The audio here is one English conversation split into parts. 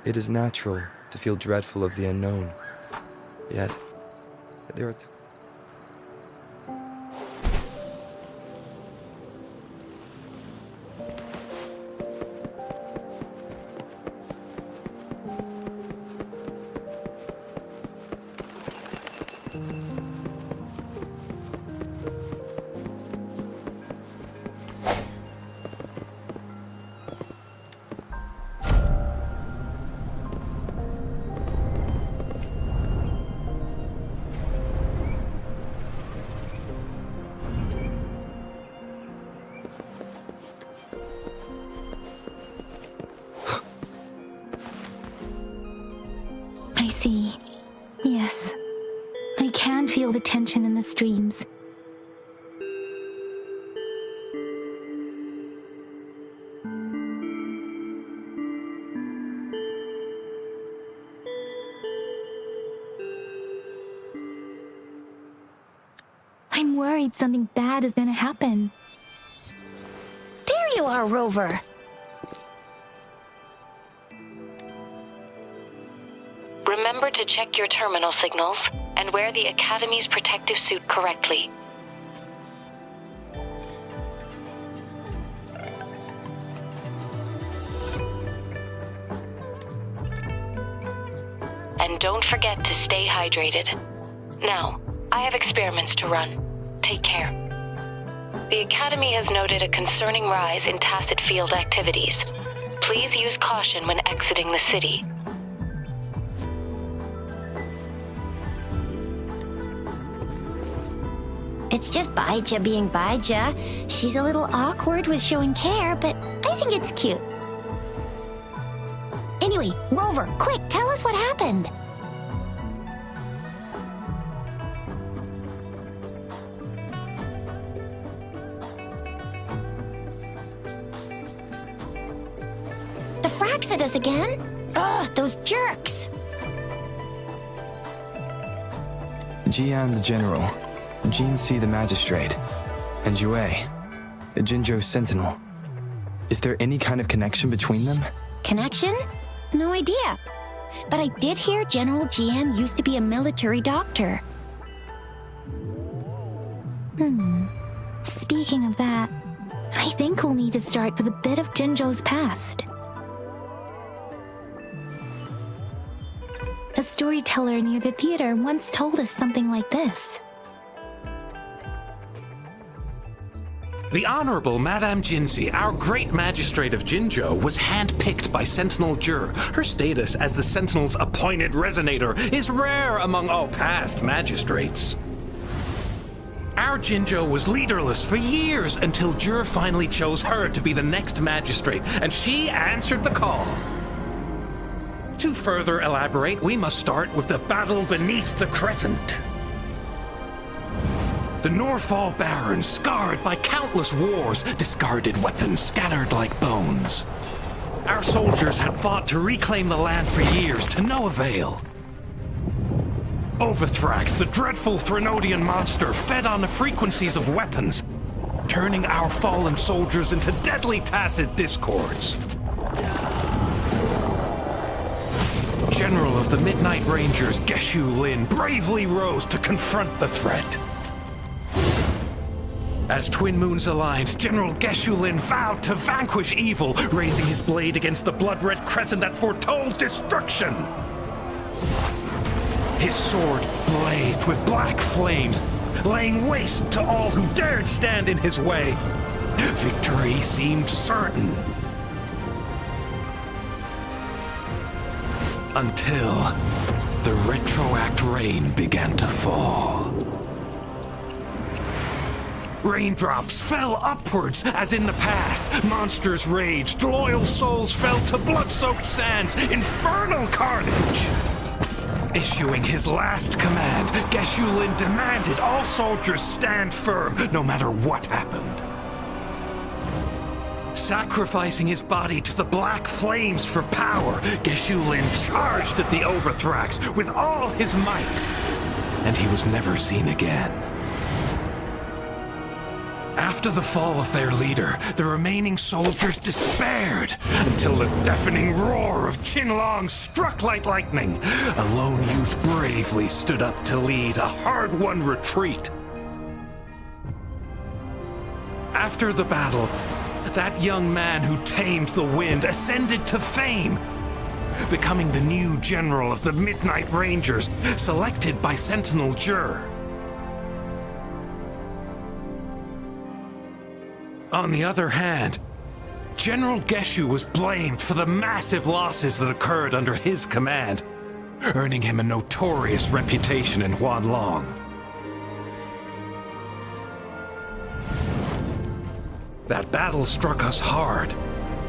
It is natural to feel dreadful of the unknown. Yet, there are times. I see. Yes. I can feel the tension in the streams. I'm worried something bad is gonna happen. There you are, Rover. Remember to check your terminal signals and wear the Academy's protective suit correctly. And don't forget to stay hydrated. Now, I have experiments to run. Take care. The Academy has noted a concerning rise in tacit field activities. Please use caution when exiting the city. It's just Baija being Baija. She's a little awkward with showing care, but I think it's cute. Anyway, Rover, quick, tell us what happened. The Fraxidus again? Ugh, those jerks! Jian the General, Jean C the Magistrate, and Yue, the Jinzhou Sentinel. Is there any kind of connection between them? Connection? No idea. But I did hear General Jian used to be a military doctor. Speaking of that, I think we'll need to start with a bit of Jinzhou's past. A storyteller near the theater once told us something like this. The Honorable Madame Jinzi, our great magistrate of Jinzhou, was handpicked by Sentinel Jur. Her status as the Sentinel's appointed resonator is rare among all past magistrates. Our Jinzhou was leaderless for years until Jur finally chose her to be the next magistrate, and she answered the call. To further elaborate, we must start with the battle beneath the Crescent. The Norfall Barons, scarred by countless wars, discarded weapons scattered like bones. Our soldiers had fought to reclaim the land for years, to no avail. Overthrax, the dreadful Threnodian monster, fed on the frequencies of weapons, turning our fallen soldiers into deadly tacit discords. General of the Midnight Rangers, Geshu Lin, bravely rose to confront the threat. As Twin Moons aligned, General Geshu Lin vowed to vanquish evil, raising his blade against the blood-red crescent that foretold destruction. His sword blazed with black flames, laying waste to all who dared stand in his way. Victory seemed certain. Until the retroact rain began to fall. Raindrops fell upwards, as in the past. Monsters raged, loyal souls fell to blood-soaked sands, infernal carnage. Issuing his last command, Geshu Lin demanded all soldiers stand firm, no matter what happened. Sacrificing his body to the black flames for power, Geshu Lin charged at the Overthrax with all his might, and he was never seen again. After the fall of their leader, the remaining soldiers despaired until the deafening roar of Qinlong struck like lightning. A lone youth bravely stood up to lead a hard-won retreat. After the battle, that young man who tamed the wind ascended to fame, becoming the new general of the Midnight Rangers, selected by Sentinel Jur. On the other hand, General Geshu was blamed for the massive losses that occurred under his command, earning him a notorious reputation in Huanlong. That battle struck us hard,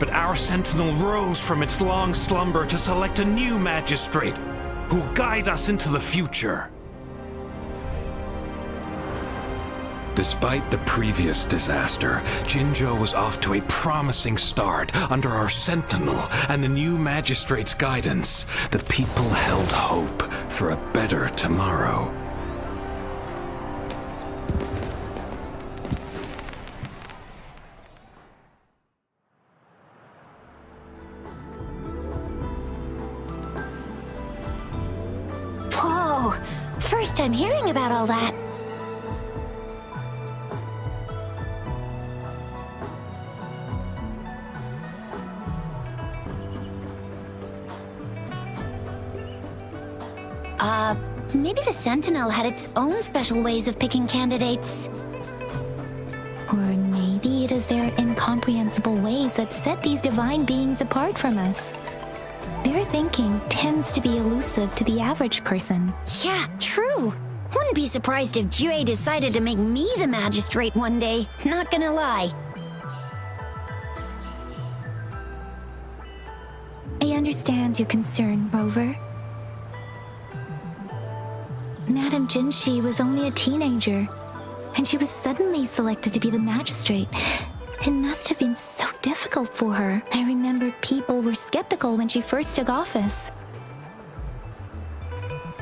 but our sentinel rose from its long slumber to select a new magistrate who'll guide us into the future. Despite the previous disaster, Jinzhou was off to a promising start under our sentinel and the new magistrate's guidance. The people held hope for a better tomorrow. Whoa! First time hearing about all that. Maybe the Sentinel had its own special ways of picking candidates. Or maybe it is their incomprehensible ways that set these divine beings apart from us. Their thinking tends to be elusive to the average person. Yeah, true. Wouldn't be surprised if Jue decided to make me the magistrate one day. Not gonna lie. I understand your concern, Rover. Madame Jinshi was only a teenager, and she was suddenly selected to be the magistrate. It must have been so difficult for her. I remember people were skeptical when she first took office.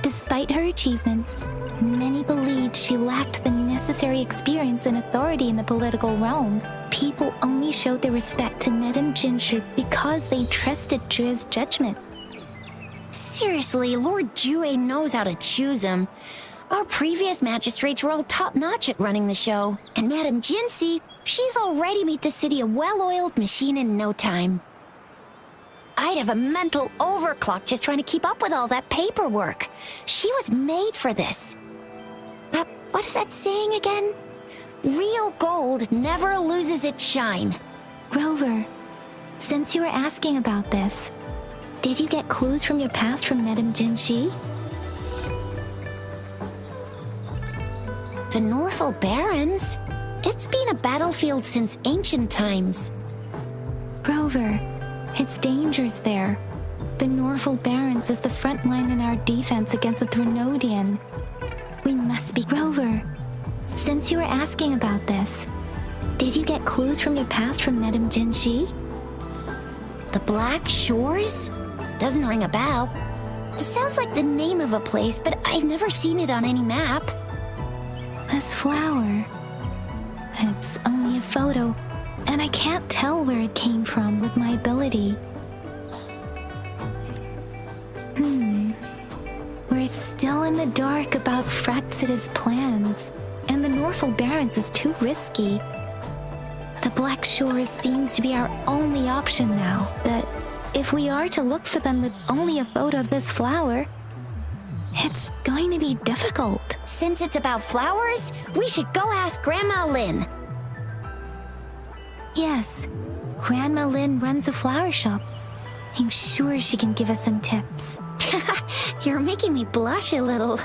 Despite her achievements, many believed she lacked the necessary experience and authority in the political realm. People only showed their respect to Madame Jinshi because they trusted Jue's judgment. Seriously, Lord Jue knows how to choose him. Our previous magistrates were all top-notch at running the show. And Madame Jinsi, she's already made the city a well-oiled machine in no time. I'd have a mental overclock just trying to keep up with all that paperwork. She was made for this. What is that saying again? Real gold never loses its shine. Rover, since you were asking about this, did you get clues from your past from Madame Jinshi? The Norfolk Barrens? It's been a battlefield since ancient times. Rover, it's dangerous there. The Norfolk Barrens is the front line in our defense against the Threnodian. We must be... Rover, since you were asking about this, did you get clues from your past from Madame Jinshi? The Black Shores? Doesn't ring a bell. Sounds like the name of a place, but I've never seen it on any map. This flower. It's only a photo, and I can't tell where it came from with my ability. We're still in the dark about Fraxida's plans, and the Norfolk Barrens is too risky. The Black Shores seems to be our only option now, but if we are to look for them with only a photo of this flower, it's going to be difficult. Since it's about flowers, we should go ask Grandma Lin. Yes, Grandma Lin runs a flower shop. I'm sure she can give us some tips. You're making me blush a little.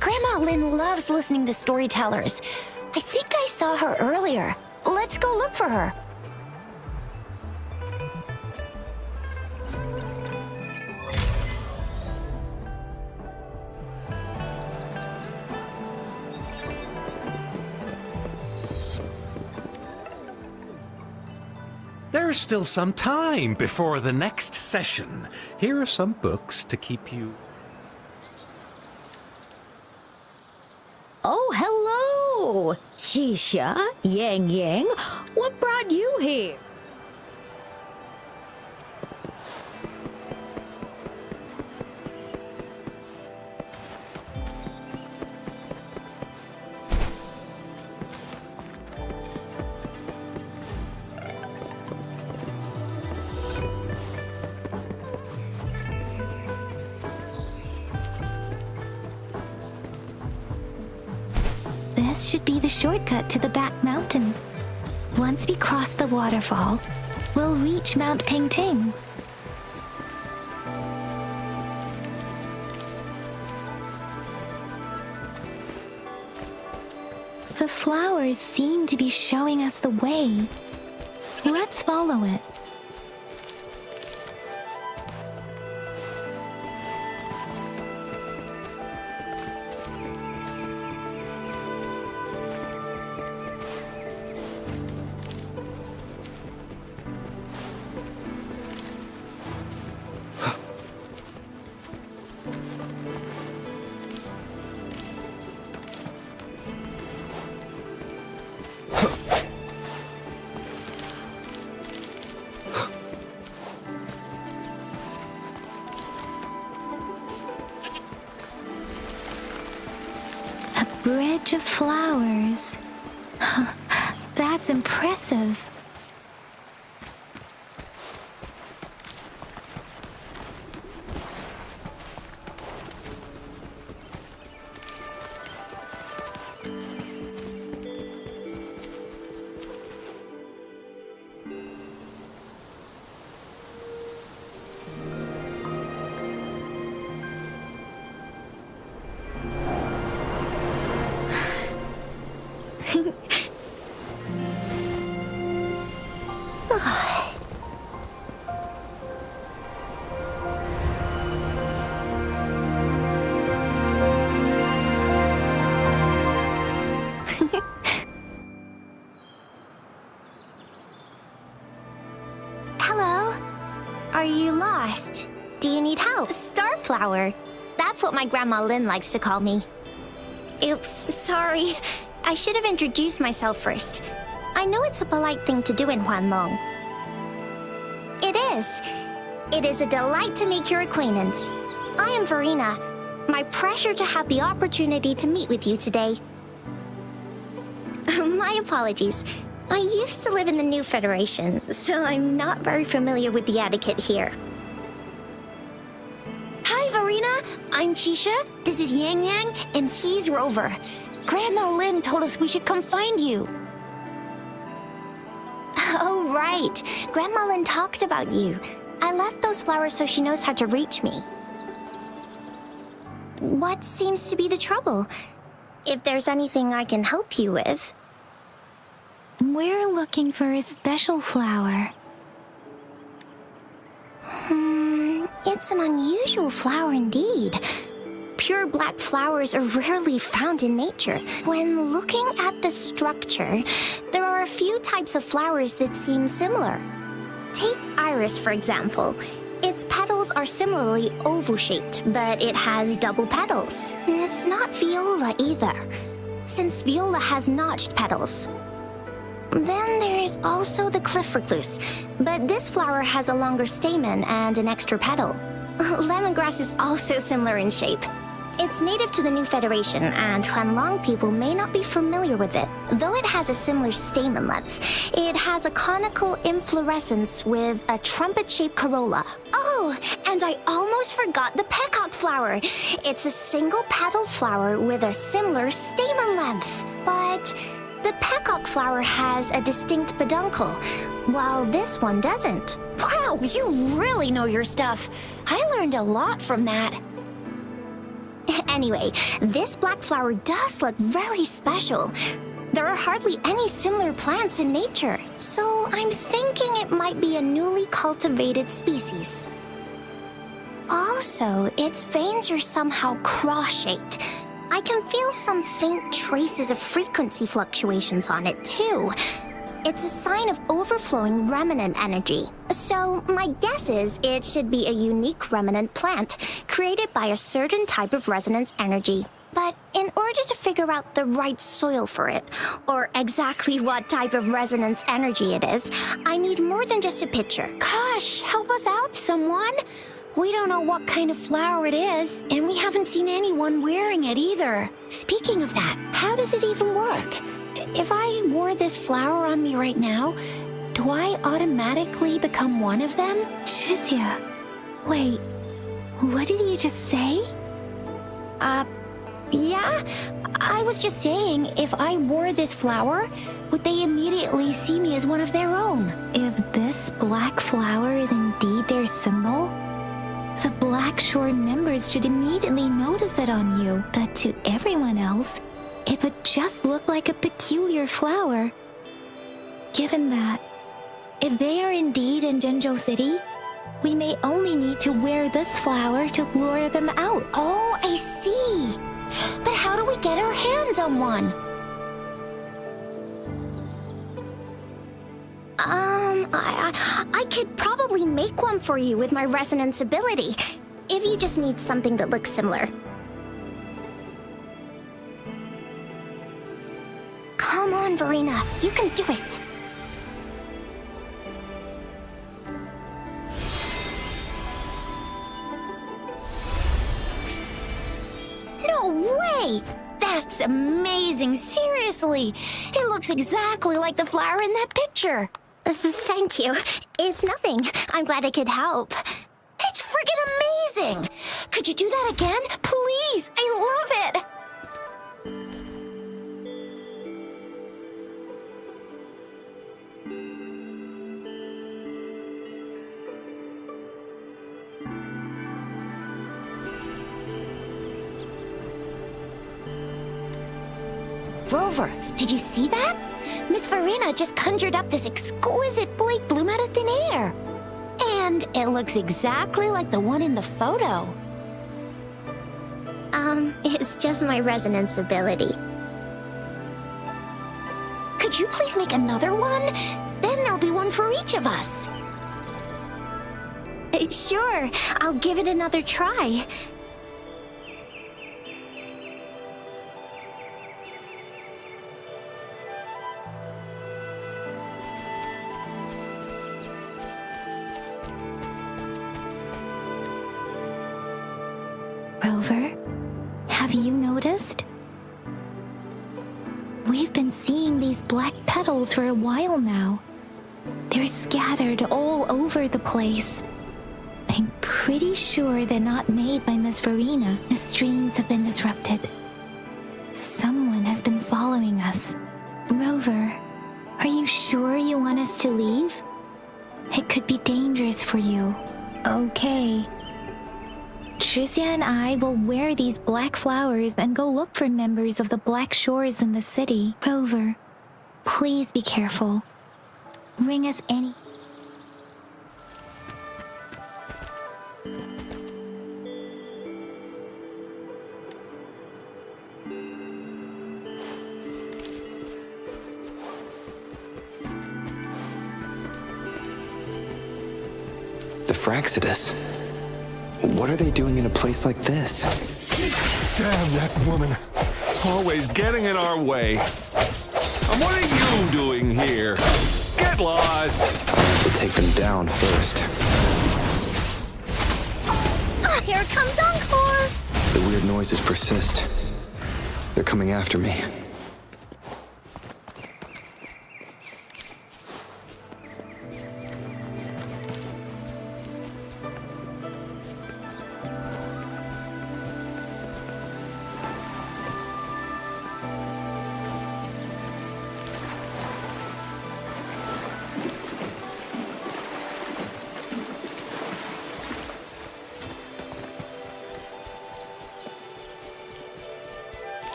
Grandma Lin loves listening to storytellers. I think I saw her earlier. Let's go look for her. There's still some time before the next session. Here are some books to keep you... Oh, hello! Oh, Shisha, Yang Yang, what brought you here? This should be the shortcut to the back mountain. Once we cross the waterfall, we'll reach Mount Pingting. The flowers seem to be showing us the way. Let's follow it. Bridge of flowers. That's impressive. Hello? Are you lost? Do you need help? Starflower. That's what my Grandma Lynn likes to call me. Oops, sorry. I should have introduced myself first. I know it's a polite thing to do in Huanlong. It is. It is a delight to make your acquaintance. I am Verena. My pleasure to have the opportunity to meet with you today. My apologies. I used to live in the New Federation, so I'm not very familiar with the etiquette here. Hi, Verena. I'm Chisha. This is Yang Yang, and he's Rover. Grandma Lynn told us we should come find you. Oh, right. Grandma Lynn talked about you. I left those flowers so she knows how to reach me. What seems to be the trouble? If there's anything I can help you with. We're looking for a special flower. It's an unusual flower indeed. Pure black flowers are rarely found in nature. When looking at the structure, there are a few types of flowers that seem similar. Take iris, for example. Its petals are similarly oval-shaped, but it has double petals. And it's not viola either, since viola has notched petals. Then there is also the cliff recluse, but this flower has a longer stamen and an extra petal. Lemongrass is also similar in shape. It's native to the New Federation, and Huanlong people may not be familiar with it. Though it has a similar stamen length, it has a conical inflorescence with a trumpet-shaped corolla. Oh, and I almost forgot the peacock flower. It's a single-petaled flower with a similar stamen length, but the peacock flower has a distinct peduncle, while this one doesn't. Wow, you really know your stuff. I learned a lot from that. Anyway, this black flower does look very special. There are hardly any similar plants in nature, so I'm thinking it might be a newly cultivated species. Also, its veins are somehow cross-shaped. I can feel some faint traces of frequency fluctuations on it, too. It's a sign of overflowing remnant energy. So, my guess is it should be a unique remnant plant created by a certain type of resonance energy. But in order to figure out the right soil for it, or exactly what type of resonance energy it is, I need more than just a picture. Gosh, help us out, someone. We don't know what kind of flower it is, and we haven't seen anyone wearing it either. Speaking of that, how does it even work? If I wore this flower on me right now, do I automatically become one of them? Shizia, wait, what did you just say? Yeah? I was just saying, if I wore this flower, would they immediately see me as one of their own? If this black flower is indeed their symbol, the Black Shore members should immediately notice it on you. But to everyone else, it would just look like a peculiar flower. Given that, if they are indeed in Jinzhou City, we may only need to wear this flower to lure them out. Oh, I see. But how do we get our hands on one? I could probably make one for you with my resonance ability, if you just need something that looks similar. Come on, Verena, you can do it. No way! That's amazing, seriously! It looks exactly like the flower in that picture. Thank you. It's nothing. I'm glad I could help. It's friggin' amazing! Could you do that again? Please! I love it! Rover, did you see that? Miss Verena just conjured up this exquisite Blake bloom out of thin air. And it looks exactly like the one in the photo. It's just my resonance ability. Could you please make another one? Then there'll be one for each of us. Sure, I'll give it another try. Rover, have you noticed? We've been seeing these black petals for a while now. They're scattered all over the place. I'm pretty sure they're not made by Miss Verena. The streams have been disrupted. Someone has been following us. Rover, are you sure you want us to leave? It could be dangerous for you. Okay. Tricia and I will wear these black flowers and go look for members of the Black Shores in the city. Rover, please be careful. Ring us any... The Fraxidus. What are they doing in a place like this? Damn that woman. Always getting in our way. And what are you doing here? Get lost. We'll take them down first. Here comes Encore! The weird noises persist. They're coming after me.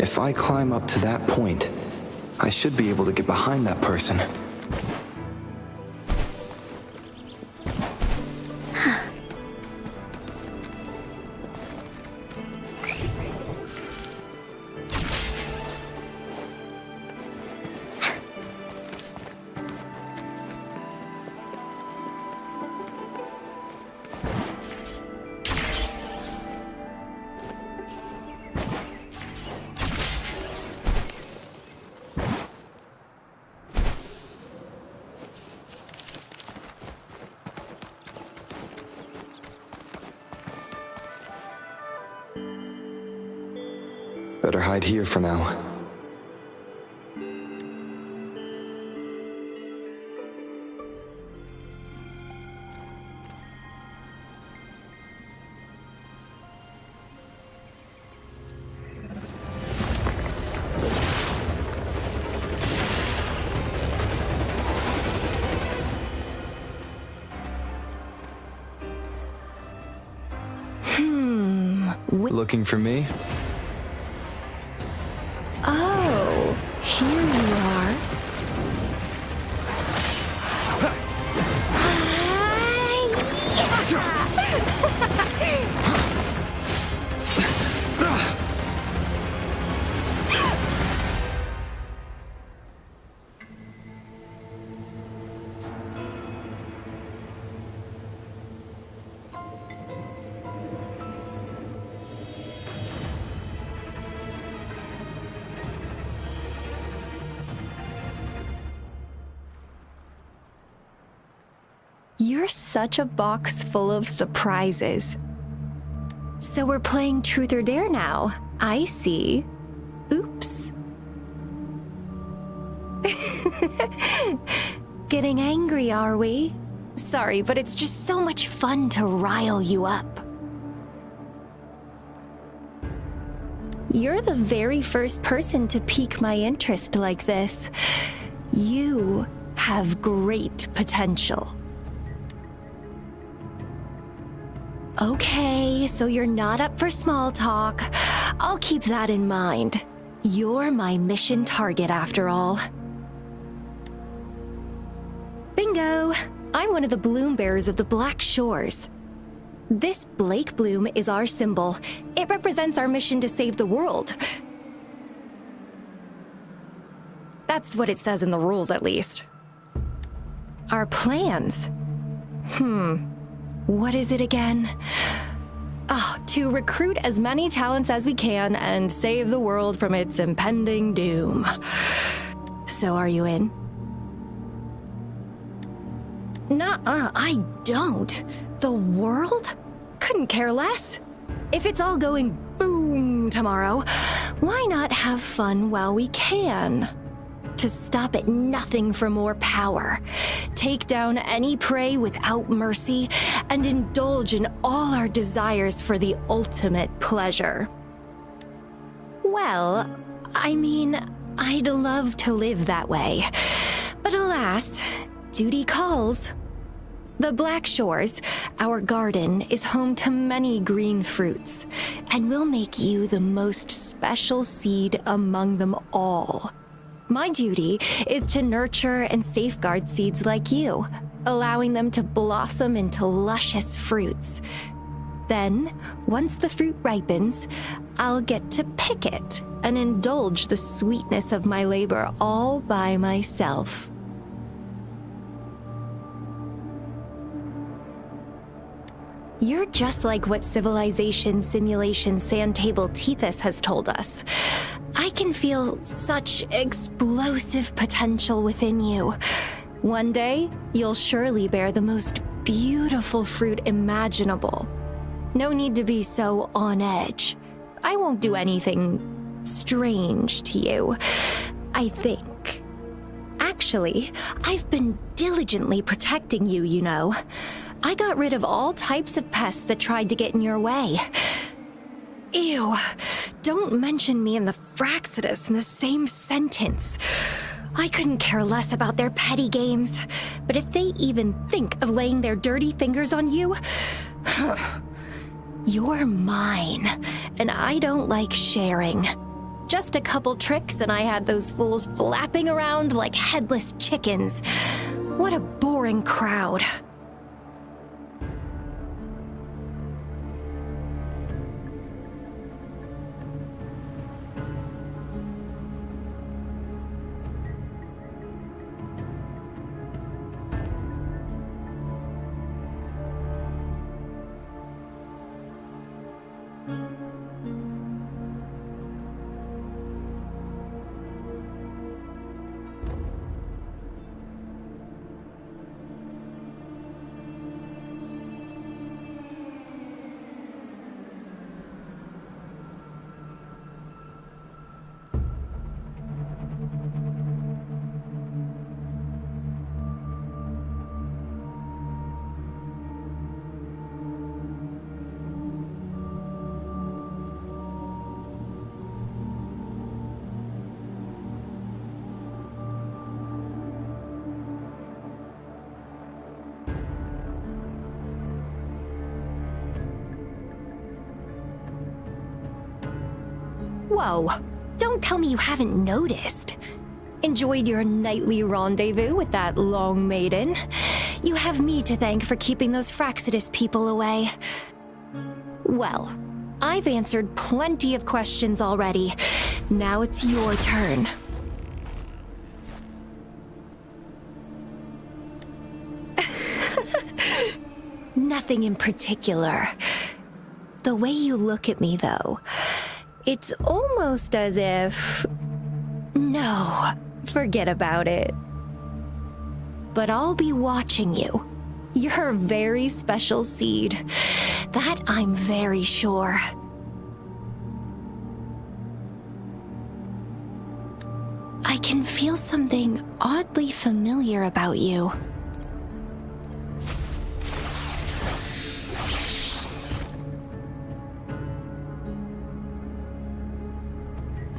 If I climb up to that point, I should be able to get behind that person. Better hide here for now. Looking for me? Oh, here you are. You're such a box full of surprises. So we're playing Truth or Dare now. I see. Oops. Getting angry, are we? Sorry, but it's just so much fun to rile you up. You're the very first person to pique my interest like this. You have great potential. Okay, so you're not up for small talk. I'll keep that in mind. You're my mission target after all. Bingo! I'm one of the bloom bearers of the Black Shores. This Blake bloom is our symbol. It represents our mission to save the world. That's what it says in the rules, at least. Our plans? What is it again? To recruit as many talents as we can and save the world from its impending doom. So are you in? Nuh-uh, I don't. The world? Couldn't care less. If it's all going boom tomorrow, why not have fun while we can? To stop at nothing for more power, take down any prey without mercy, and indulge in all our desires for the ultimate pleasure. Well, I mean, I'd love to live that way, but alas, duty calls. The Black Shores, our garden, is home to many green fruits, and we'll make you the most special seed among them all. My duty is to nurture and safeguard seeds like you, allowing them to blossom into luscious fruits. Then, once the fruit ripens, I'll get to pick it and indulge the sweetness of my labor all by myself. You're just like what Civilization Simulation Sandtable Tethys has told us. I can feel such explosive potential within you. One day, you'll surely bear the most beautiful fruit imaginable. No need to be so on edge. I won't do anything strange to you, I think. Actually, I've been diligently protecting you, you know. I got rid of all types of pests that tried to get in your way. Ew, don't mention me and the Fraxidus in the same sentence. I couldn't care less about their petty games, but if they even think of laying their dirty fingers on you, you're mine, and I don't like sharing. Just a couple tricks and I had those fools flapping around like headless chickens. What a boring crowd. Whoa, don't tell me you haven't noticed. Enjoyed your nightly rendezvous with that long maiden? You have me to thank for keeping those Fraxidus people away. Well, I've answered plenty of questions already. Now it's your turn. Nothing in particular. The way you look at me, though, it's almost as if... No, forget about it. But I'll be watching you. You're a very special seed. That I'm very sure. I can feel something oddly familiar about you.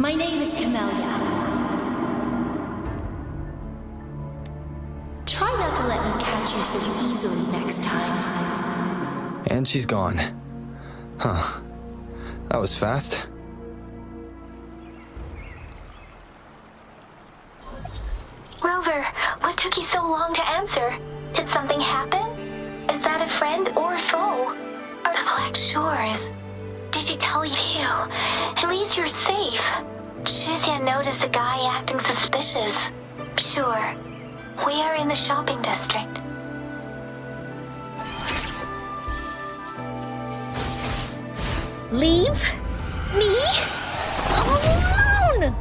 My name is Camellia. Try not to let me catch you so easily next time. And she's gone. Huh. That was fast. Rover, what took you so long to answer? Did something happen? Is that a friend or a foe? Are the Black Shores? Did she tell you? At least you're safe. Shizia noticed a guy acting suspicious. Sure. We are in the shopping district. Leave me alone!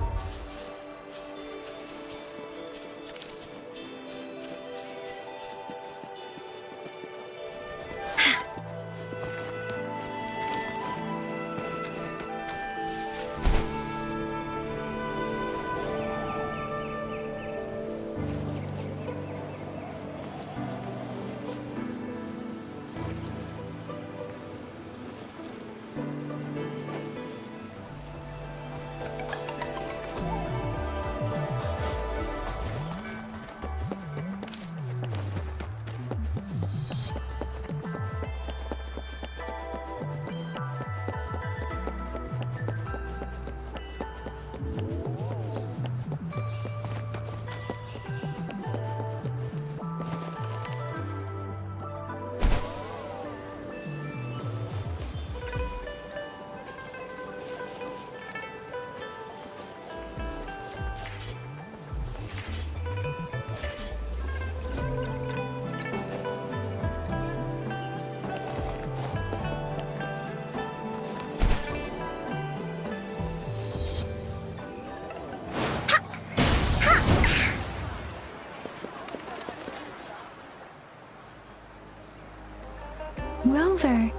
Rover,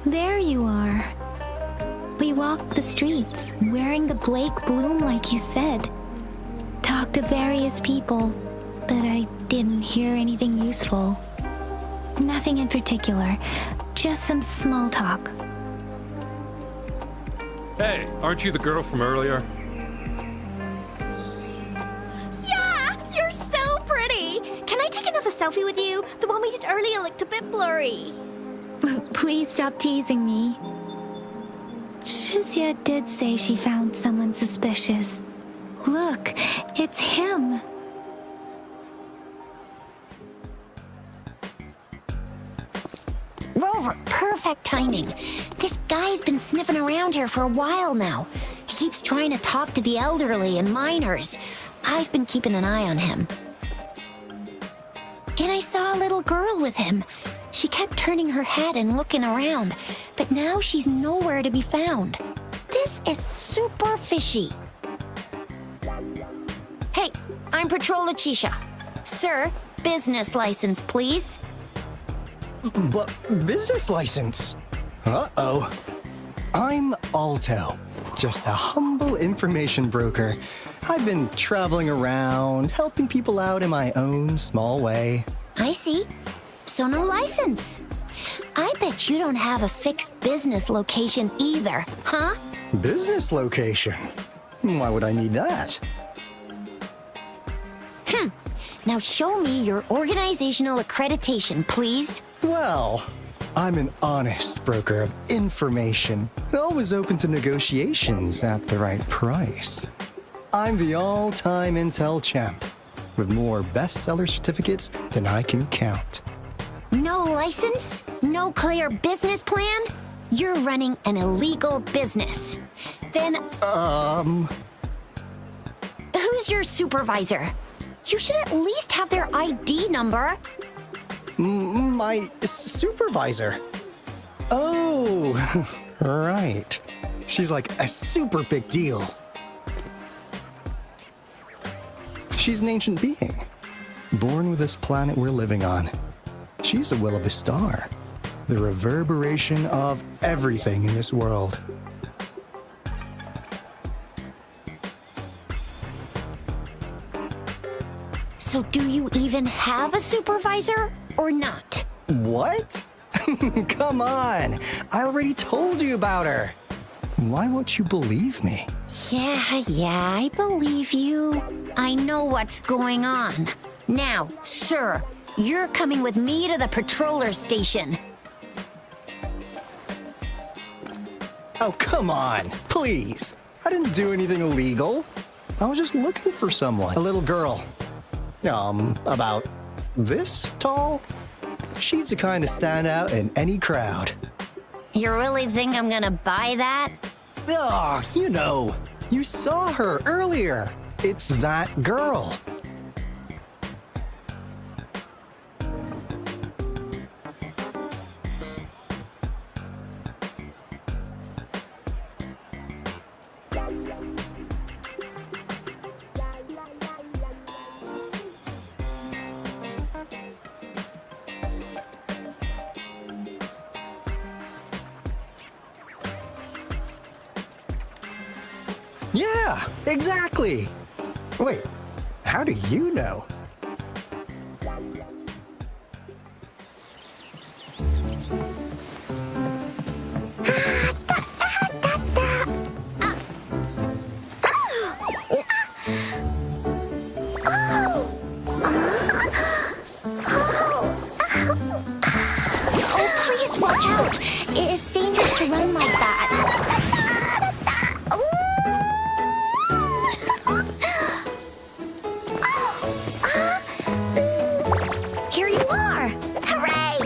there you are. We walked the streets, wearing the Blake bloom like you said. Talked to various people, but I didn't hear anything useful. Nothing in particular, just some small talk. Hey, aren't you the girl from earlier? Yeah, you're so pretty. Can I take another selfie with you? The one we did earlier looked a bit blurry. Please stop teasing me. Shizia did say she found someone suspicious. Look, it's him. Rover, perfect timing. This guy's been sniffing around here for a while now. He keeps trying to talk to the elderly and minors. I've been keeping an eye on him. And I saw a little girl with him. She kept turning her head and looking around, but now she's nowhere to be found. This is super fishy. Hey, I'm Patrol Letitia. Sir, business license, please. But business license? Uh-oh. I'm Alto, just a humble information broker. I've been traveling around, helping people out in my own small way. I see. So no license. I bet you don't have a fixed business location either, huh? Business location? Why would I need that? Now show me your organizational accreditation, please. Well, I'm an honest broker of information, always open to negotiations at the right price. I'm the all-time intel champ, with more bestseller certificates than I can count. No license? No clear business plan? You're running an illegal business. Then, who's your supervisor? You should at least have their ID number. My supervisor? Oh, right. She's like a super big deal. She's an ancient being, born with this planet we're living on. She's the will of a star, the reverberation of everything in this world. So do you even have a supervisor or not? What? Come on! I already told you about her. Why won't you believe me? Yeah, I believe you. I know what's going on. Now, sir, you're coming with me to the patroller station. Oh, come on, please. I didn't do anything illegal. I was just looking for someone. A little girl. About this tall? She's the kind to stand out in any crowd. You really think I'm gonna buy that? Ah, you saw her earlier. It's that girl. Yeah, exactly. Wait, how do you know? Oh, please watch out. It's dangerous to run like that. Here you are! Hooray!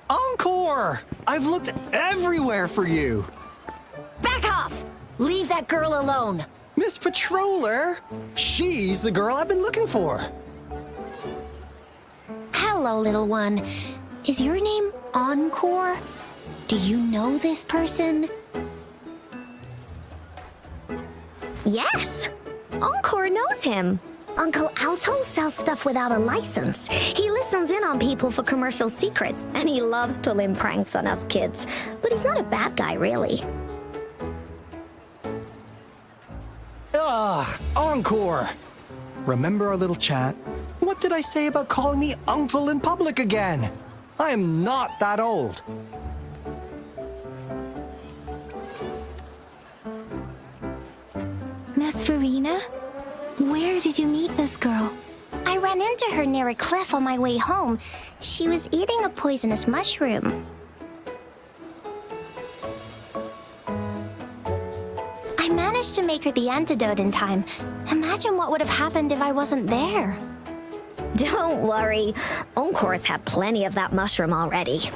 Encore! I've looked everywhere for you. Back off! Leave that girl alone. Miss Patroller! She's the girl I've been looking for. Hello, little one. Is your name Encore? Do you know this person? Yes! Encore knows him. Uncle Alto sells stuff without a license. He listens in on people for commercial secrets, and he loves pulling pranks on us kids. But he's not a bad guy, really. Encore! Remember our little chat? What did I say about calling me uncle in public again? I am not that old. Miss Farina? Where did you meet this girl? I ran into her near a cliff on my way home. She was eating a poisonous mushroom. I managed to make her the antidote in time. Imagine what would have happened if I wasn't there. Don't worry. Encore's had plenty of that mushroom already.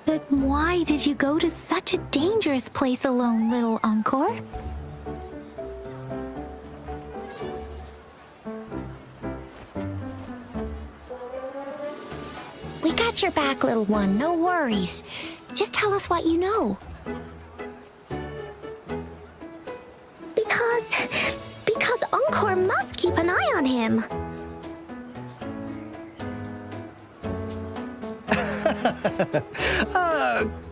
But why did you go to such a dangerous place alone, little Encore? We got your back, little one. No worries. Just tell us what you know. Because Encore must keep an eye on him.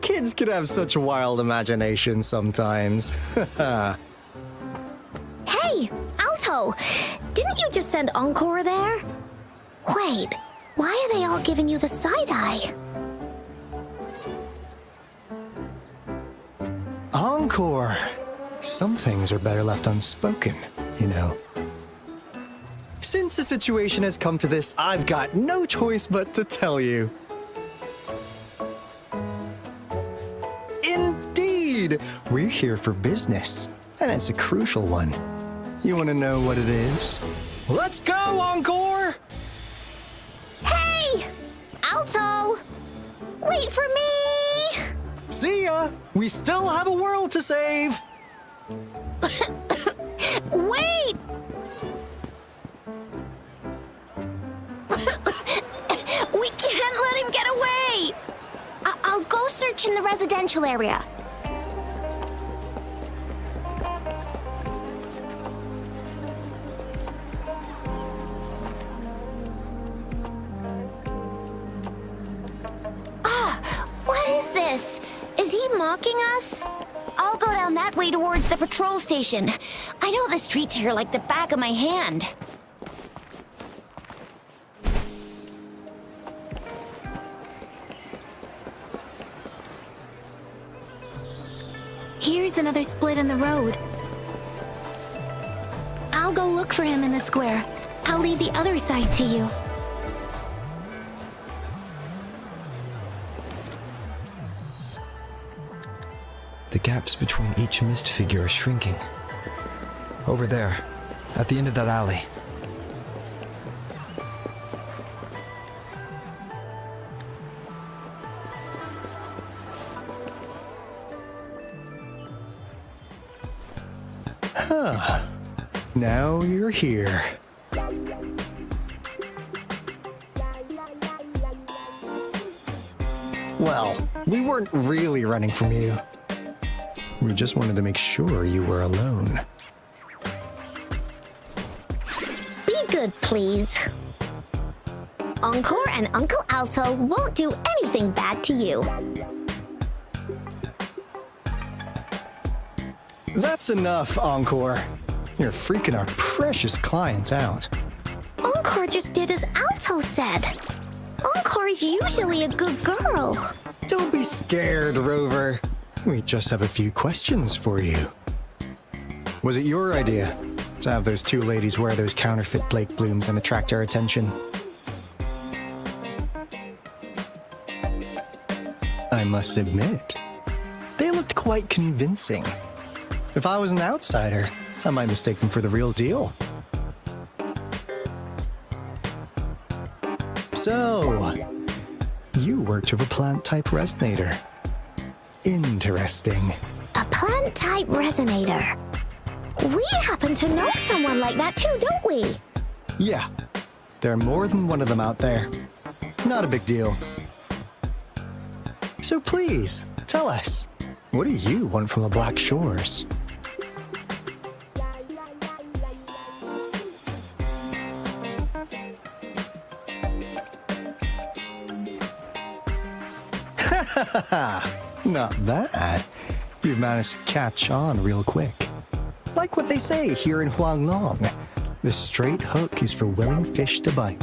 Kids can have such wild imaginations sometimes. Hey, Alto! Didn't you just send Encore there? Wait, why are they all giving you the side eye? Encore! Some things are better left unspoken, you know. Since the situation has come to this, I've got no choice but to tell you. Indeed! We're here for business, and it's a crucial one. You want to know what it is? Let's go, Encore! Hey! Alto! Wait for me! See ya! We still have a world to save! Wait! We can't let him get away! I'll go search in the residential area. What is this? Is he mocking us? I'll go down that way towards the patrol station. I know the streets here like the back of my hand. Here's another split in the road. I'll go look for him in the square. I'll leave the other side to you. The gaps between each mist figure are shrinking. Over there, at the end of that alley. Now you're here. Well, we weren't really running from you. We just wanted to make sure you were alone. Be good, please. Encore and Uncle Alto won't do anything bad to you. That's enough, Encore. You're freaking our precious client out. Encore just did as Alto said. Encore is usually a good girl. Don't be scared, Rover. We just have a few questions for you. Was it your idea to have those two ladies wear those counterfeit Blake blooms and attract our attention? I must admit, they looked quite convincing. If I was an outsider, I might mistake them for the real deal. So, you worked with a plant-type resonator. Interesting. A plant-type resonator. We happen to know someone like that too, don't we? Yeah, there are more than one of them out there. Not a big deal. So please, tell us, what do you want from the Black Shores? Not bad. You've managed to catch on real quick. Like what they say here in Huanglong, the straight hook is for willing fish to bite.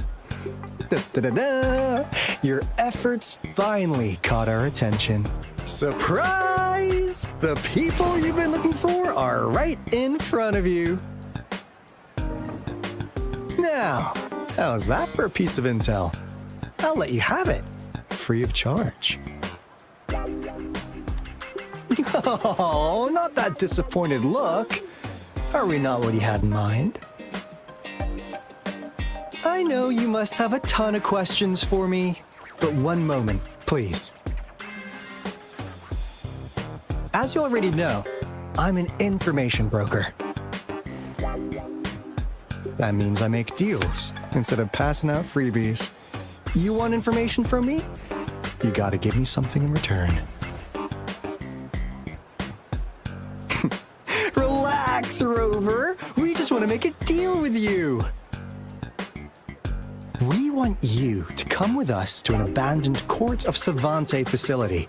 Da-da-da-da! Your efforts finally caught our attention. Surprise! The people you've been looking for are right in front of you. Now, how's that for a piece of intel? I'll let you have it, free of charge. Oh, not that disappointed look. Are we not what you had in mind? I know you must have a ton of questions for me, but one moment, please. As you already know, I'm an information broker. That means I make deals instead of passing out freebies. You want information from me? You gotta give me something in return. Relax, Rover. We just want to make a deal with you. We want you to come with us to an abandoned Court of Savante facility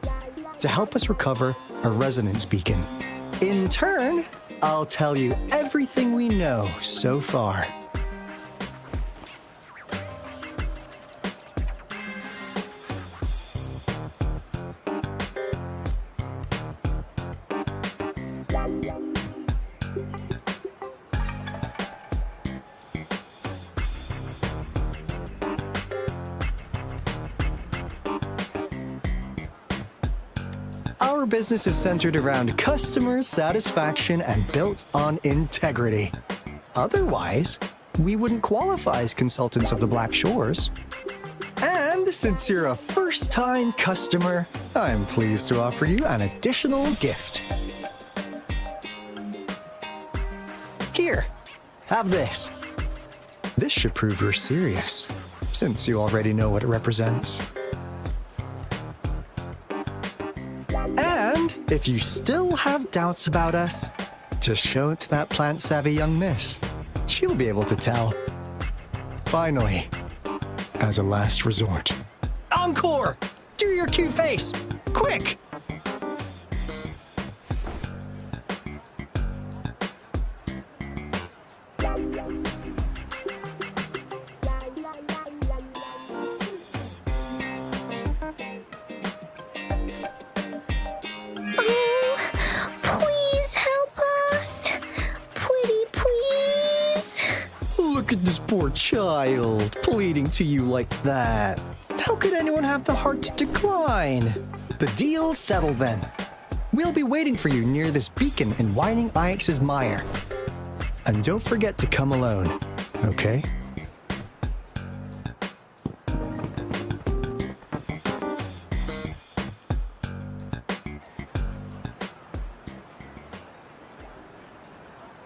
to help us recover a resonance beacon. In turn, I'll tell you everything we know so far. Our business is centered around customer satisfaction and built on integrity. Otherwise, we wouldn't qualify as consultants of the Black Shores. And since you're a first-time customer, I'm pleased to offer you an additional gift. Here, have this. This should prove you're serious, since you already know what it represents. And if you still have doubts about us, just show it to that plant-savvy young miss. She'll be able to tell. Finally, as a last resort. Encore! Do your cute face! Quick! Please help us. Pretty please. Look at this poor child, pleading to you like that. How could anyone have the heart to decline? The deal's settled then. We'll be waiting for you near this beacon in Whining Ix's mire. And don't forget to come alone, okay?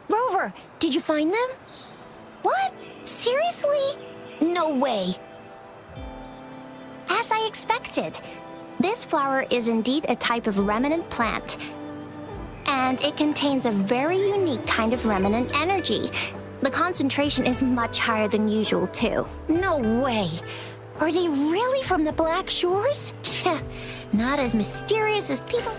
Rover, did you find them? What? Seriously? No way. As I expected, this flower is indeed a type of remnant plant. And it contains a very unique kind of remnant energy. The concentration is much higher than usual, too. No way. Are they really from the Black Shores? Not as mysterious as people.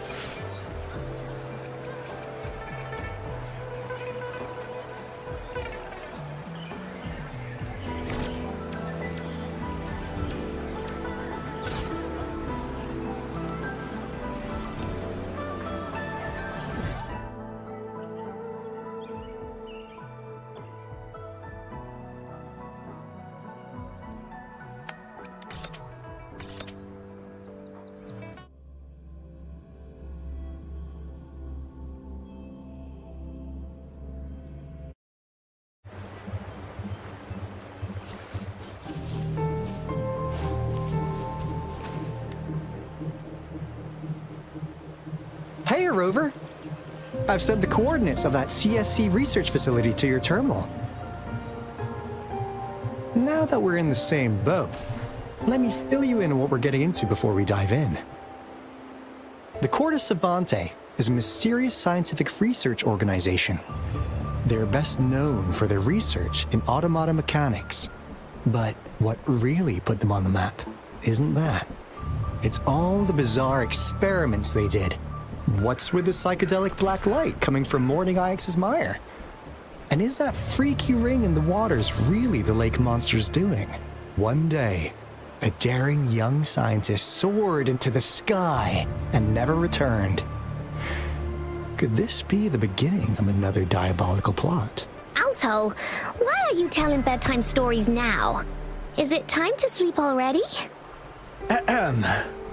Hey, Rover. I've sent the coordinates of that CSC research facility to your terminal. Now that we're in the same boat, let me fill you in on what we're getting into before we dive in. The Corda Savante is a mysterious scientific research organization. They're best known for their research in automata mechanics. But what really put them on the map isn't that. It's all the bizarre experiments they did. What's with the psychedelic black light coming from Morning Ix's mire? And is that freaky ring in the waters really the lake monster's doing? One day, a daring young scientist soared into the sky and never returned. Could this be the beginning of another diabolical plot? Alto, why are you telling bedtime stories now? Is it time to sleep already?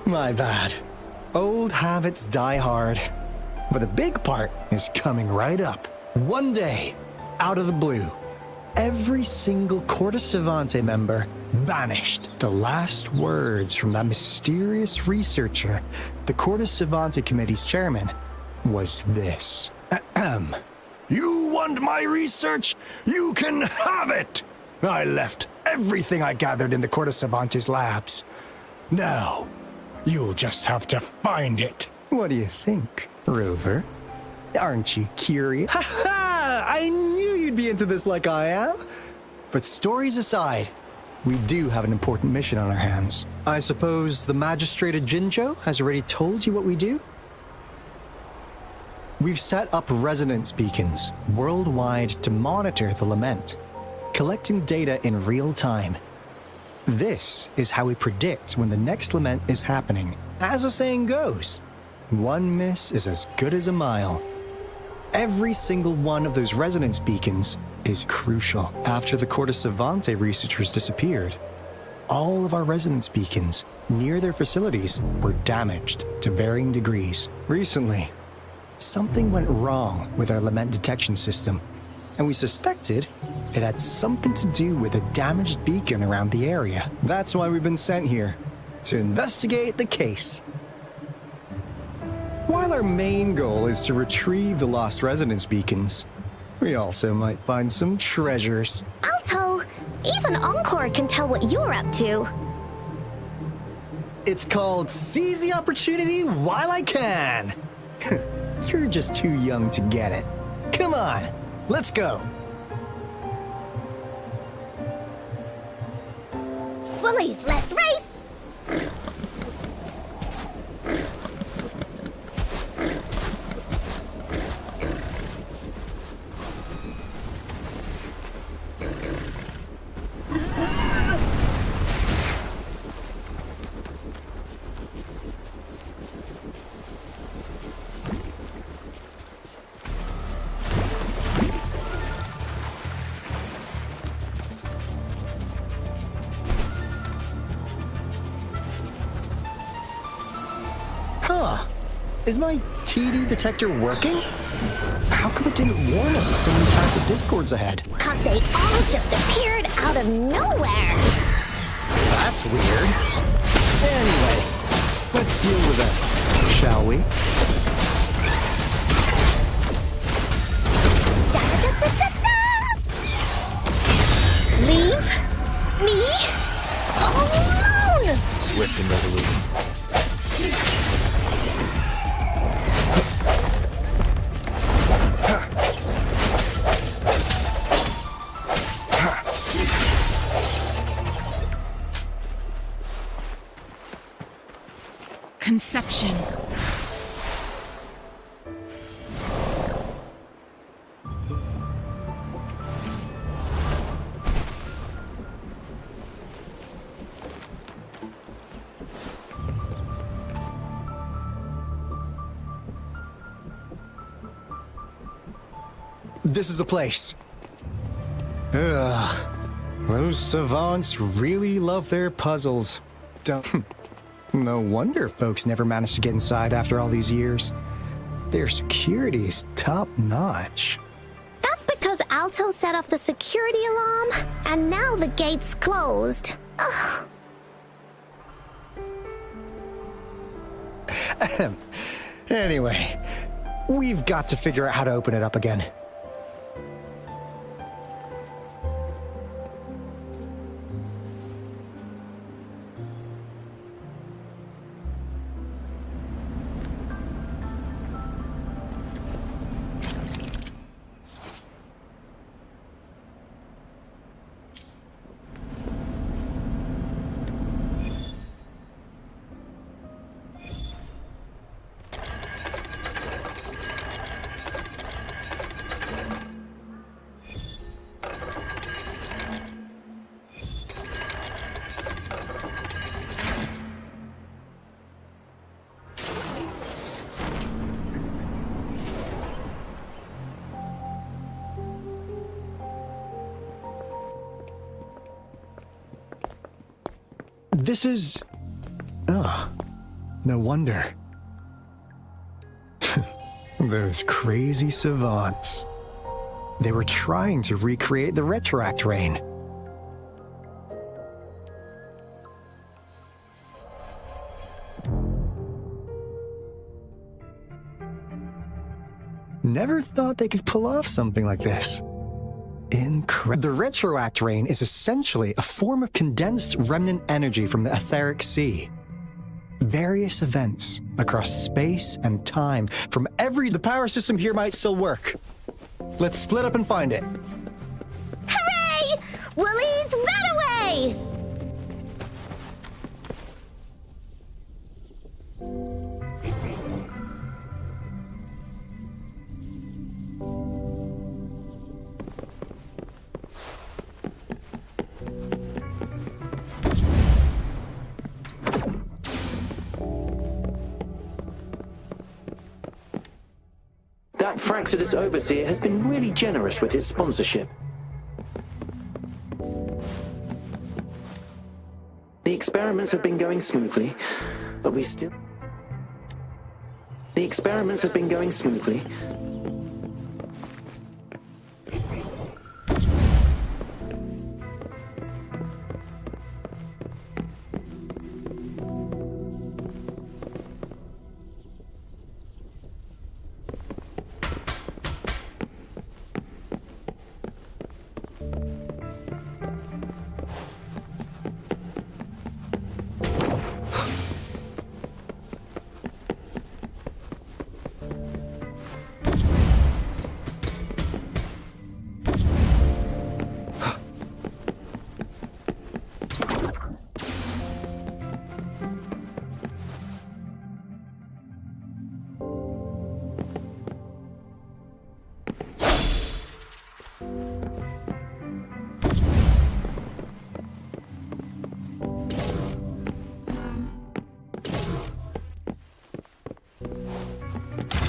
My bad. Old habits die hard. But the big part is coming right up. One day, out of the blue, every single Corda Savante member vanished. The last words from that mysterious researcher, the Corda Savante Committee's chairman, was this. You want my research? You can have it! I left everything I gathered in the Corda Savante's labs. Now, you'll just have to find it. What do you think, Rover? Aren't you curious? Ha ha! I knew you'd be into this like I am. But stories aside, we do have an important mission on our hands. I suppose the magistrate at Jinjo has already told you what we do? We've set up resonance beacons worldwide to monitor the lament, collecting data in real time. This is how we predict when the next lament is happening. As the saying goes, one miss is as good as a mile. Every single one of those resonance beacons is crucial. After the Corda Savante researchers disappeared, all of our resonance beacons near their facilities were damaged to varying degrees. Recently, something went wrong with our lament detection system, and we suspected it had something to do with a damaged beacon around the area. That's why we've been sent here, to investigate the case. While our main goal is to retrieve the lost resonance beacons, we also might find some treasures. Alto, even Encore can tell what you're up to. It's called Seize the Opportunity While I Can. You're just too young to get it. Come on, let's go. Willies, let's race! Huh. Is my TD detector working? How come it didn't warn us of so many tacit discords ahead? 'Cause they all just appeared out of nowhere. That's weird. Anyway, let's deal with it, shall we? Leave me alone! Swift and resolute. Conception. This is the place. Ugh. Those savants really love their puzzles. Don't. No wonder folks never managed to get inside after all these years. Their security's top-notch. That's because Alto set off the security alarm, and now the gate's closed. Ugh. Anyway, we've got to figure out how to open it up again. This is... Oh, no wonder. Those crazy savants. They were trying to recreate the retroact rain. Never thought they could pull off something like this. Incredible. The retroact rain is essentially a form of condensed remnant energy from the etheric sea. Various events across space and time from the power system here might still work. Let's split up and find it. Hooray! Willie's that away! That Fraxidus overseer has been really generous with his sponsorship. experiments have been going smoothly, but we still... The experiments have been going smoothly.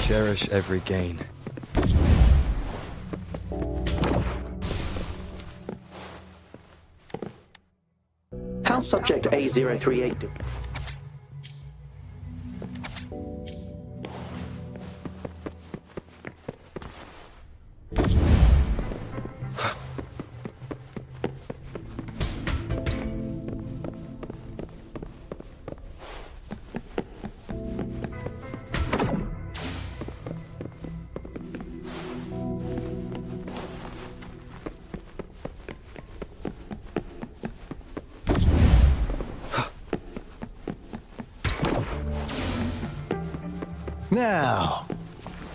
Cherish every gain. How's subject A038 doing? Now,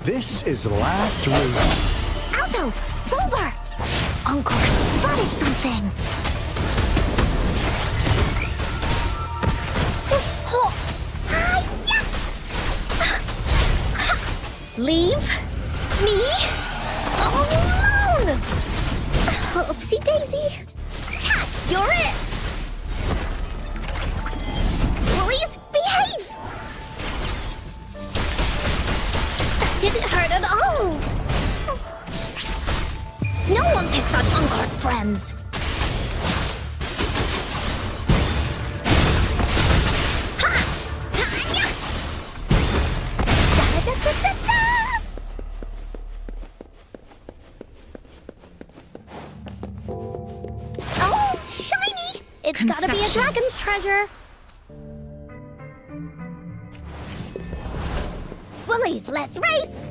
this is the last room. Alto! Rover! Encore spotted something! Leave me alone! Oopsie daisy! Cat, you're it! Please behave! That didn't hurt at all! No one picks on Encore's friends! Oh, shiny! It's gotta be a dragon's treasure! Woolies, let's race!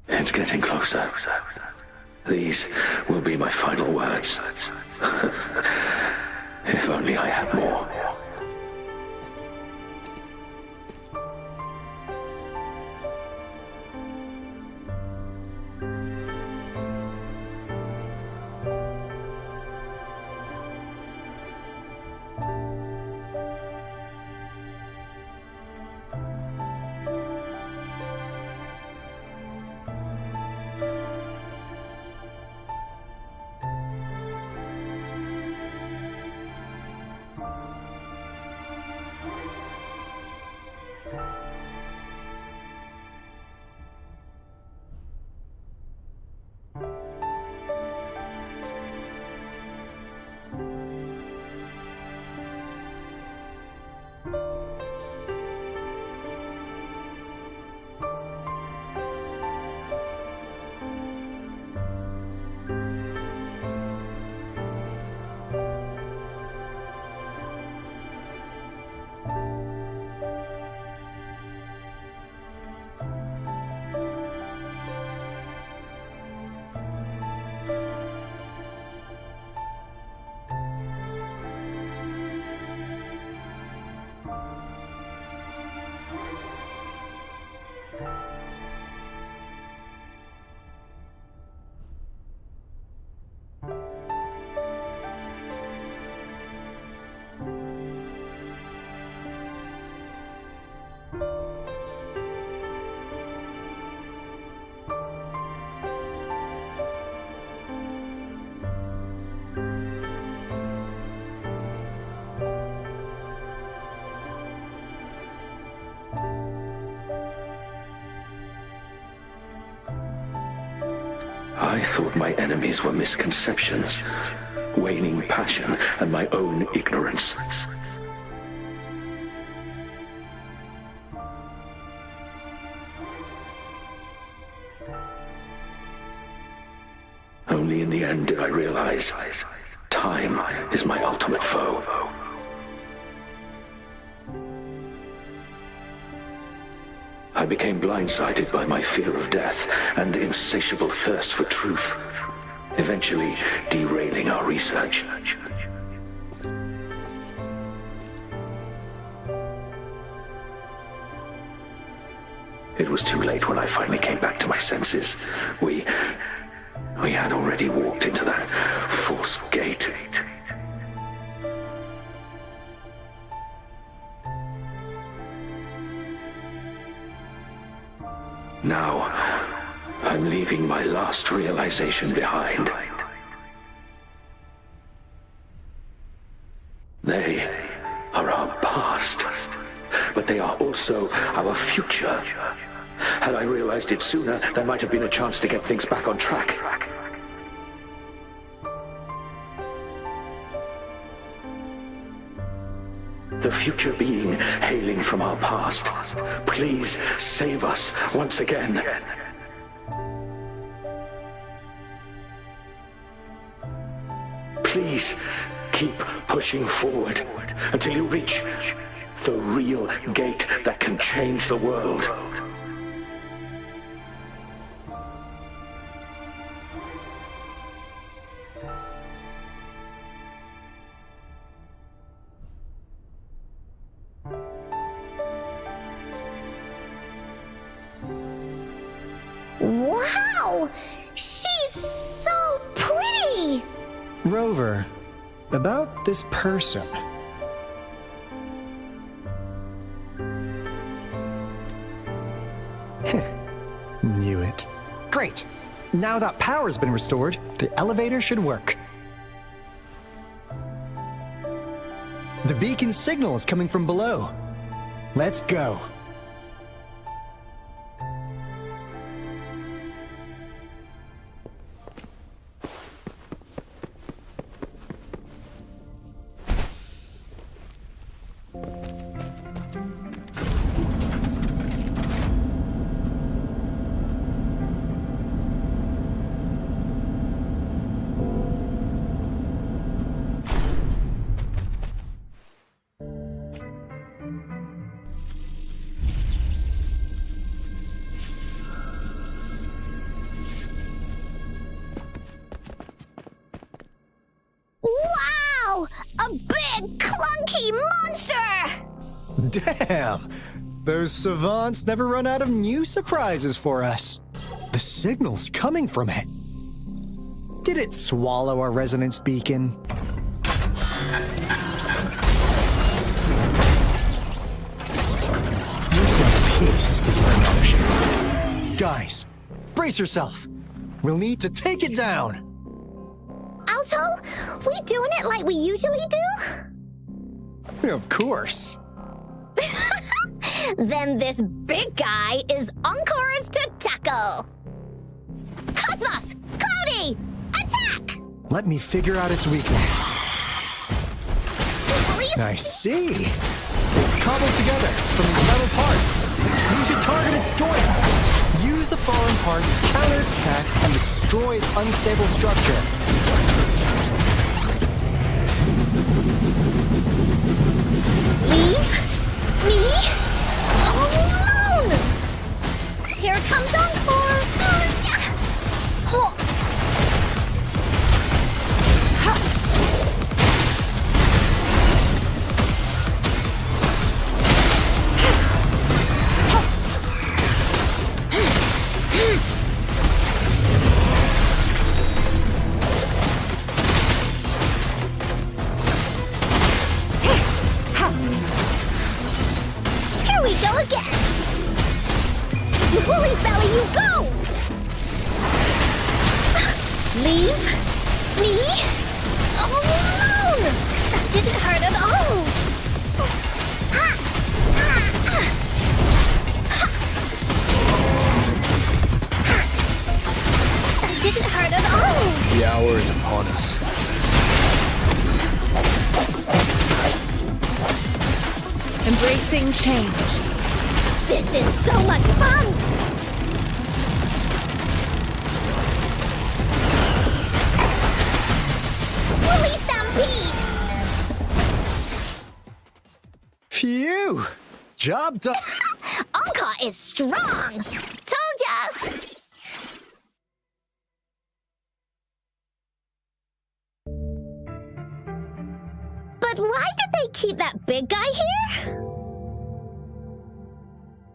It's getting closer. These will be my final words. If only I had more. thought my enemies were misconceptions, waning passion, and my own ignorance. Only in the end did I realize time is my ultimate foe. I became blindsided by my fear of death and insatiable thirst for truth, eventually derailing our research. It was too late when I finally came back to my senses. We had already walked into that false gate. Now, I'm leaving my last realization behind. They are our past, but they are also our future. Had I realized it sooner, there might have been a chance to get things back on track. The future being hailing from our past, please save us once again. Please keep pushing forward until you reach the real gate that can change the world. Wow! She's so pretty! Rover, about this person. Knew it. Great! Now that power's been restored, the elevator should work. The beacon signal is coming from below. Let's go. Wow! A big, clunky monster! Damn! Those savants never run out of new surprises for us. The signal's coming from it. Did it swallow our resonance beacon? Looks like peace isn't an option. Guys, brace yourself. We'll need to take it down. Alto, we doing it like we usually do? Of course. Then this big guy is Encore's to tackle. Cosmos! Cloudy! Attack! Let me figure out its weakness. Please? I see. It's cobbled together from metal parts. We should target its joints. Use the fallen parts to counter its attacks and destroy its unstable structure. Leave me alone! Here comes Encore! Embracing change. This is so much fun! Woolly Stampede! Phew! Job done. Anka is strong! Told ya! But why did they keep that big guy here?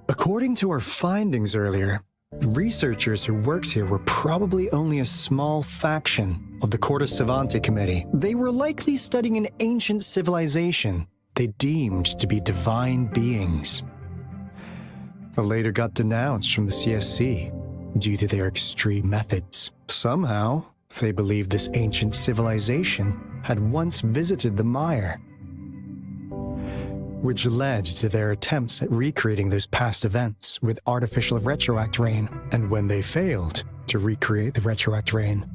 According to our findings earlier, researchers who worked here were probably only a small faction of the Corte Savante Committee. They were likely studying an ancient civilization they deemed to be divine beings, but later got denounced from the CSC due to their extreme methods. Somehow, they believed this ancient civilization had once visited the mire, which led to their attempts at recreating those past events with artificial retroact rain. And when they failed to recreate the retroact rain,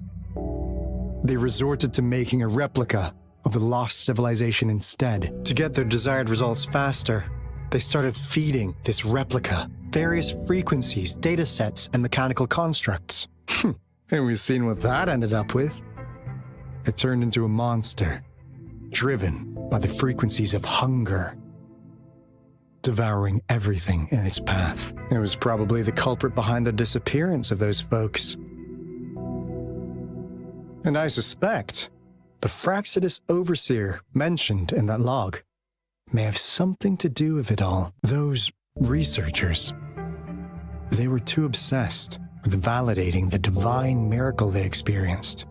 they resorted to making a replica of the lost civilization instead. To get their desired results faster, they started feeding this replica various frequencies, data sets, and mechanical constructs. And we've seen what that ended up with. It turned into a monster, driven by the frequencies of hunger, devouring everything in its path. It was probably the culprit behind the disappearance of those folks. And I suspect the Fraxidus Overseer mentioned in that log may have something to do with it all. Those researchers, they were too obsessed with validating the divine miracle they experienced.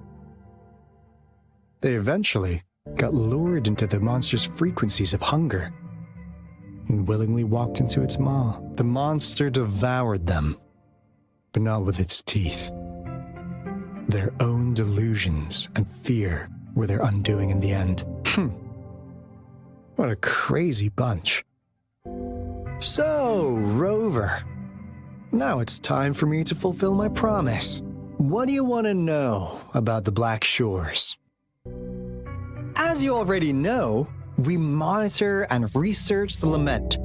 They eventually got lured into the monster's frequencies of hunger and willingly walked into its maw. The monster devoured them, but not with its teeth. Their own delusions and fear were their undoing in the end. What a crazy bunch. So, Rover, now it's time for me to fulfill my promise. What do you want to know about the Black Shores? As you already know, we monitor and research the Lament,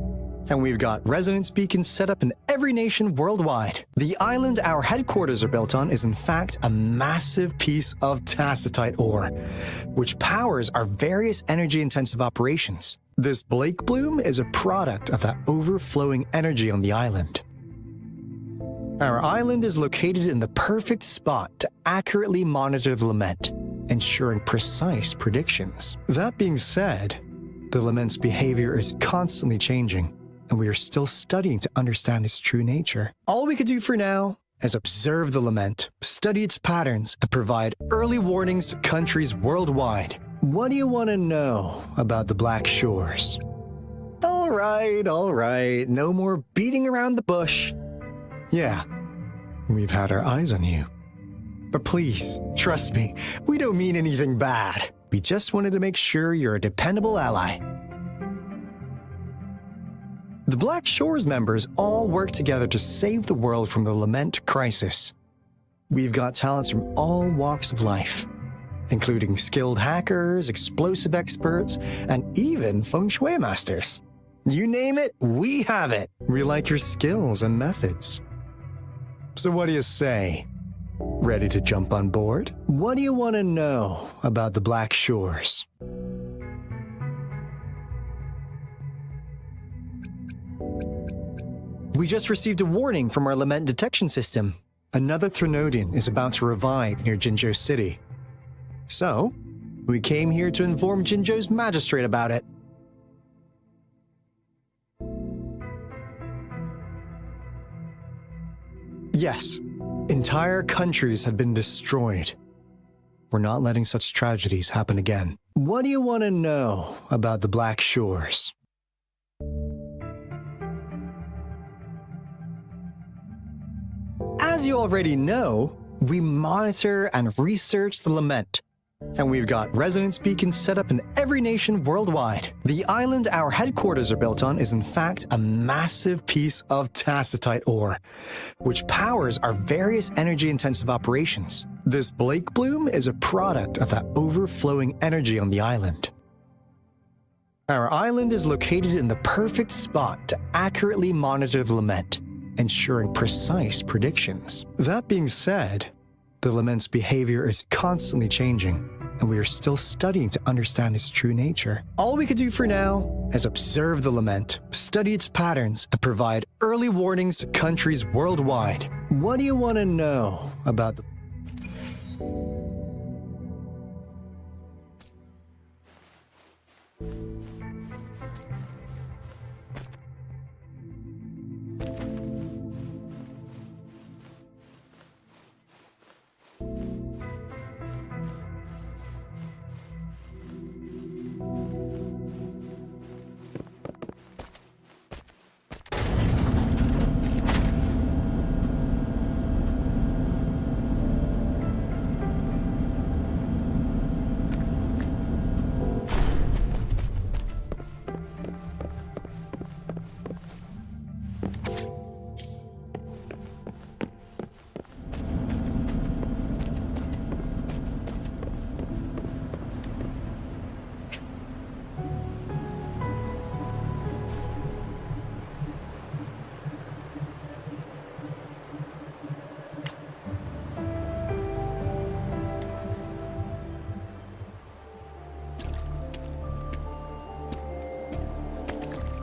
and we've got resonance beacons set up in every nation worldwide. The island our headquarters are built on is in fact a massive piece of tacitite ore, which powers our various energy-intensive operations. This Blake Bloom is a product of that overflowing energy on the island. Our island is located in the perfect spot to accurately monitor the Lament, ensuring precise predictions. That being said, the Lament's behavior is constantly changing, and we are still studying to understand its true nature. All we can do for now is observe the Lament, study its patterns, and provide early warnings to countries worldwide. What do you want to know about the Black Shores? All right, no more beating around the bush. Yeah, we've had our eyes on you. But please, trust me, we don't mean anything bad. We just wanted to make sure you're a dependable ally. The Black Shores members all work together to save the world from the Lament crisis. We've got talents from all walks of life, including skilled hackers, explosive experts, and even feng shui masters. You name it, we have it. We like your skills and methods. So what do you say? Ready to jump on board? What do you want to know about the Black Shores? We just received a warning from our Lament detection system. Another Threnodian is about to revive near Jinzhou City. So, we came here to inform Jinzhou's magistrate about it. Yes, entire countries had been destroyed. We're not letting such tragedies happen again. What do you want to know about the Black Shores? As you already know, we monitor and research the Lament, and we've got resonance beacons set up in every nation worldwide. The island our headquarters are built on is in fact a massive piece of tacitite ore, which powers our various energy-intensive operations. This Blake Bloom is a product of that overflowing energy on the island. Our island is located in the perfect spot to accurately monitor the lament, ensuring precise predictions. That being said, the lament's behavior is constantly changing, and we are still studying to understand its true nature. All we can do for now is observe the lament, study its patterns, and provide early warnings to countries worldwide. What do you want to know about the...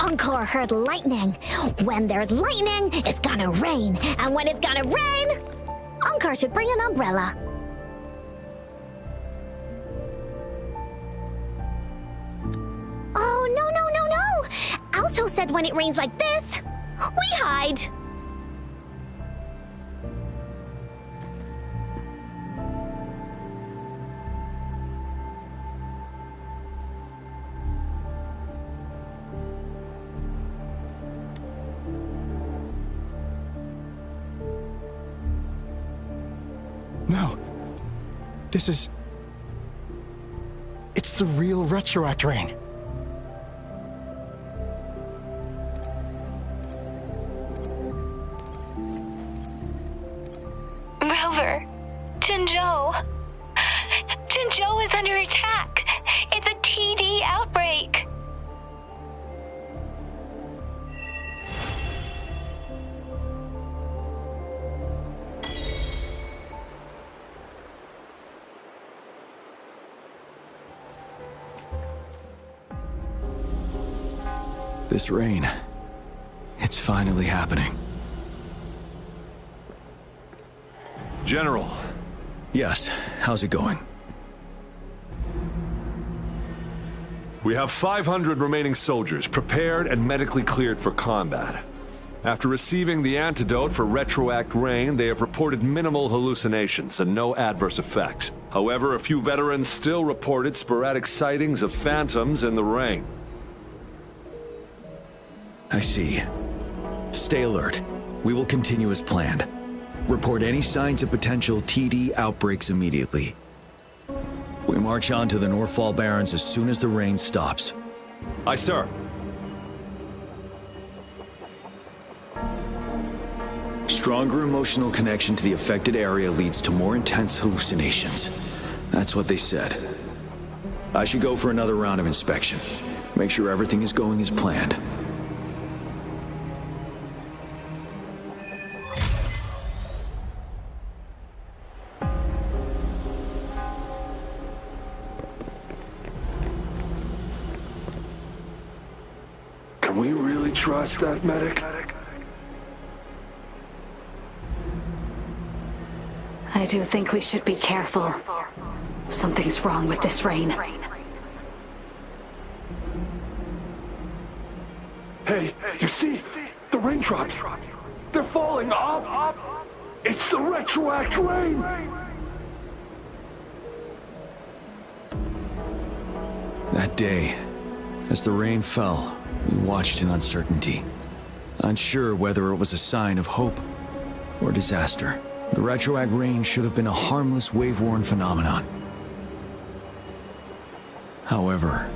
Encore heard lightning. When there's lightning, it's gonna rain. And when it's gonna rain, Encore should bring an umbrella. Oh, no. Alto said when it rains like this, we hide. No. This is... It's the real Retroact rain. Rover, Jinzhou. Jinzhou is under attack. It's a TD outbreak. This rain, it's finally happening. General. Yes, how's it going? We have 500 remaining soldiers prepared and medically cleared for combat. After receiving the antidote for Retroact rain, they have reported minimal hallucinations and no adverse effects. However, a few veterans still reported sporadic sightings of phantoms in the rain. I see. Stay alert. We will continue as planned. Report any signs of potential TD outbreaks immediately. We march on to the Northfall Barrens as soon as the rain stops. Aye, sir. Stronger emotional connection to the affected area leads to more intense hallucinations. That's what they said. I should go for another round of inspection. Make sure everything is going as planned. Can we really trust that medic? I do think we should be careful. Something's wrong with this rain. Hey, you see? The raindrops. They're falling up. It's the Retroact rain. That day, as the rain fell, we watched in uncertainty, unsure whether it was a sign of hope or disaster. The Retroact rain should have been a harmless wave-worn phenomenon. However,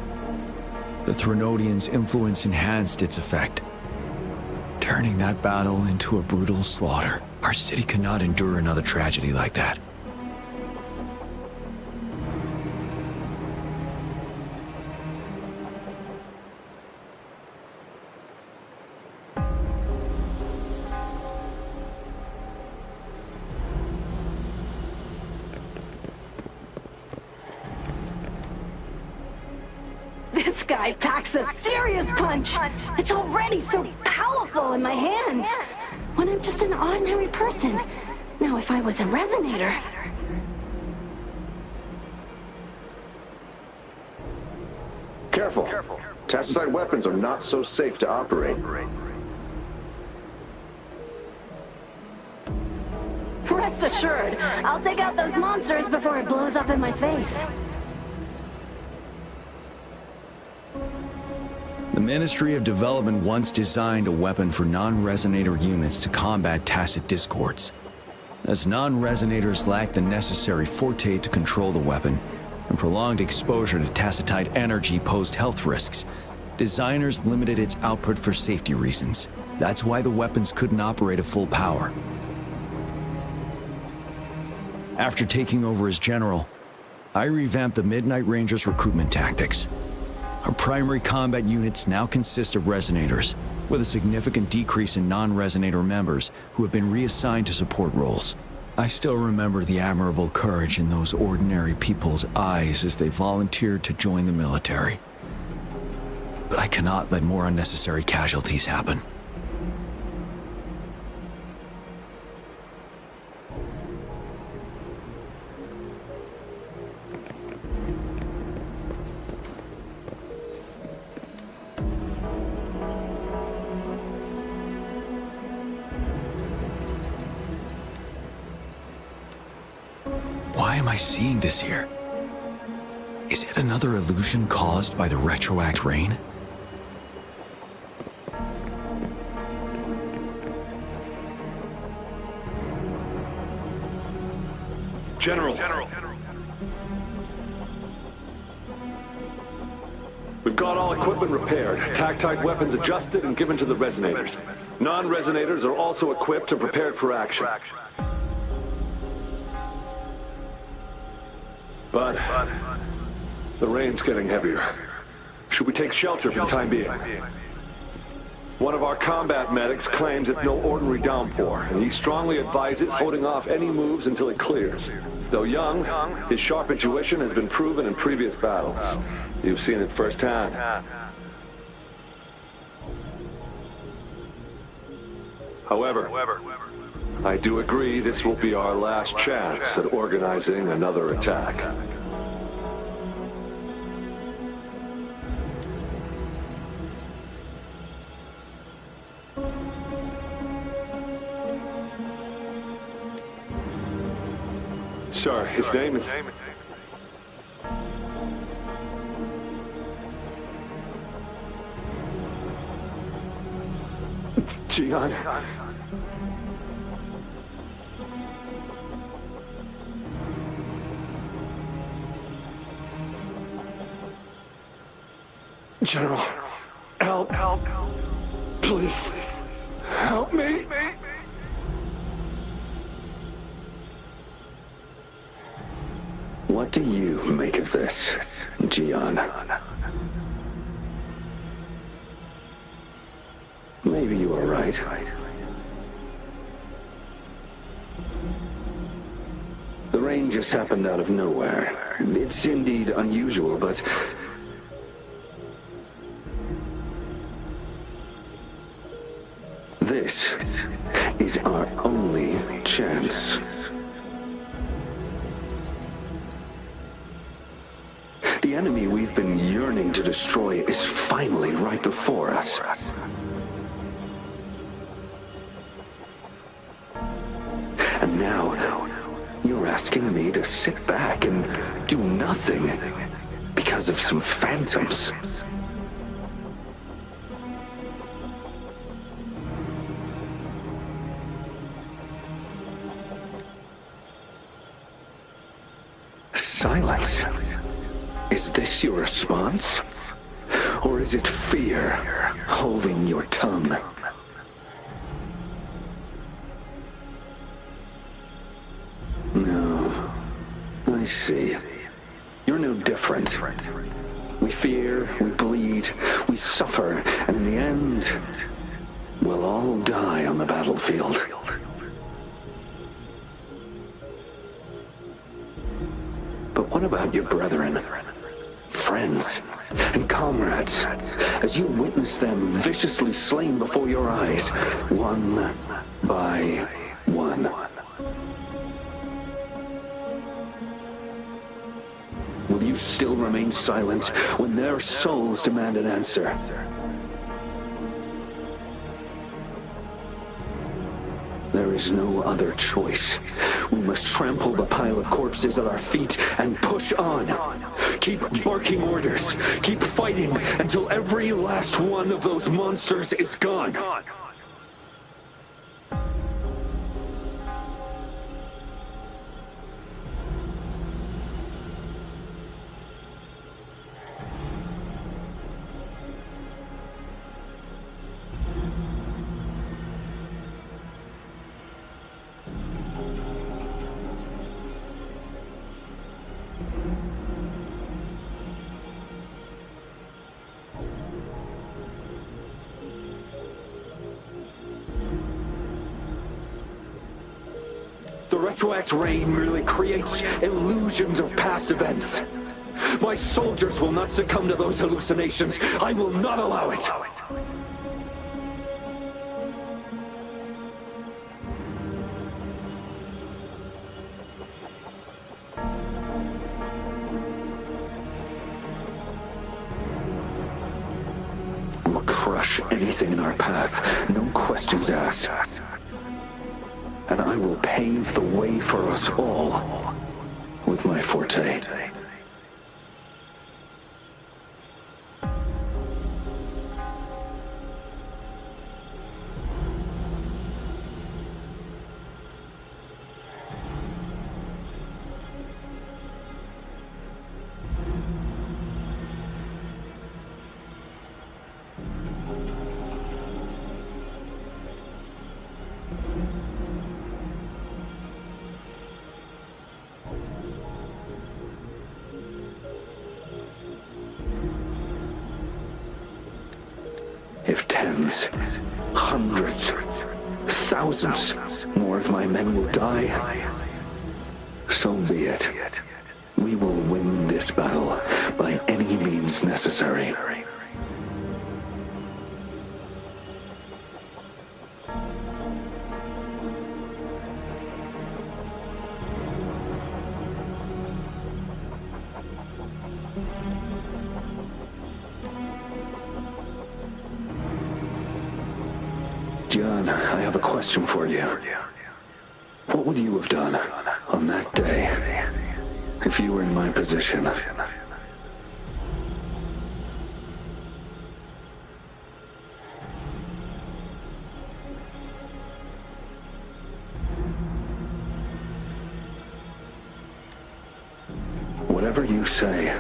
the Threnodians' influence enhanced its effect, turning that battle into a brutal slaughter. Our city cannot endure another tragedy like that. This guy packs a serious punch. It's already so powerful in my hands. When I'm just an ordinary person. Now, if I was a resonator... Careful. Tacitite weapons are not so safe to operate. Rest assured, I'll take out those monsters before it blows up in my face. The Ministry of Development once designed a weapon for non-resonator units to combat tacit discords. As non-resonators lack the necessary forte to control the weapon, and prolonged exposure to tacitite energy posed health risks, designers limited its output for safety reasons. That's why the weapons couldn't operate at full power. After taking over as general, I revamped the Midnight Rangers' recruitment tactics. Our primary combat units now consist of resonators, with a significant decrease in non-resonator members who have been reassigned to support roles. I still remember the admirable courage in those ordinary people's eyes as they volunteered to join the military. But I cannot let more unnecessary casualties happen. Why am I seeing this here? Is it another illusion caused by the retroact rain? General. We've got all equipment repaired, tactite weapons adjusted and given to the resonators. Non-resonators are also equipped and prepared for action. But the rain's getting heavier. Should we take shelter for the time being? One of our combat medics claims it's no ordinary downpour, and he strongly advises holding off any moves until it clears. Though young, his sharp intuition has been proven in previous battles. You've seen it firsthand. However, I do agree this will be our last chance at organizing another attack. Sir, his name is... Gian. General, help. Please, help me. What do you make of this, Gian? Maybe you are right. The rain just happened out of nowhere. It's indeed unusual, but... this is our only chance. The enemy we've been yearning to destroy is finally right before us. And now, you're asking me to sit back and do nothing because of some phantoms. Silence. Is this your response? Or is it fear holding your tongue? No. I see. You're no different. We fear, we bleed, we suffer, and in the end, we'll all die on the battlefield. But what about your brethren? friends, and comrades, as you witness them viciously slain before your eyes, one by one. Will you still remain silent when their souls demand an answer? There is no other choice. We must trample the pile of corpses at our feet and push on. Keep barking orders. Keep fighting until every last one of those monsters is gone. The retroact rain merely creates illusions of past events. My soldiers will not succumb to those hallucinations. I will not allow it. We'll crush anything in our path, no questions asked. And I will pave the way for us all with my forte. If tens, hundreds, thousands more of my men will die, so be it. We will win this battle by any means necessary. John, I have a question for you. What would you have done on that day if you were in my position? Whatever you say,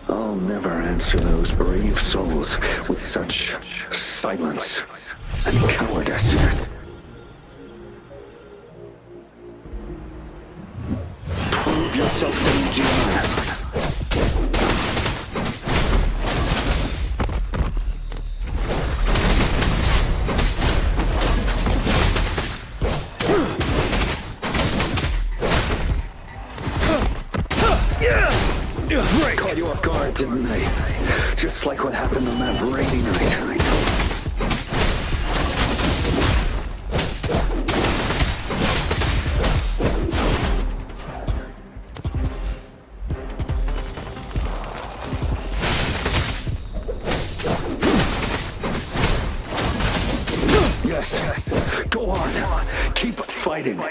I'll never answer those brave souls with such silence and cowardice. Prove yourself to me, John. Caught you off guard, didn't they? Just like what happened on that rainy night. Yes, go on. Keep fighting.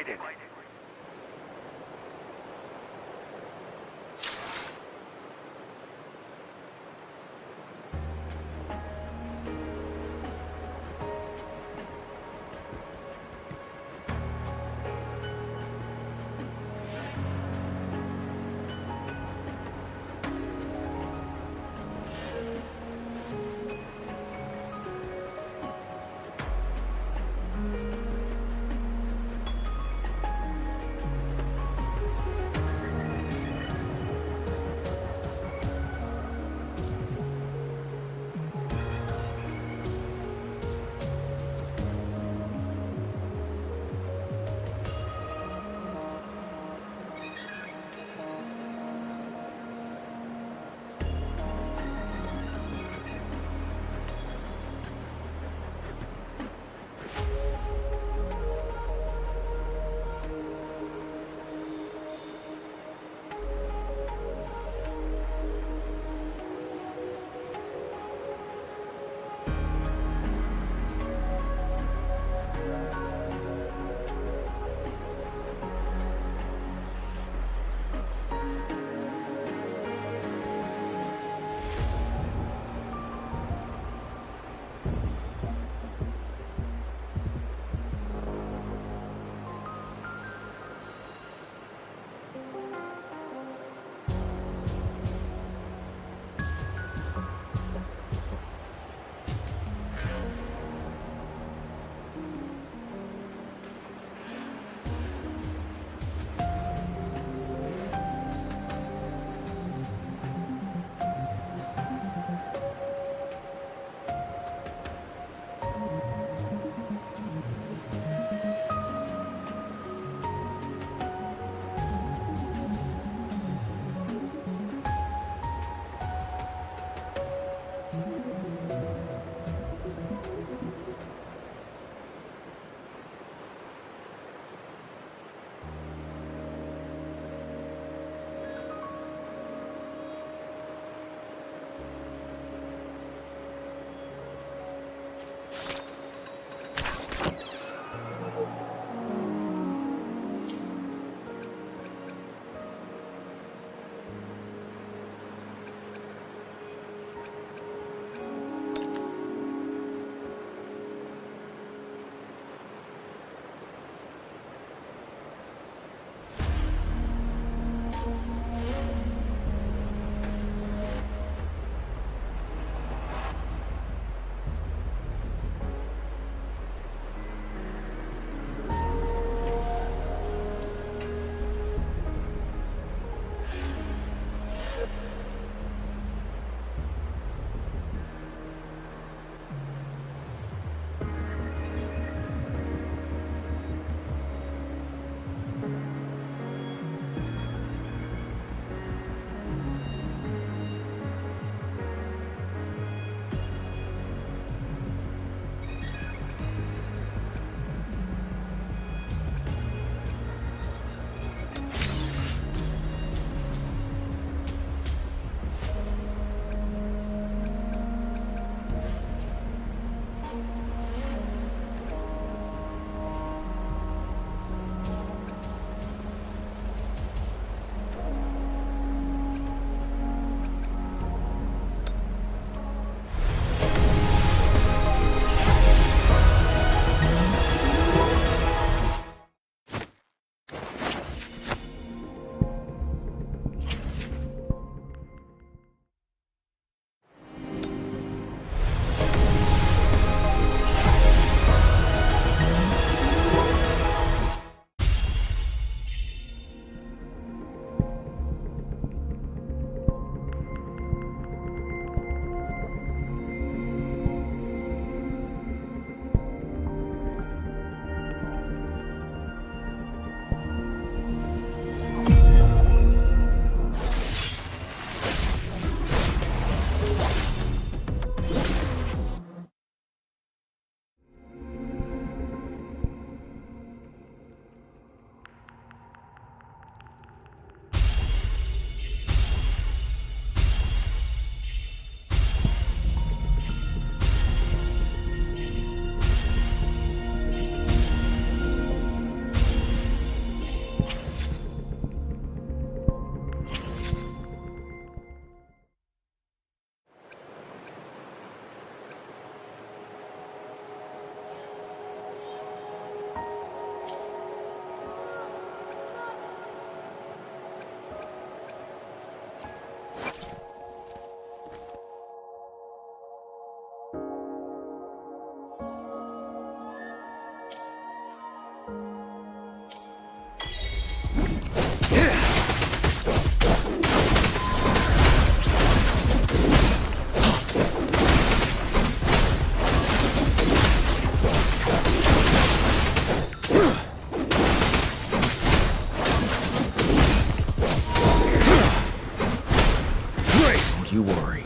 glory.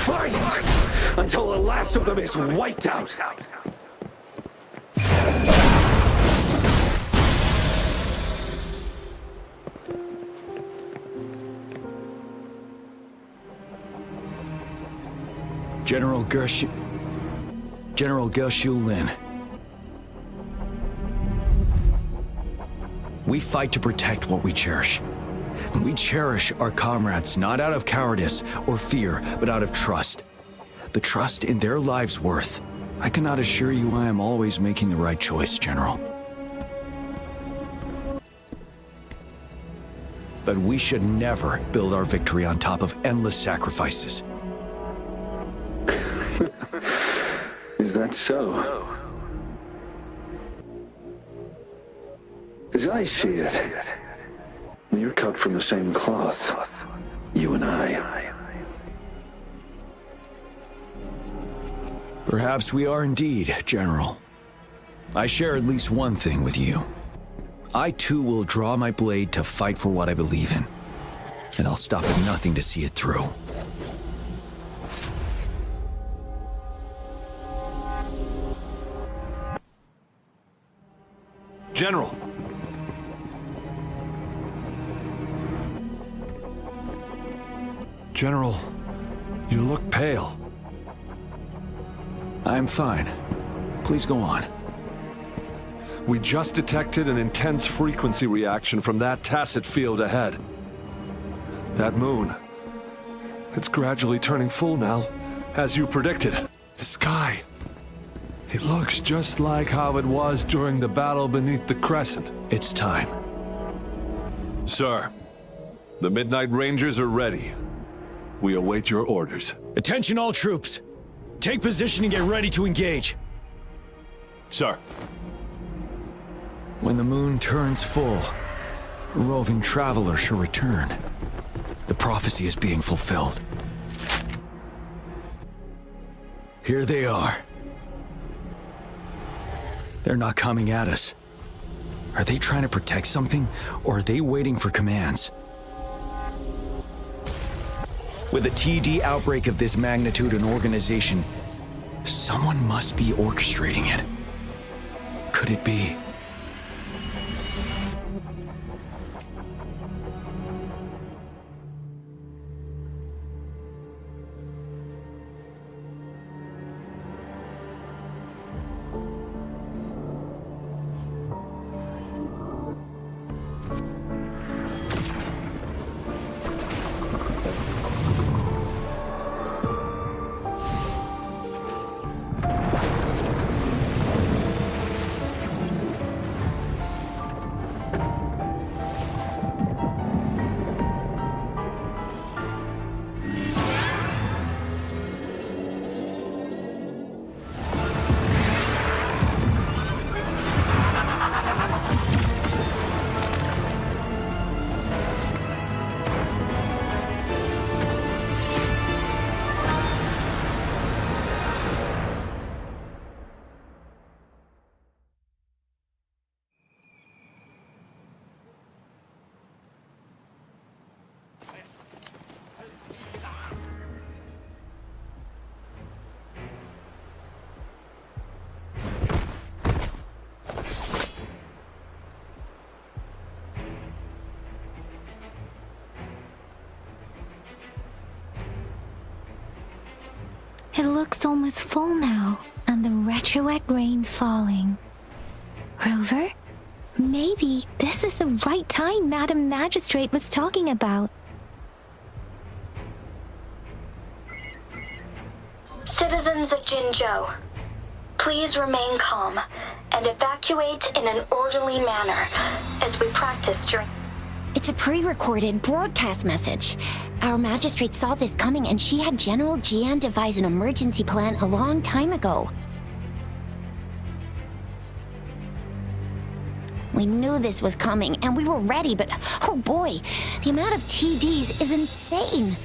Fight! Until the last of them is wiped out! General Gershu Lin. We fight to protect what we cherish. We cherish our comrades not out of cowardice or fear, but out of trust. The trust in their lives' worth. I cannot assure you I am always making the right choice, General. But we should never build our victory on top of endless sacrifices. Is that so? As I see it, we're cut from the same cloth, you and I. Perhaps we are indeed, General. I share at least one thing with you. I too will draw my blade to fight for what I believe in, and I'll stop at nothing to see it through. General! General, you look pale. I'm fine. Please go on. We just detected an intense frequency reaction from that tacit field ahead. That moon. It's gradually turning full now, as you predicted. The sky. It looks just like how it was during the battle beneath the crescent. It's time. Sir, the Midnight Rangers are ready. We await your orders. Attention all troops. Take position and get ready to engage. Sir. When the moon turns full, a roving traveler shall return. The prophecy is being fulfilled. Here they are. They're not coming at us. Are they trying to protect something, or are they waiting for commands? With a TD outbreak of this magnitude and organization, someone must be orchestrating it. Could it be? It looks almost full now, and the retroact rain falling. Rover? Maybe this is the right time Madam Magistrate was talking about. Citizens of Jinzhou, please remain calm and evacuate in an orderly manner as we practice during... It's a pre-recorded broadcast message. Our magistrate saw this coming and she had General Jian devise an emergency plan a long time ago. We knew this was coming and we were ready, but oh boy, the amount of TDs is insane.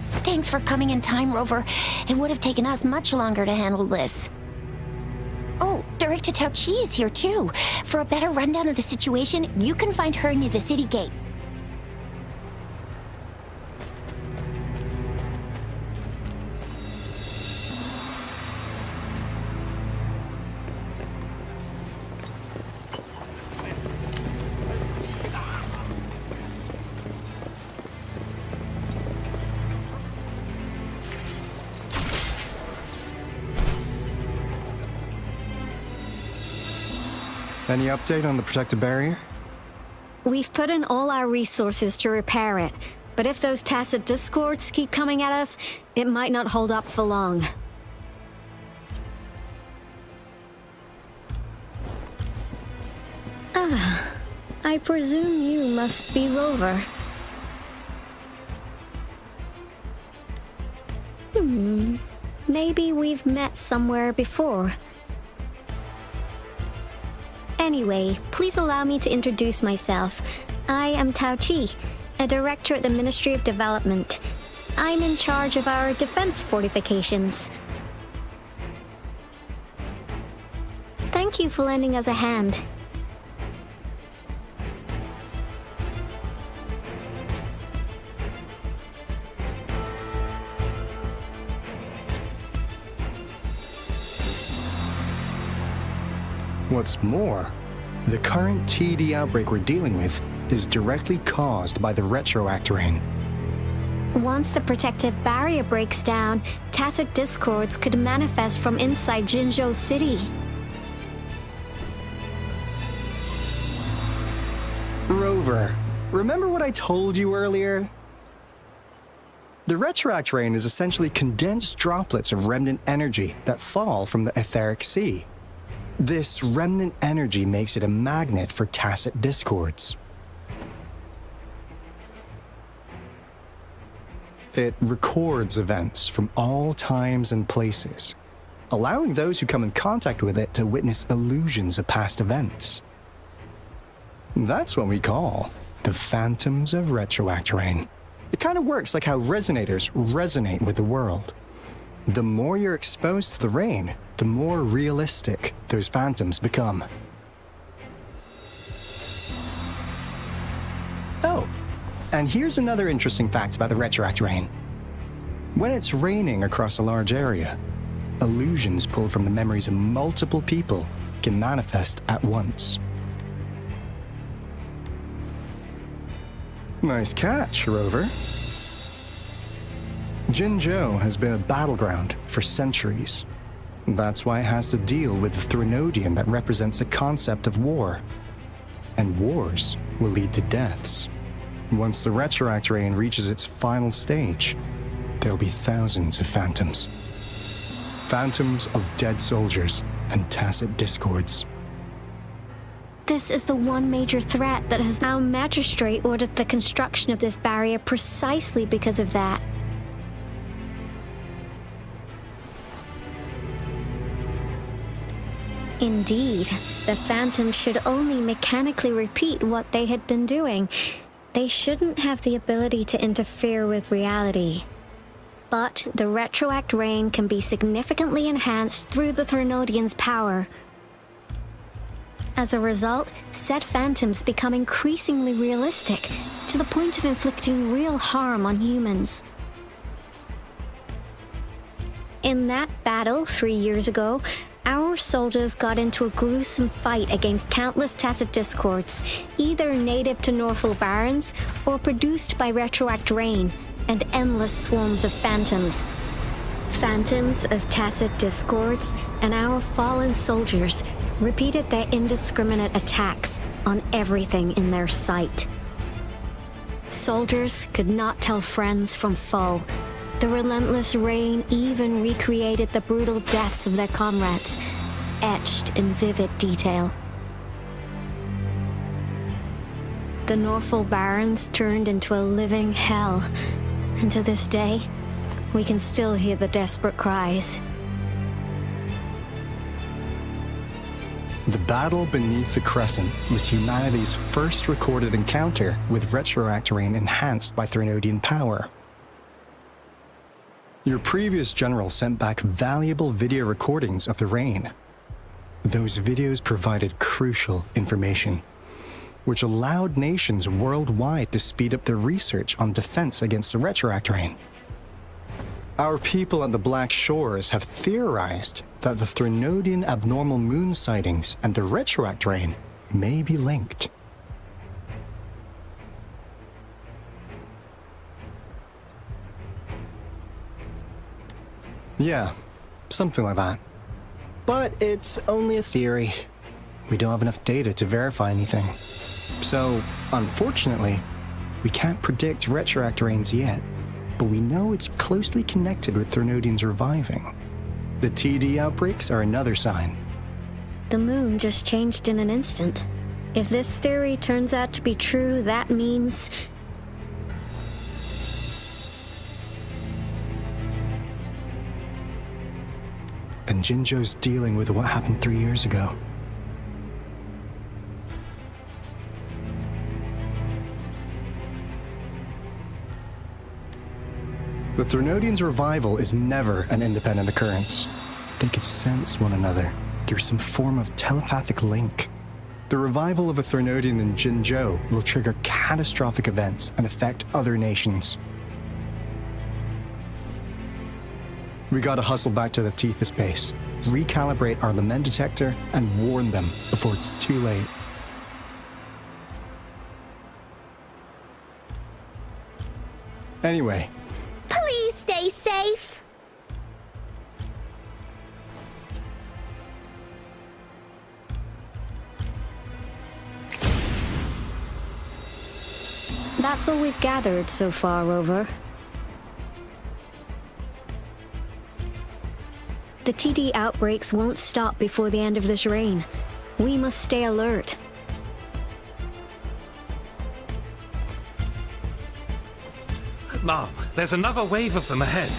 Thanks for coming in time, Rover. It would have taken us much longer to handle this. Oh, Director Tao Chi is here too. For a better rundown of the situation, you can find her near the city gate. Any update on the protective barrier? We've put in all our resources to repair it, but if those tacit discords keep coming at us, it might not hold up for long. Ah, I presume you must be Rover. Maybe we've met somewhere before. Anyway, please allow me to introduce myself. I am Tao Chi, a director at the Ministry of Development. I'm in charge of our defense fortifications. Thank you for lending us a hand. What's more, the current TD outbreak we're dealing with is directly caused by the retroact rain. Once the protective barrier breaks down, tacit discords could manifest from inside Jinzhou City. Rover, remember what I told you earlier? The retroact rain is essentially condensed droplets of remnant energy that fall from the etheric sea. This remnant energy makes it a magnet for tacit discords. It records events from all times and places, allowing those who come in contact with it to witness illusions of past events. That's what we call the phantoms of retroact rain. It kind of works like how resonators resonate with the world. The more you're exposed to the rain, the more realistic those phantoms become. Oh, and here's another interesting fact about the retroact rain. When it's raining across a large area, illusions pulled from the memories of multiple people can manifest at once. Nice catch, Rover. Jinzhou has been a battleground for centuries. That's why it has to deal with the Threnodian that represents the concept of war. And wars will lead to deaths. Once the retroact rain reaches its final stage, there'll be thousands of phantoms. Phantoms of dead soldiers and tacit discords. This is the one major threat that has our magistrate ordered the construction of this barrier precisely because of that. Indeed, the phantoms should only mechanically repeat what they had been doing. They shouldn't have the ability to interfere with reality. But the retroact rain can be significantly enhanced through the Threnodian's power. As a result, said phantoms become increasingly realistic, to the point of inflicting real harm on humans. In that battle 3 years ago, our soldiers got into a gruesome fight against countless tacit discords, either native to Northal Barrens or produced by retroact rain, and endless swarms of phantoms. Phantoms of tacit discords and our fallen soldiers repeated their indiscriminate attacks on everything in their sight. Soldiers could not tell friends from foe. The relentless rain even recreated the brutal deaths of their comrades, etched in vivid detail. The Northal Barrens turned into a living hell, and to this day, we can still hear the desperate cries. The battle beneath the Crescent was humanity's first recorded encounter with retroact rain enhanced by Threnodian power. Your previous general sent back valuable video recordings of the rain. Those videos provided crucial information, which allowed nations worldwide to speed up their research on defense against the retroact rain. Our people at the Black Shores have theorized that the Threnodian abnormal moon sightings and the retroact rain may be linked. Yeah, something like that. But it's only a theory. We don't have enough data to verify anything. So, unfortunately, we can't predict retroact rains yet, but we know it's closely connected with Threnodians reviving. The TD outbreaks are another sign. The moon just changed in an instant. If this theory turns out to be true, that means... And Jinzhou's dealing with what happened 3 years ago. The Threnodians' revival is never an independent occurrence. They could sense one another through some form of telepathic link. The revival of a Threnodian in Jinzhou will trigger catastrophic events and affect other nations. We gotta hustle back to the Tethys base, recalibrate our lament detector, and warn them before it's too late. Anyway. Please stay safe! That's all we've gathered so far, Rover. The TD outbreaks won't stop before the end of this reign. We must stay alert. Mom, there's another wave of them ahead.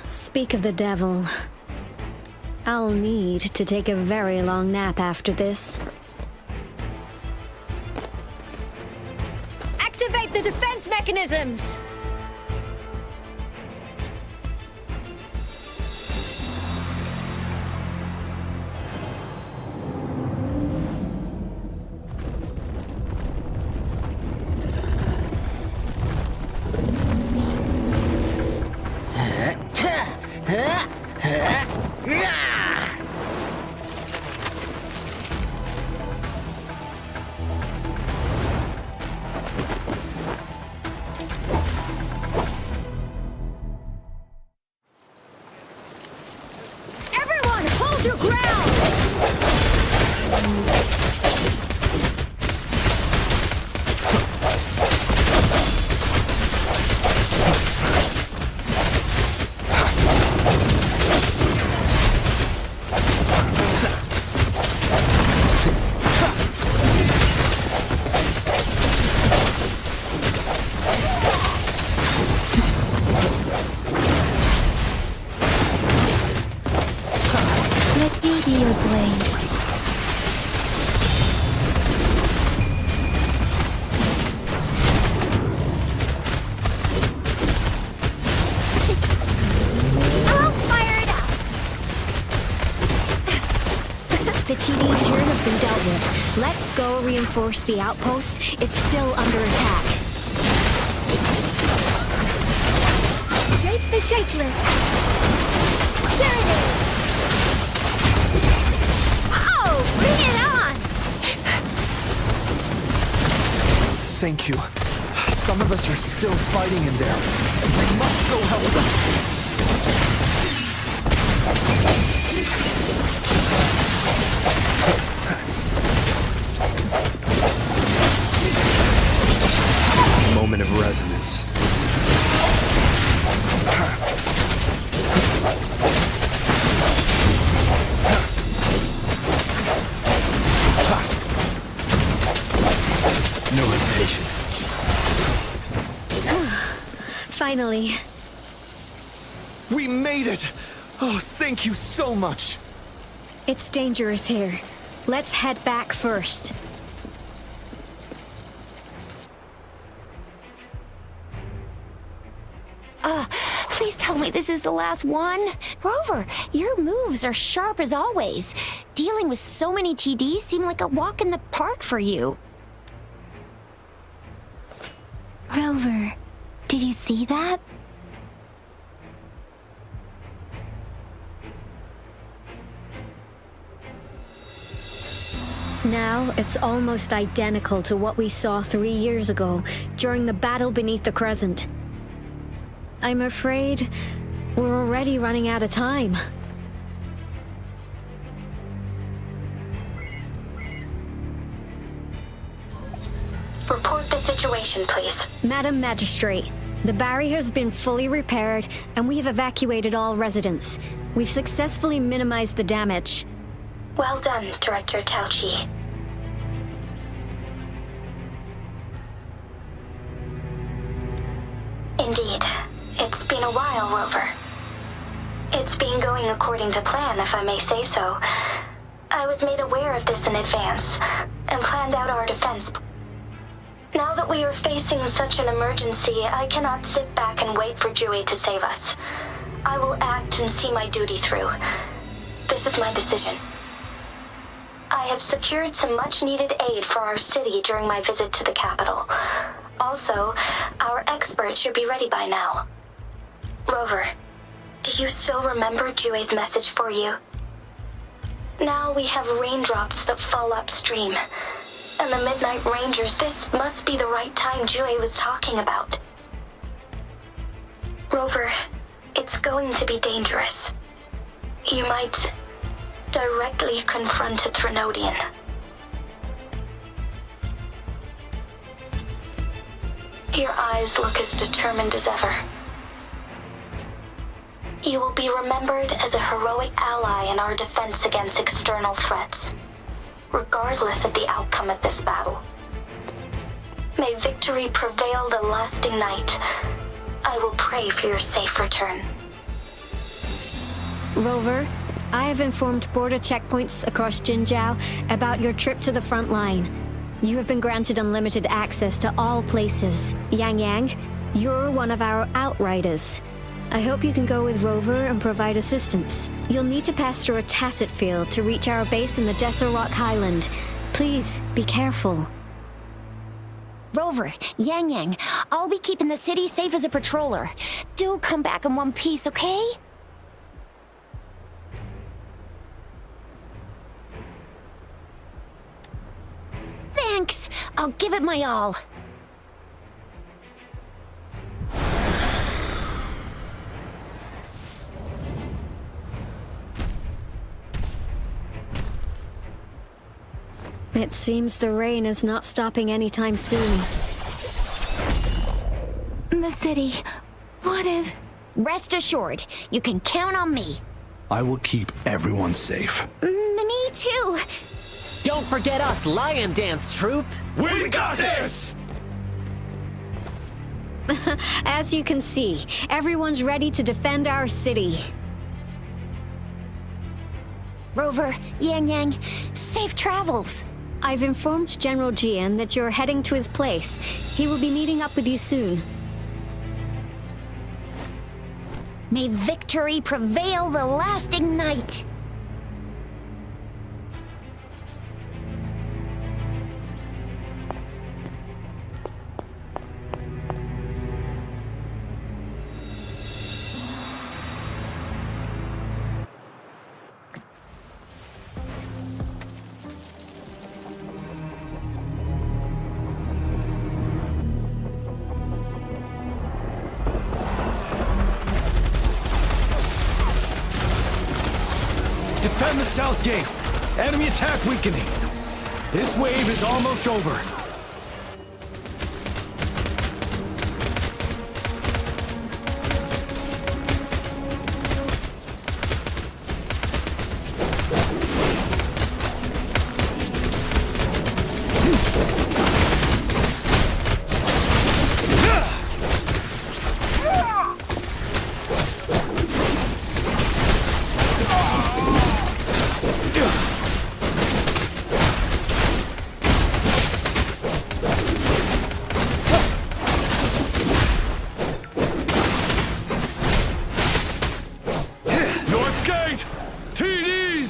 Speak of the devil. I'll need to take a very long nap after this. Activate the defense mechanisms! Let's go reinforce the outpost. It's still under attack. Shake the shakeless! There it is! Oh, bring it on! Thank you. Some of us are still fighting in there. We must go help them. Moment of resonance. No hesitation. Finally. We made it! Oh, thank you so much! It's dangerous here. Let's head back first. Please tell me this is the last one. Rover, your moves are sharp as always. Dealing with so many TDs seem like a walk in the park for you. Rover, did you see that? Now, it's almost identical to what we saw 3 years ago, during the battle beneath the Crescent. I'm afraid we're already running out of time. Report the situation, please. Madam Magistrate, the barrier has been fully repaired, and we have evacuated all residents. We've successfully minimized the damage. Well done, Director Tauchi. Indeed. It's been a while, Rover. It's been going according to plan, if I may say so. I was made aware of this in advance, and planned out our defense. Now that we are facing such an emergency, I cannot sit back and wait for Jue to save us. I will act and see my duty through. This is my decision. I have secured some much-needed aid for our city during my visit to the capital. Also, our experts should be ready by now. Rover, do you still remember Jue's message for you? Now we have raindrops that fall upstream. And the Midnight Rangers, this must be the right time Jue was talking about. Rover, it's going to be dangerous. You might directly confront a Trinodian. Your eyes look as determined as ever. You will be remembered as a heroic ally in our defense against external threats, regardless of the outcome of this battle. May victory prevail the lasting night. I will pray for your safe return. Rover, I have informed border checkpoints across Jinzhou about your trip to the front line. You have been granted unlimited access to all places. Yang Yang, you're one of our outriders. I hope you can go with Rover and provide assistance. You'll need to pass through a tacit field to reach our base in the Desert Rock Highland. Please, be careful. Rover, Yang Yang, I'll be keeping the city safe as a patroller. Do come back in one piece, okay? Thanks! I'll give it my all. It seems the rain is not stopping anytime soon. The city. What if... Rest assured, you can count on me. I will keep everyone safe. Me too. Don't forget us, Lion Dance Troupe! We got this! As you can see, everyone's ready to defend our city. Rover, Yang Yang, safe travels. I've informed General Jian that you're heading to his place. He will be meeting up with you soon. May victory prevail the lasting night. Defend the south gate. Enemy attack weakening. This wave is almost over.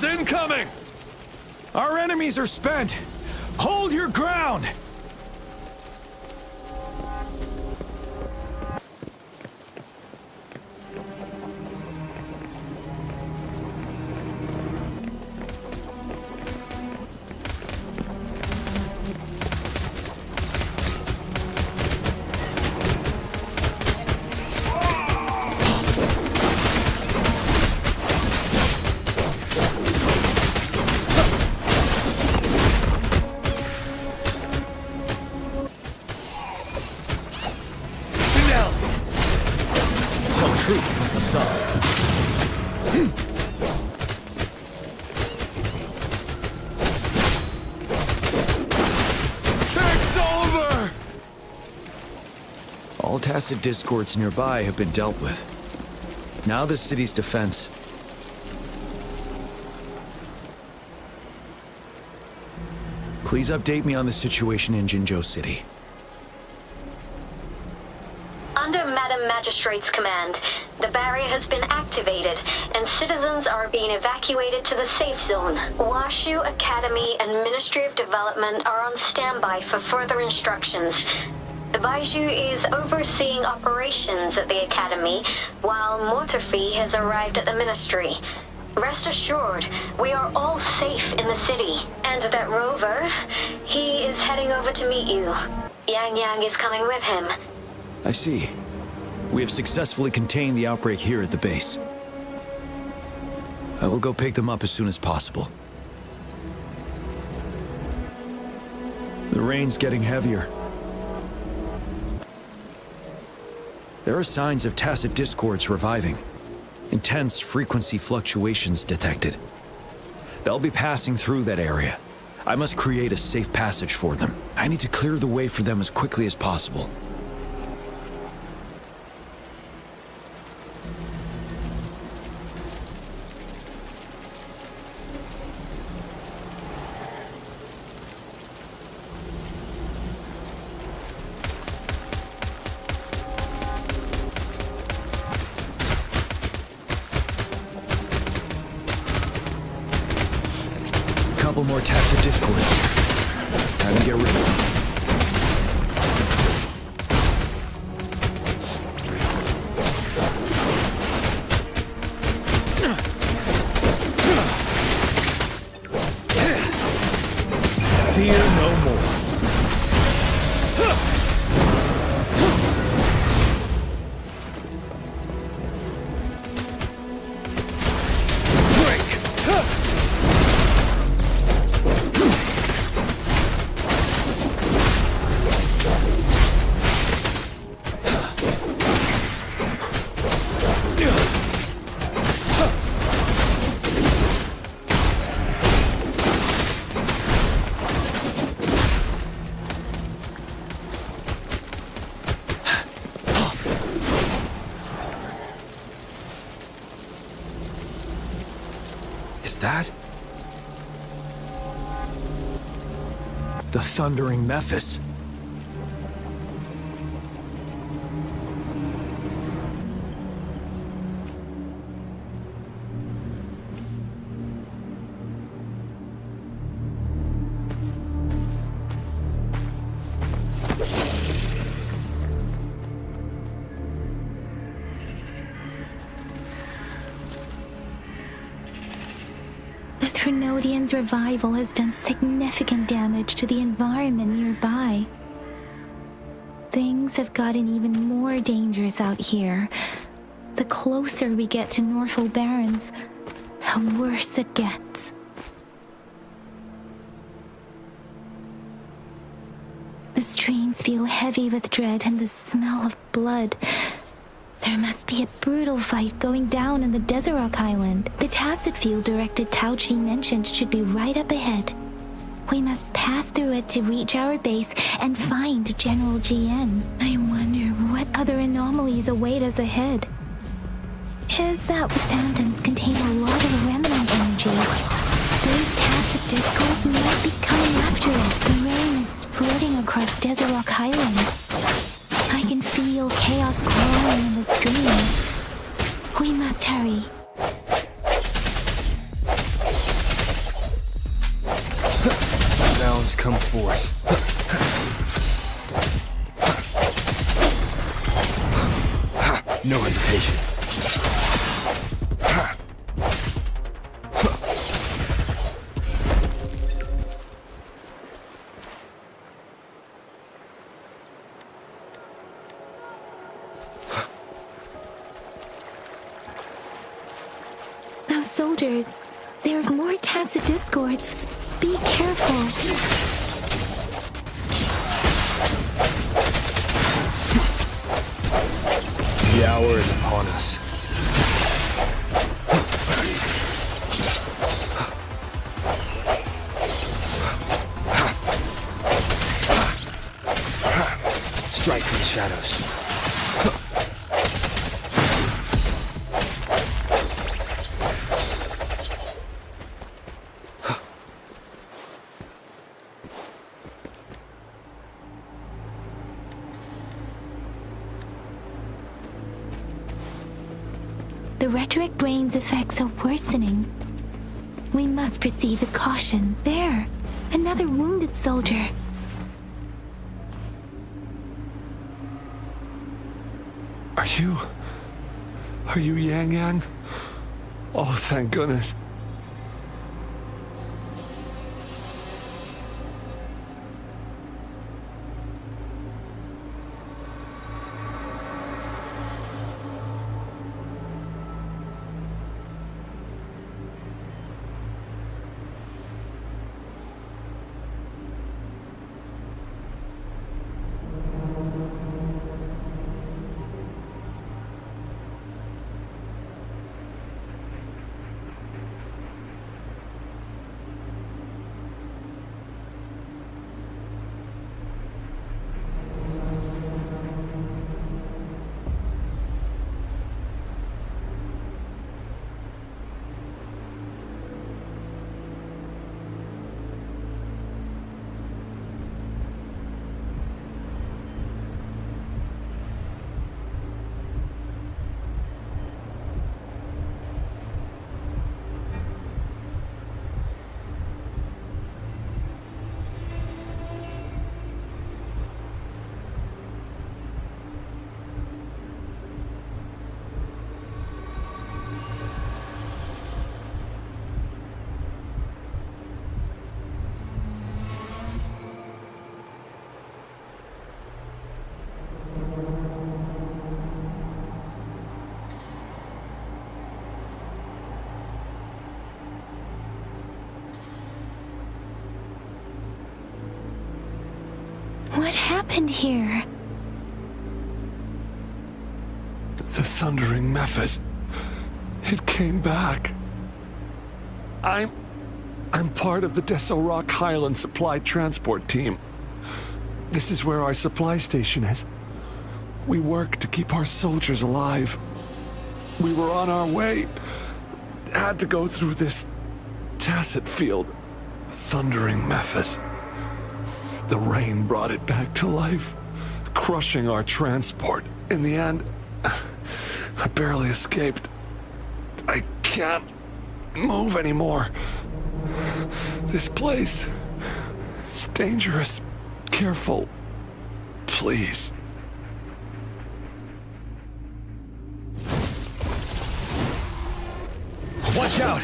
Enemies incoming! Our enemies are spent! Hold your ground! Truth, facade. It's over! All tacit discords nearby have been dealt with. Now the city's defense. Please update me on the situation in Jinzhou City. Under Madam Magistrate's command, the barrier has been activated, and citizens are being evacuated to the safe zone. Washu Academy and Ministry of Development are on standby for further instructions. Baiju is overseeing operations at the Academy, while Mortherfee has arrived at the Ministry. Rest assured, we are all safe in the city. And that Rover, he is heading over to meet you. Yang Yang is coming with him. I see. We have successfully contained the outbreak here at the base. I will go pick them up as soon as possible. The rain's getting heavier. There are signs of tacit discords reviving. Intense frequency fluctuations detected. They'll be passing through that area. I must create a safe passage for them. I need to clear the way for them as quickly as possible. Couple more tacit discords. Time to get rid of them. Fear no more. Is that the thundering Mephis? Trinodian's revival has done significant damage to the environment nearby. Things have gotten even more dangerous out here. The closer we get to Norfolk Barrens, the worse it gets. The streams feel heavy with dread and the smell of blood. There must be a brutal fight going down in the Desert Island. The tacit field directed Tao Chi mentioned should be right up ahead. We must pass through it to reach our base and find General GN. I wonder what other anomalies await us ahead. Is that the phantoms contain a lot of remnant energy? Those tacit discords might be coming after it. The rain is spreading across Desert Rock Island. I can feel chaos crawling in the streams. We must hurry. come forth. No hesitation. Those soldiers, there are more tacit discords. Be careful. The hour is upon us. Strike from the shadows. The retroact brain's effects are worsening. We must proceed with caution. There, another wounded soldier. Are you Yang Yang? Oh, thank goodness. What happened here? The Thundering Mephis. It came back. I'm part of the Deso Rock Highland Supply Transport Team. This is where our supply station is. We work to keep our soldiers alive. We were on our way. Had to go through this tacit field. Thundering Mephis. The rain brought it back to life, crushing our transport. In the end, I barely escaped. I can't move anymore. This place, it's dangerous. Careful, please. Watch out!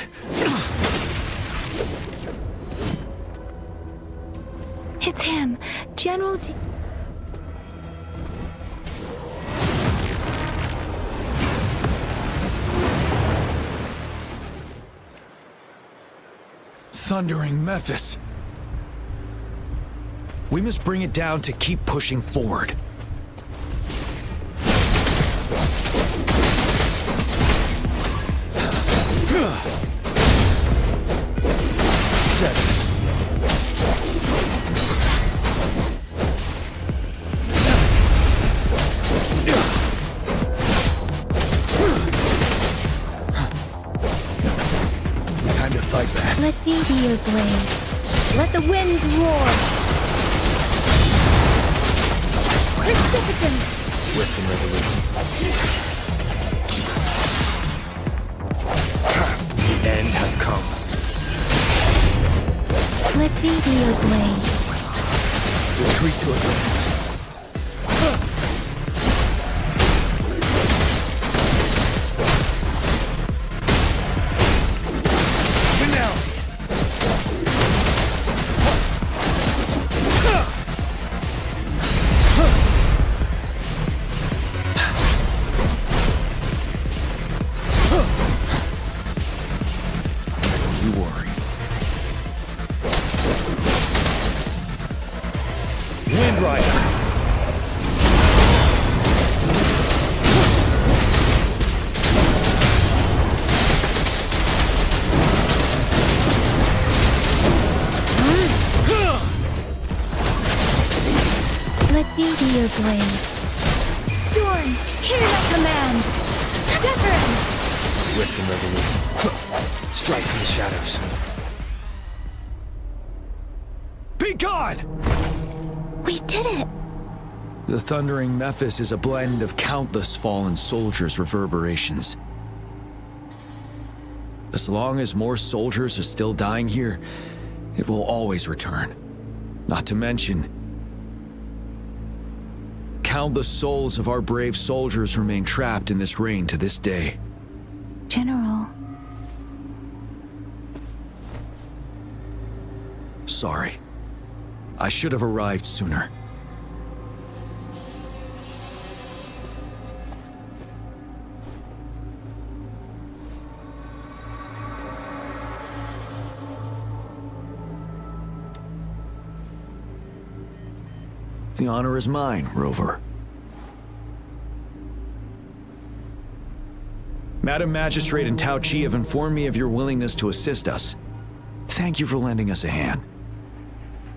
It's him, General G. Thundering Mephis. We must bring it down to keep pushing forward. Let me be your blade. Let the winds roar. Precipitant. Swift and resolute. The end has come. Let me be your blade. Retreat to advance. Let me be your blade. Storm, hear my command! Deference! Swift and resolute. Strike from the shadows. Be gone! We did it! The thundering Memphis is a blend of countless fallen soldiers' reverberations. As long as more soldiers are still dying here, it will always return. Not to mention, countless souls of our brave soldiers remain trapped in this rain to this day. General. Sorry. I should have arrived sooner. The honor is mine, Rover. Madam Magistrate and Tao Chi have informed me of your willingness to assist us. Thank you for lending us a hand.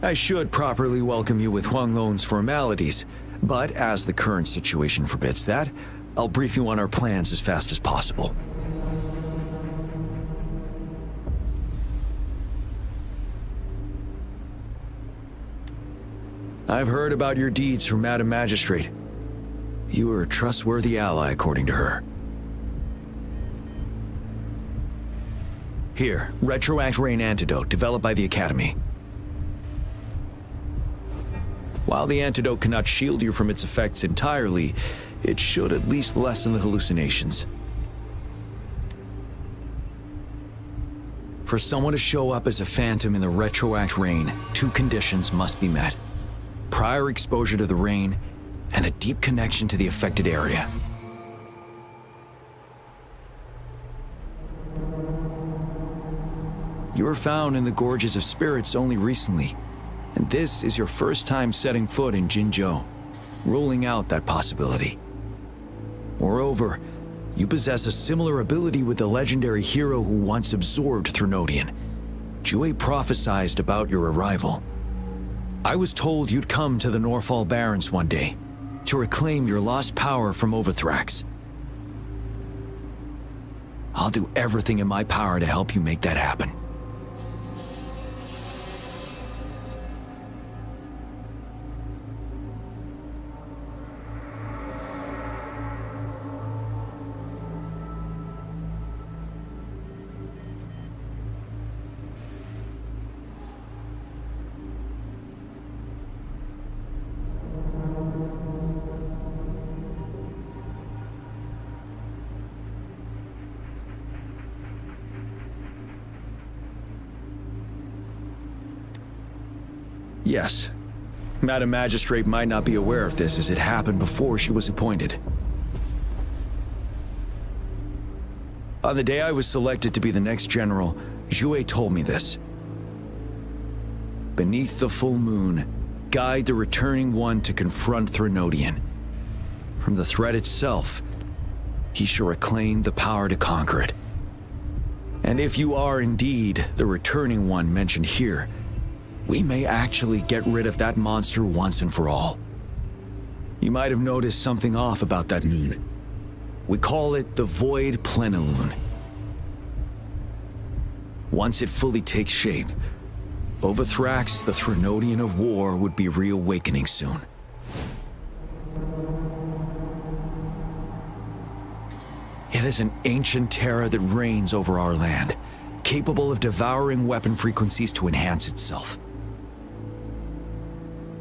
I should properly welcome you with Huang Lon's formalities, but as the current situation forbids that, I'll brief you on our plans as fast as possible. I've heard about your deeds from Madam Magistrate. You are a trustworthy ally, according to her. Here, Retroact Rain Antidote, developed by the Academy. While the antidote cannot shield you from its effects entirely, it should at least lessen the hallucinations. For someone to show up as a phantom in the Retroact Rain, two conditions must be met. Prior exposure to the rain, and a deep connection to the affected area. You were found in the Gorges of Spirits only recently, and this is your first time setting foot in Jinzhou, ruling out that possibility. Moreover, you possess a similar ability with the legendary hero who once absorbed Threnodian. Jue prophesied about your arrival. I was told you'd come to the Norfall Barrens one day, to reclaim your lost power from Overthrax. I'll do everything in my power to help you make that happen. Yes. Madam Magistrate might not be aware of this as it happened before she was appointed. On the day I was selected to be the next general, Jue told me this. Beneath the full moon, guide the returning one to confront Threnodian. From the threat itself, he shall reclaim the power to conquer it. And if you are indeed the returning one mentioned here, we may actually get rid of that monster once and for all. You might have noticed something off about that moon. We call it the Void Plenilune. Once it fully takes shape, Overthrax, the Threnodian of War, would be reawakening soon. It is an ancient terror that reigns over our land, capable of devouring weapon frequencies to enhance itself.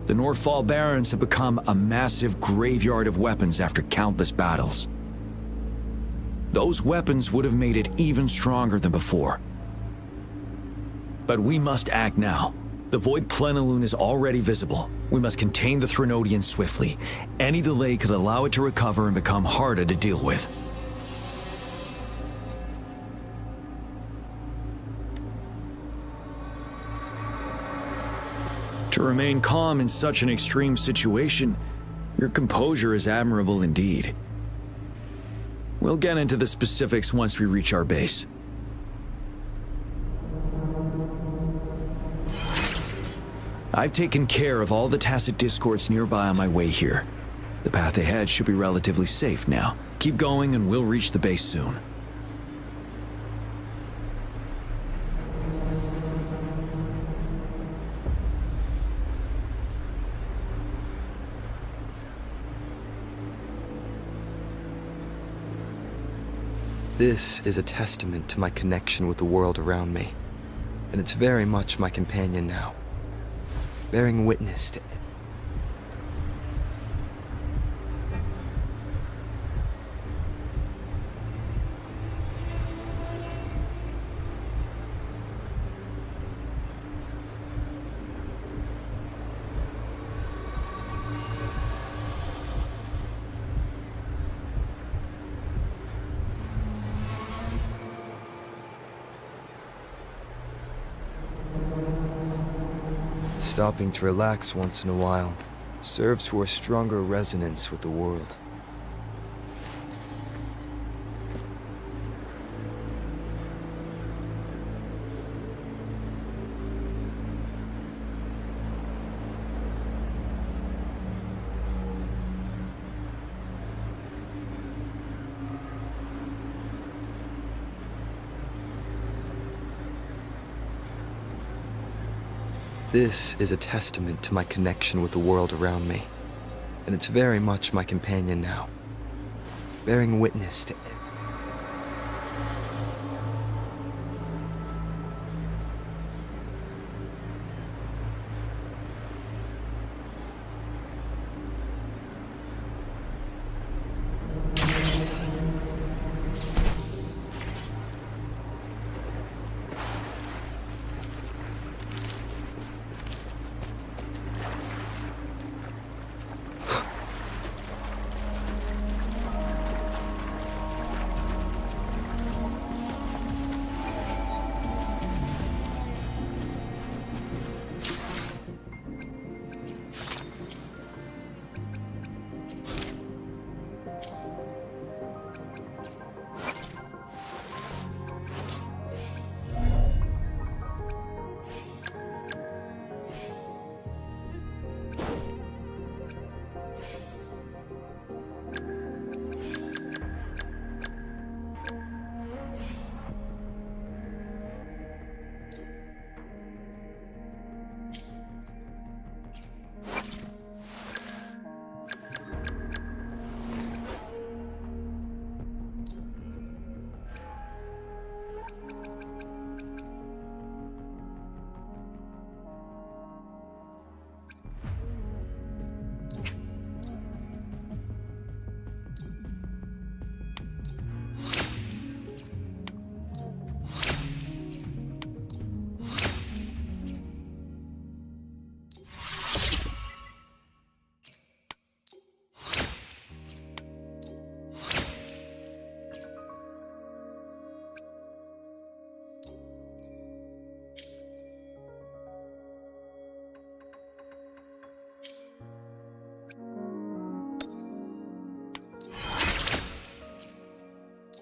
The Northfall Barrens have become a massive graveyard of weapons after countless battles. Those weapons would have made it even stronger than before. But we must act now. The Void Plenilune is already visible. We must contain the Threnodian swiftly. Any delay could allow it to recover and become harder to deal with. To remain calm in such an extreme situation, your composure is admirable indeed. We'll get into the specifics once we reach our base. I've taken care of all the tacit discords nearby on my way here. The path ahead should be relatively safe now. Keep going and we'll reach the base soon. This is a testament to my connection with the world around me, and it's very much my companion now, bearing witness to it. Stopping to relax once in a while serves for a stronger resonance with the world. This is a testament to my connection with the world around me, and it's very much my companion now, bearing witness to it.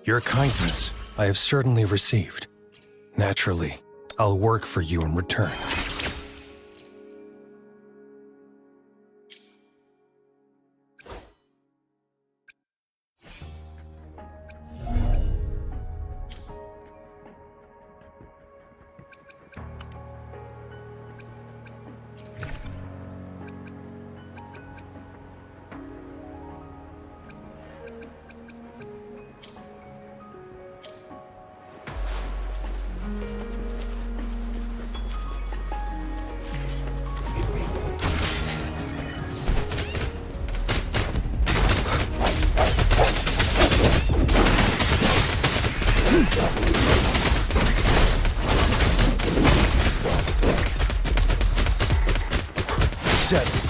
Your kindness I have certainly received. Naturally, I'll work for you in return. Settled.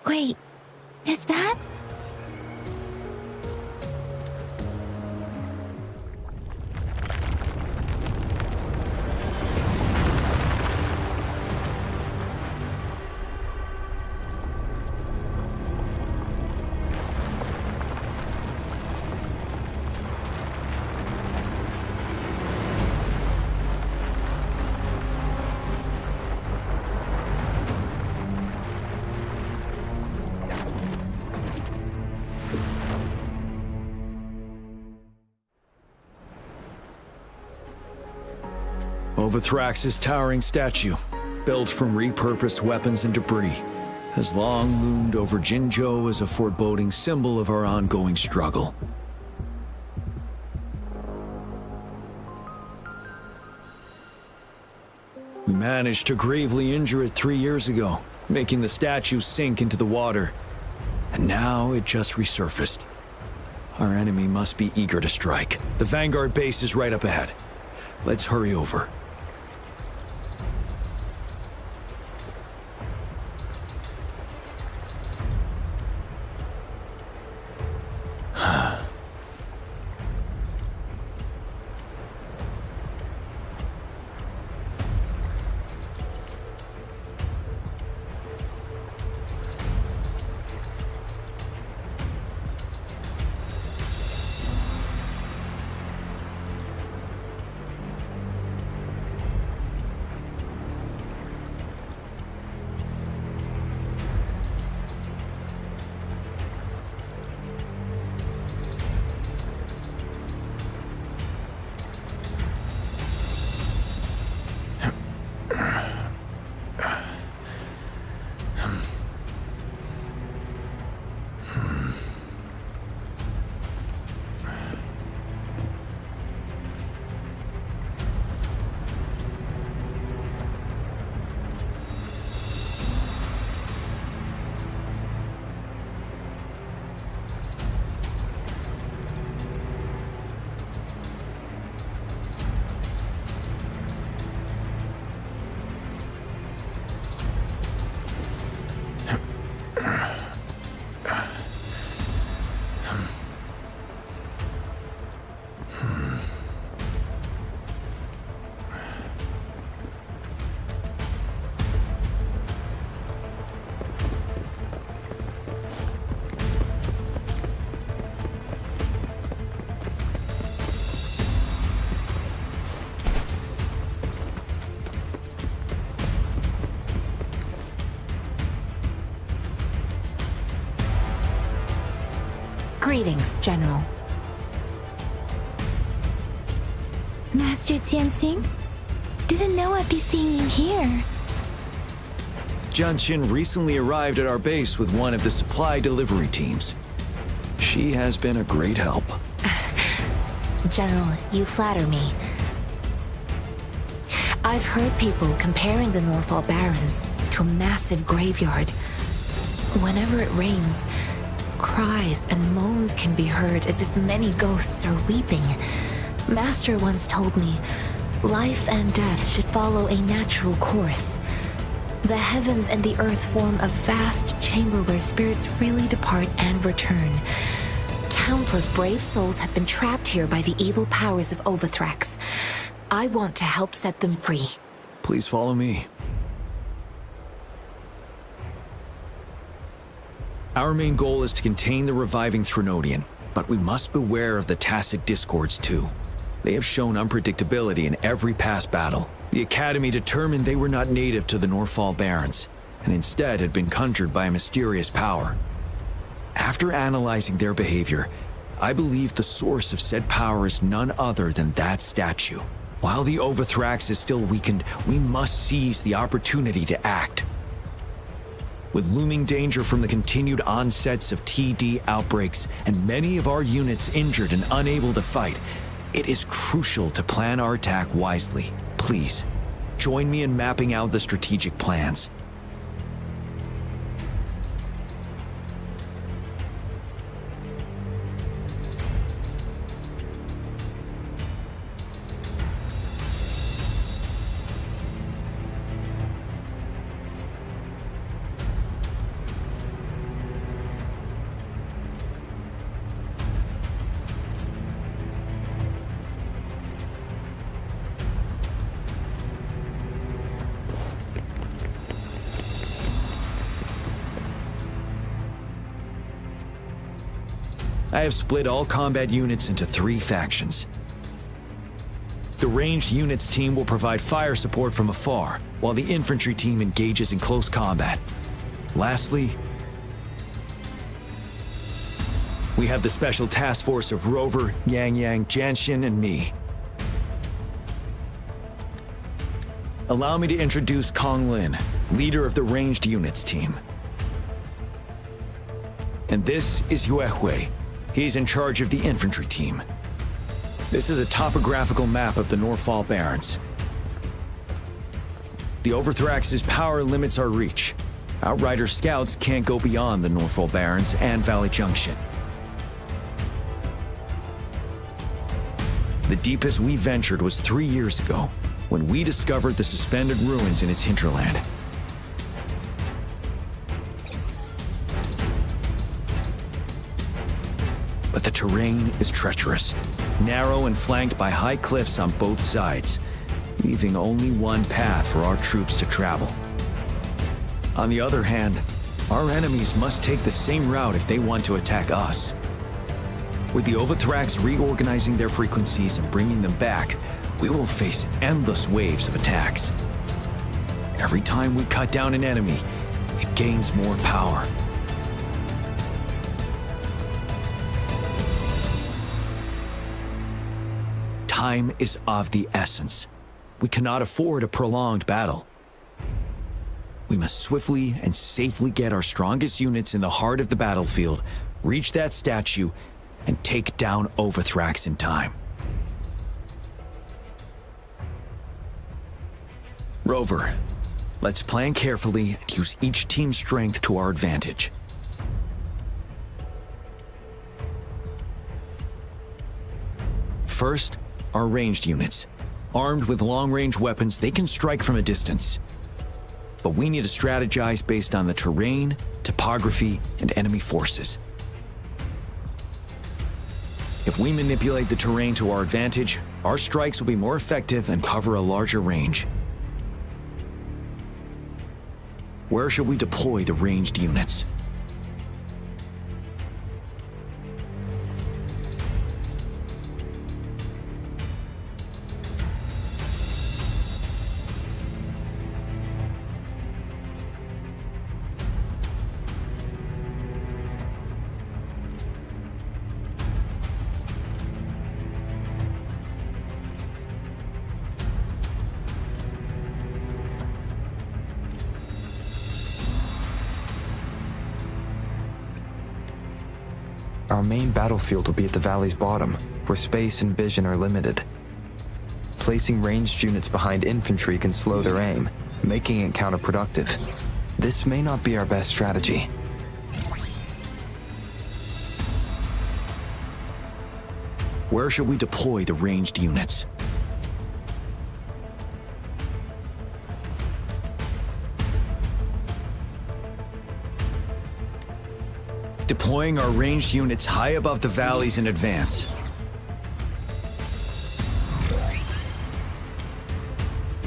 Wait, is that? Overthrax's towering statue, built from repurposed weapons and debris, has long loomed over Jinzhou as a foreboding symbol of our ongoing struggle. We managed to gravely injure it 3 years ago, making the statue sink into the water. And now it just resurfaced. Our enemy must be eager to strike. The Vanguard base is right up ahead. Let's hurry over. Greetings, General. Master Jianxing? Didn't know I'd be seeing you here. Jianqin recently arrived at our base with one of the supply delivery teams. She has been a great help. General, you flatter me. I've heard people comparing the Norfall Barrens to a massive graveyard. Whenever it rains, cries and moans can be heard as if many ghosts are weeping. Master once told me, life and death should follow a natural course. The heavens and the earth form a vast chamber where spirits freely depart and return. Countless brave souls have been trapped here by the evil powers of Overthrax. I want to help set them free. Please follow me. Our main goal is to contain the reviving Threnodian, but we must beware of the Tacit Discords too. They have shown unpredictability in every past battle. The Academy determined they were not native to the Norfall Barrens, and instead had been conjured by a mysterious power. After analyzing their behavior, I believe the source of said power is none other than that statue. While the Overthrax is still weakened, we must seize the opportunity to act. With looming danger from the continued onsets of TD outbreaks and many of our units injured and unable to fight, it is crucial to plan our attack wisely. Please, join me in mapping out the strategic plans. I have split all combat units into 3 factions. The ranged units team will provide fire support from afar, while the infantry team engages in close combat. Lastly, we have the special task force of Rover, Yang Yang, Janshin, and me. Allow me to introduce Kong Lin, leader of the ranged units team. And this is Yuehui. He's in charge of the infantry team. This is a topographical map of the Norfall Barrens. The Overthrax's power limits our reach. Outrider scouts can't go beyond the Norfall Barrens and Valley Junction. The deepest we ventured was 3 years ago, when we discovered the suspended ruins in its hinterland. But the terrain is treacherous, narrow and flanked by high cliffs on both sides, leaving only one path for our troops to travel. On the other hand, our enemies must take the same route if they want to attack us. With the Overthrax reorganizing their frequencies and bringing them back, we will face endless waves of attacks. Every time we cut down an enemy, it gains more power. Time is of the essence. We cannot afford a prolonged battle. We must swiftly and safely get our strongest units in the heart of the battlefield, reach that statue, and take down Overthrax in time. Rover, let's plan carefully and use each team's strength to our advantage. First, our ranged units. Armed with long-range weapons, they can strike from a distance. But we need to strategize based on the terrain, topography, and enemy forces. If we manipulate the terrain to our advantage, our strikes will be more effective and cover a larger range. Where shall we deploy the ranged units? Our main battlefield will be at the valley's bottom, where space and vision are limited. Placing ranged units behind infantry can slow their aim, making it counterproductive. This may not be our best strategy. Where shall we deploy the ranged units? Deploying our ranged units high above the valleys in advance.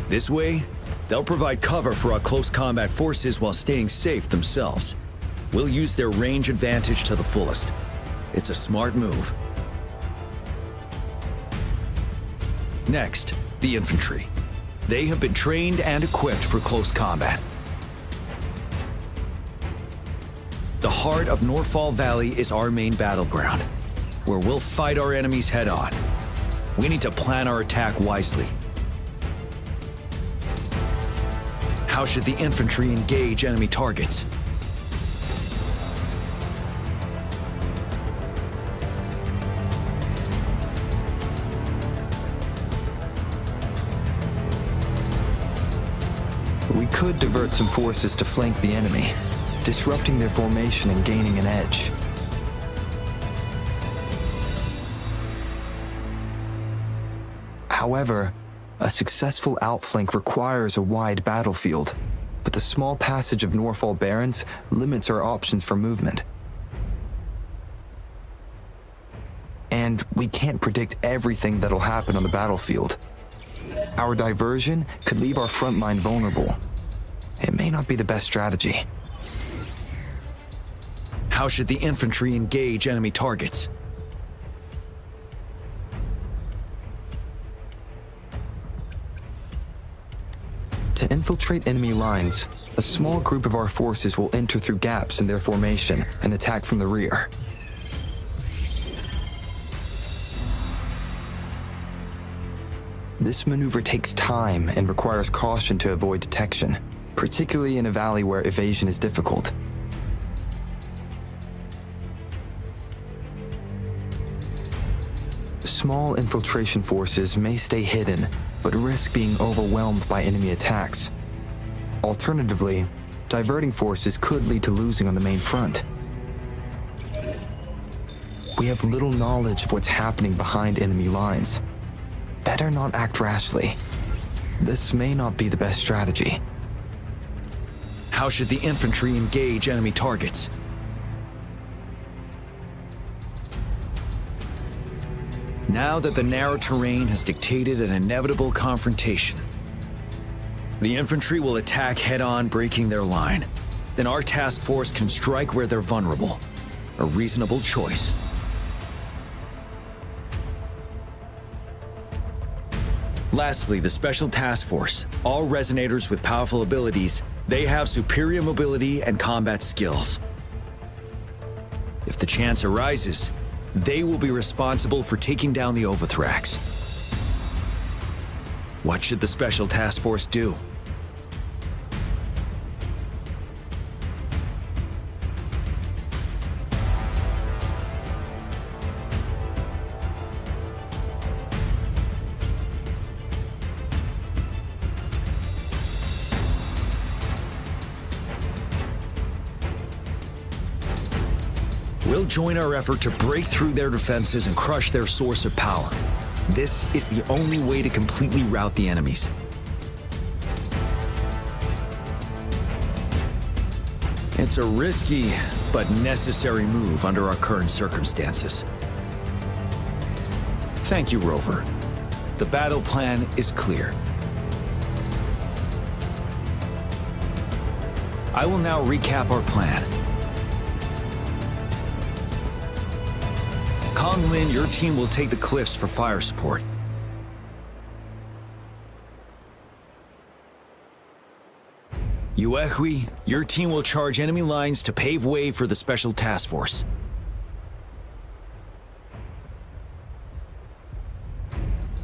This way, they'll provide cover for our close combat forces while staying safe themselves. We'll use their range advantage to the fullest. It's a smart move. Next, the infantry. They have been trained and equipped for close combat. The heart of Norfall Valley is our main battleground, where we'll fight our enemies head-on. We need to plan our attack wisely. How should the infantry engage enemy targets? We could divert some forces to flank the enemy, disrupting their formation and gaining an edge. However, a successful outflank requires a wide battlefield, but the small passage of Norfall Barrens limits our options for movement. And we can't predict everything that'll happen on the battlefield. Our diversion could leave our front line vulnerable. It may not be the best strategy. How should the infantry engage enemy targets? To infiltrate enemy lines, a small group of our forces will enter through gaps in their formation and attack from the rear. This maneuver takes time and requires caution to avoid detection, particularly in a valley where evasion is difficult. Small infiltration forces may stay hidden, but risk being overwhelmed by enemy attacks. Alternatively, diverting forces could lead to losing on the main front. We have little knowledge of what's happening behind enemy lines. Better not act rashly. This may not be the best strategy. How should the infantry engage enemy targets? Now that the narrow terrain has dictated an inevitable confrontation, the infantry will attack head-on, breaking their line. Then our task force can strike where they're vulnerable. A reasonable choice. Lastly, the Special Task Force. All resonators with powerful abilities, they have superior mobility and combat skills. If the chance arises, they will be responsible for taking down the Overthrax. What should the Special Task Force do? We'll join our effort to break through their defenses and crush their source of power. This is the only way to completely rout the enemies. It's a risky but necessary move under our current circumstances. Thank you, Rover. The battle plan is clear. I will now recap our plan. Kong Lin, your team will take the cliffs for fire support. Yuehui, your team will charge enemy lines to pave way for the Special Task Force.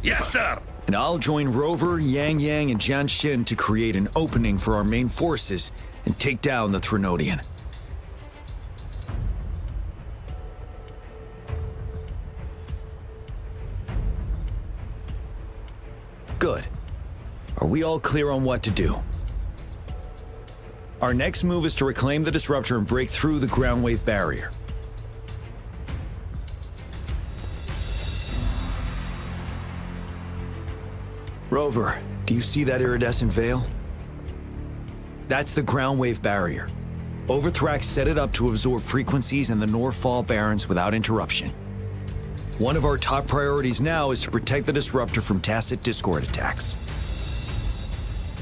Yes, sir! And I'll join Rover, Yang Yang, and Jian Xin to create an opening for our main forces and take down the Threnodian. Good. Are we all clear on what to do? Our next move is to reclaim the disruptor and break through the ground wave barrier. Rover, do you see that iridescent veil? That's the ground wave barrier. Overthrax set it up to absorb frequencies in the Northfall Barrens without interruption. One of our top priorities now is to protect the disruptor from tacit Discord attacks.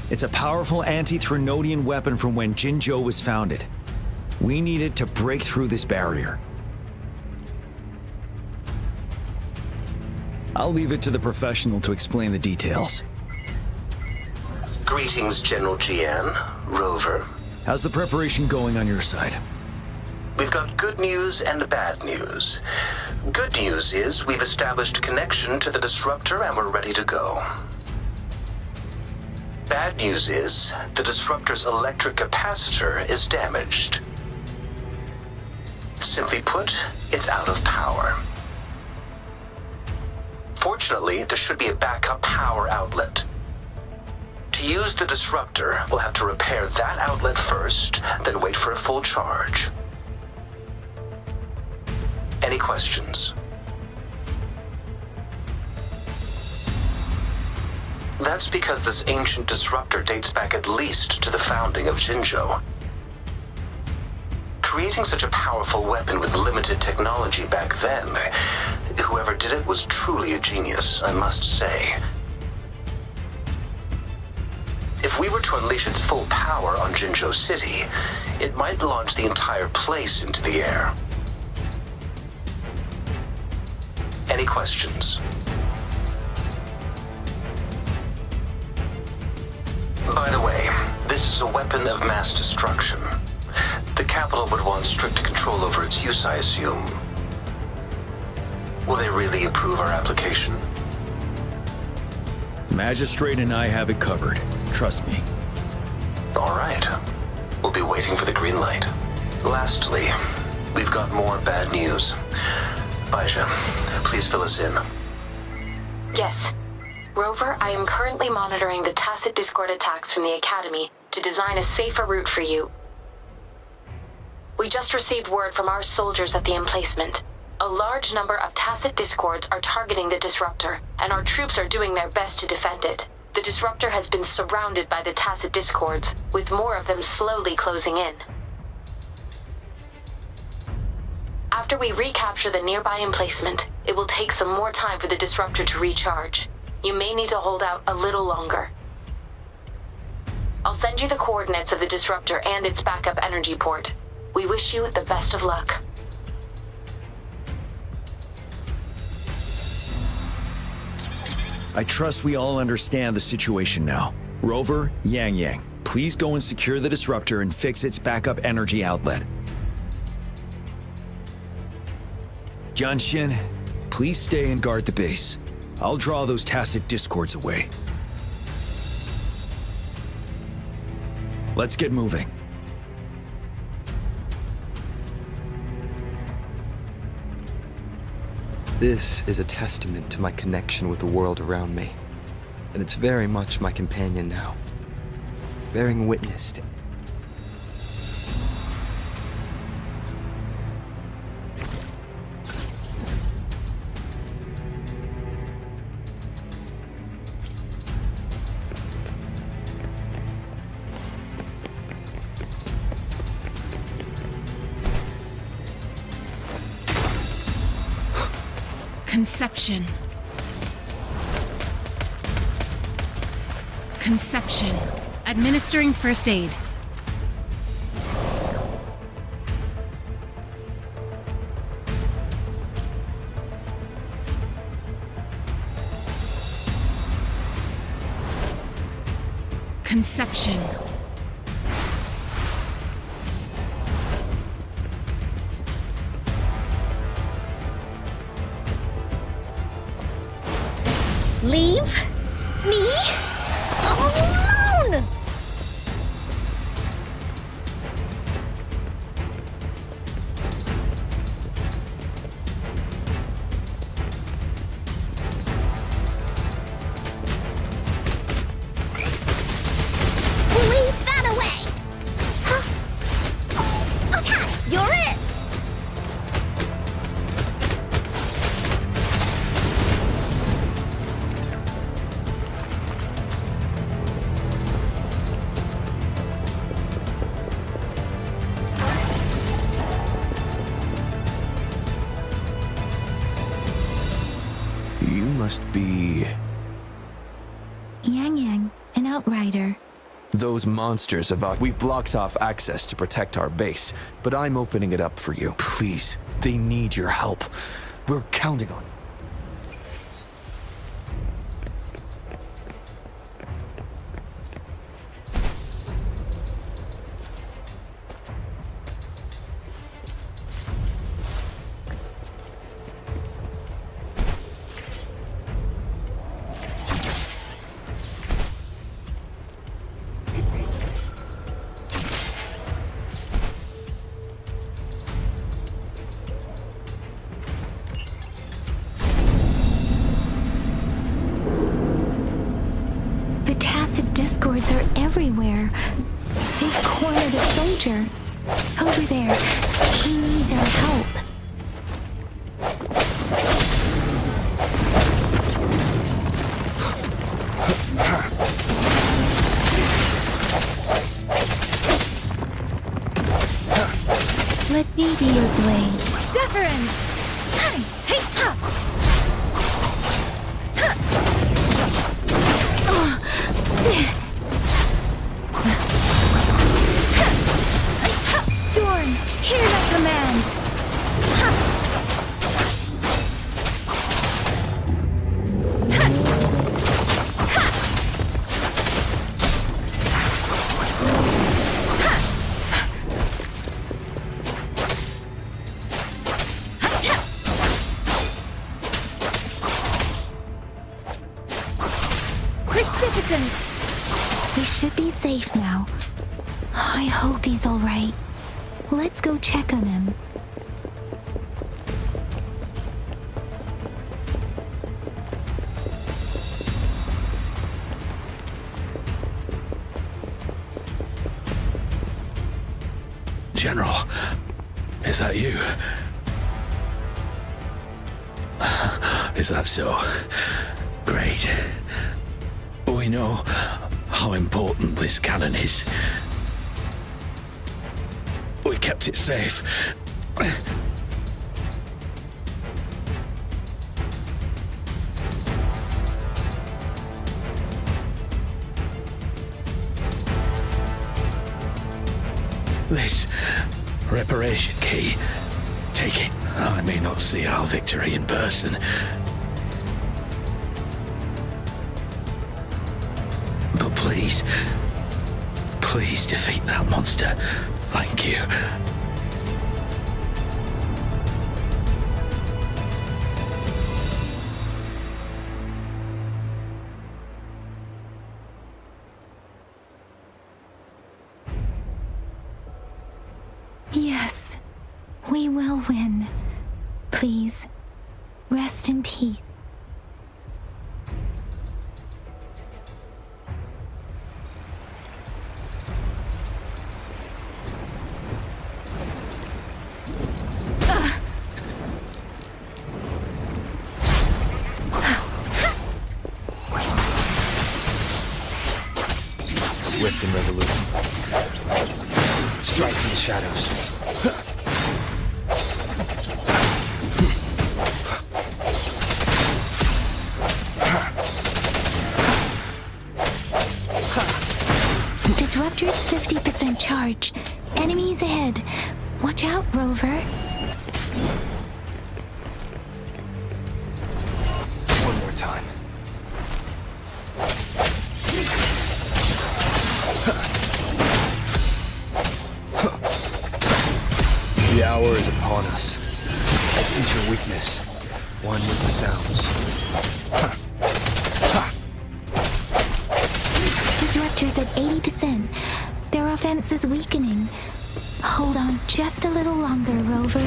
It's a powerful anti-Threnodian weapon from when Jinzhou was founded. We need it to break through this barrier. I'll leave it to the professional to explain the details. Greetings, General Jian, Rover. How's the preparation going on your side? We've got good news and bad news. Good news is we've established connection to the disruptor and we're ready to go. Bad news is the disruptor's electric capacitor is damaged. Simply put, it's out of power. Fortunately, there should be a backup power outlet. To use the disruptor, we'll have to repair that outlet first, then wait for a full charge. Any questions? That's because this ancient disruptor dates back at least to the founding of Jinzhou. Creating such a powerful weapon with limited technology back then, whoever did it was truly a genius, I must say. If we were to unleash its full power on Jinzhou City, it might launch the entire place into the air. Any questions? By the way, is a weapon of mass destruction. The capital would want strict control over its use, I assume. Will they really approve our application? Magistrate and I have it covered. Trust me. All right. We'll be waiting for the green light. Lastly, we've got more bad news. Baija, please fill us in. Yes. Rover, I am currently monitoring the tacit discord attacks from the Academy to design a safer route for you. We just received word from our soldiers at the emplacement. A large number of tacit discords are targeting the disruptor, and our troops are doing their best to defend it. The disruptor has been surrounded by the tacit discords, with more of them slowly closing in. After we recapture the nearby emplacement, it will take some more time for the disruptor to recharge. You may need to hold out a little longer. I'll send you the coordinates of the disruptor and its backup energy port. We wish you the best of luck. I trust we all understand the situation now. Rover, Yang Yang, please go and secure the disruptor and fix its backup energy outlet. Jianshin, please stay and guard the base. I'll draw those tacit discords away. Let's get moving. This is a testament to my connection with the world around me, and it's very much my companion now, bearing witness to. Conception. Conception. Administering first aid. Conception. Leave me alone! Leave that away! Huh? Attack! You're it! You must be... Yang Yang, an outrider. Those monsters we've blocked off access to protect our base, but I'm opening it up for you. Please, they need your help. We're counting on you. The tacit discords are everywhere. They've cornered a soldier. Over there. He needs our help. Let me be your blade. Deference! Hey, ha! Storm, hear that command! guidance! We should be safe now. I hope he's alright. Let's go check on him. General, is that you? Is that so? Great. We know how important this cannon is. We kept it safe. This reparation key. Take it. I may not see our victory in person. But please, please defeat that monster. Thank you. Yes, we will win. Please, rest in peace. Swift and resolute. Strike from the shadows. Disruptor's 50% charge. Enemies ahead. Watch out, Rover. One more time. The hour is upon us. I sense your weakness. One with the sounds. Disruptor's at 80%. Their offense is weakening. Hold on just a little longer, Rover.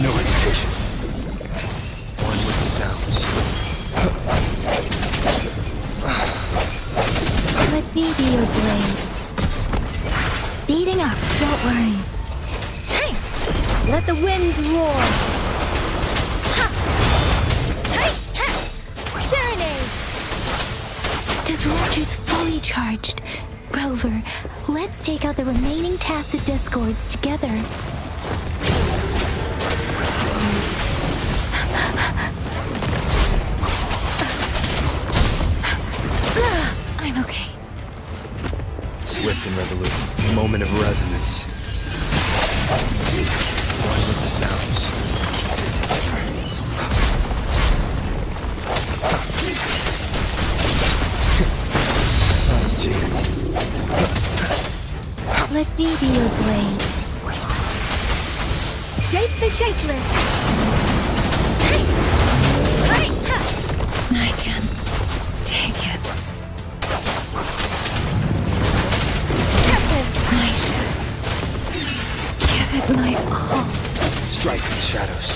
No hesitation. One with the sounds. Let me be your blade. Speeding up, don't worry. Hey! Let the winds roar! Ha! Hey! Ha! Serenade! Disruptor's fully charged. Rover, let's take out the remaining tacit discords together. I'm okay. Swift and resolute. Moment of resonance. One with the sounds. Keep it together. Last chance. Let me be your blade. Shake the shakeless! Hey! Hey! Ha! I can take it. I should give it my all. Strike from the shadows.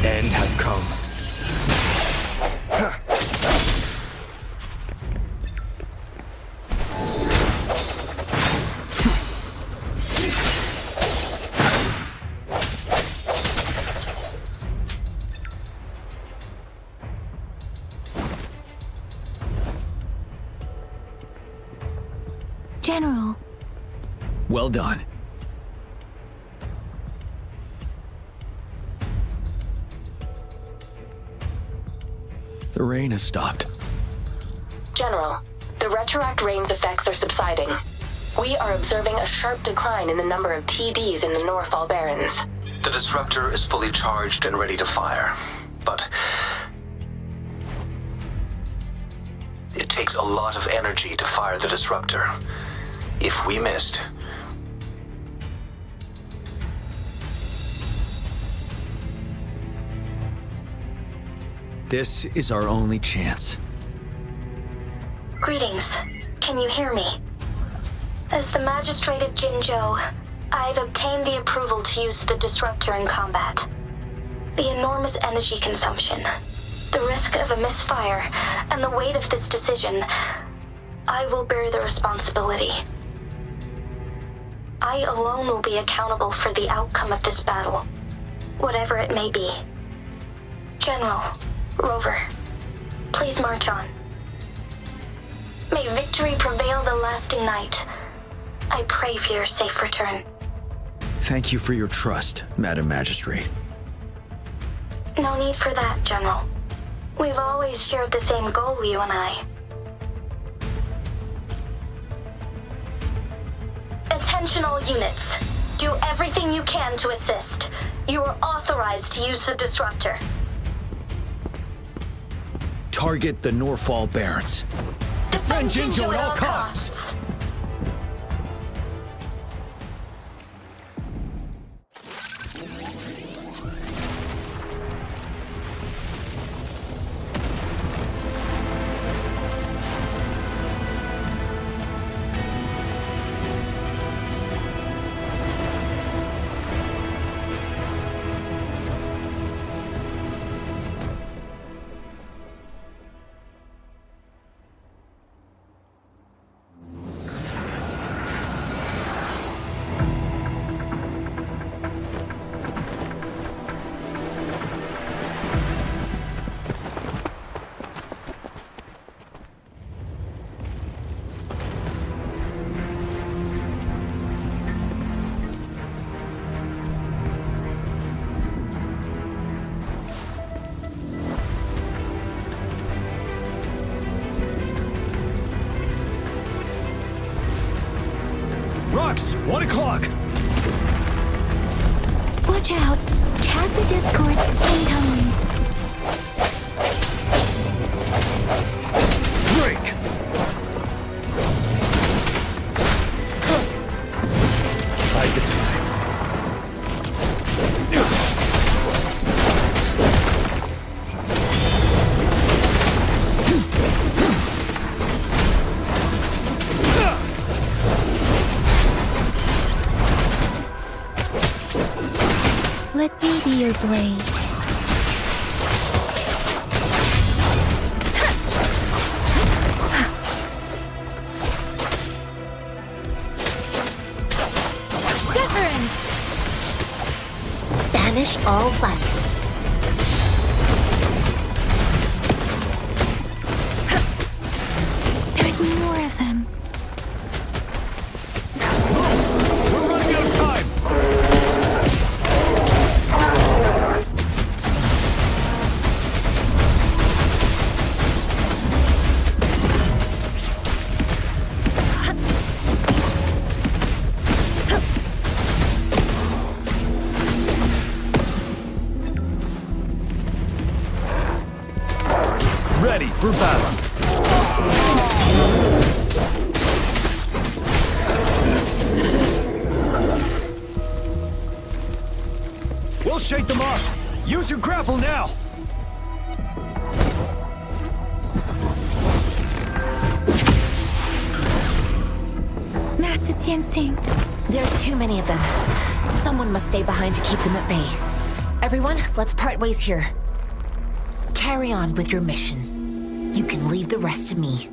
The end has come. General. Well done. The rain has stopped. General, the retroact rain's effects are subsiding. We are observing a sharp decline in the number of TDs in the Norfall Barrens. The disruptor is fully charged and ready to fire, but it takes a lot of energy to fire the disruptor. If we missed, This is our only chance. Greetings. Can you hear me? As the Magistrate of Jinzhou, I've obtained the approval to use the disruptor in combat. The enormous energy consumption, the risk of a misfire, and the weight of this decision, I will bear the responsibility. I alone will be accountable for the outcome of this battle, whatever it may be. General, Rover, please march on. May victory prevail the lasting night. I pray for your safe return. Thank you for your trust, Madam Magistrate. No need for that, General. We've always shared the same goal, you and I. Attention all units. Do everything you can to assist. You are authorized to use the disruptor. Target the Norfall Barrens. Defend Jinzhou at all costs! Rocks, 1 o'clock. Watch out. Tacit discords incoming. Break. Hide the time. Let me be your blade. Deference! Banish all vice. There's more of them. We're running out of time. Ready for battle. We'll shake them off. Use your grapple now. Master Tianxing. There's too many of them. Someone must stay behind to keep them at bay. Everyone, let's part ways here. Carry on with your mission. You can leave the rest to me.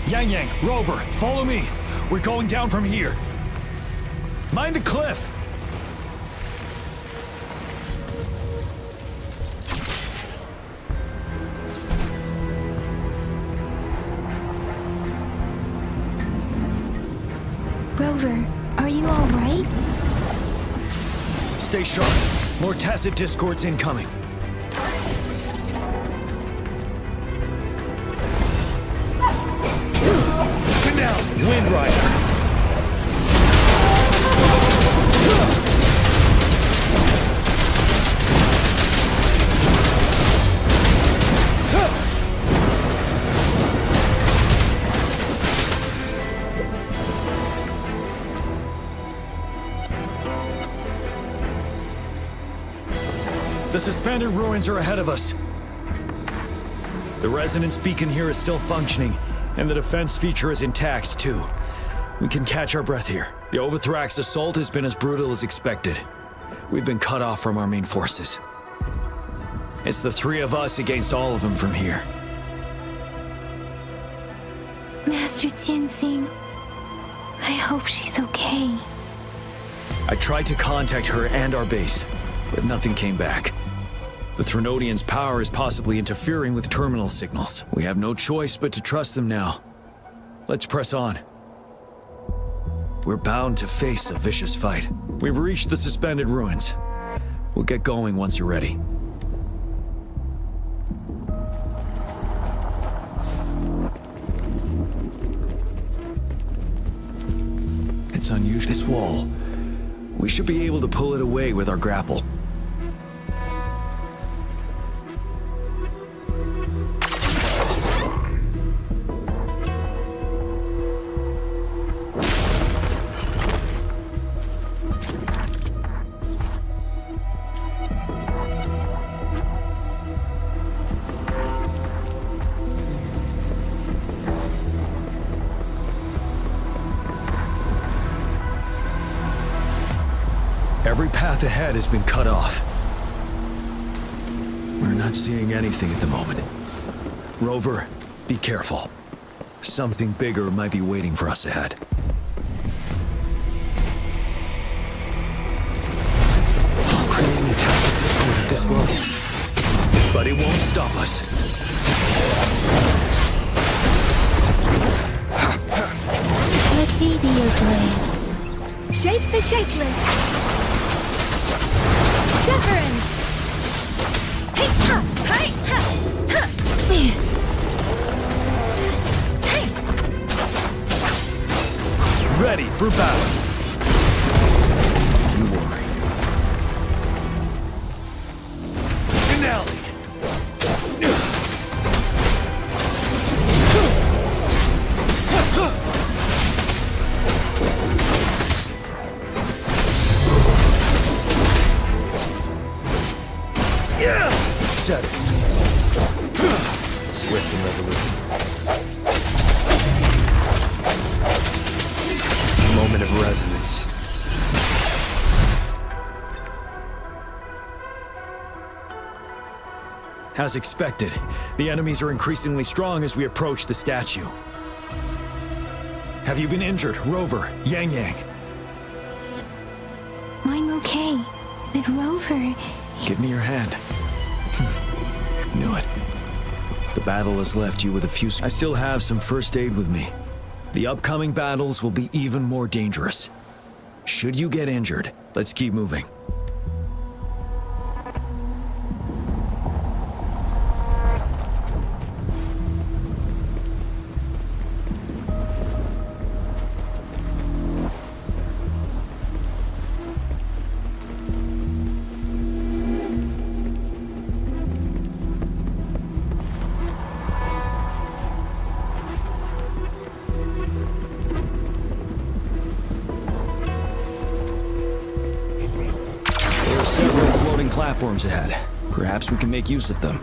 Yang Yang, Rover, follow me. We're going down from here. Mind the cliff. Rover, are you all right? Stay sharp. More tacit discords incoming. Wind Rider! The suspended ruins are ahead of us. The resonance beacon here is still functioning, and the defense feature is intact, too. We can catch our breath here. The Overthrax assault has been as brutal as expected. We've been cut off from our main forces. It's the three of us against all of them from here. Master Jinsing, I hope she's okay. I tried to contact her and our base, but nothing came back. The Threnodians' power is possibly interfering with terminal signals. We have no choice but to trust them now. Let's press on. We're bound to face a vicious fight. We've reached the suspended ruins. We'll get going once you're ready. It's unusual. This wall. We should be able to pull it away with our grapple. Every path ahead has been cut off. We're not seeing anything at the moment. Rover, be careful. Something bigger might be waiting for us ahead. Creating a tacit discord at this level. But it won't stop us. Let me be your blade. Shape the shapeless. Deference! Hey, ha! Hey, ha! Ha! Hey! Ready for battle. You worry. Finale! Set it. Swift and resolute. Moment of resonance. As expected, the enemies are increasingly strong as we approach the statue. Have you been injured, Rover, Yang Yang? I'm okay, but Rover... Give me your hand. Knew it. The battle has left you with a few... I still have some first aid with me. The upcoming battles will be even more dangerous. Should you get injured, let's keep moving. Several floating platforms ahead. Perhaps we can make use of them.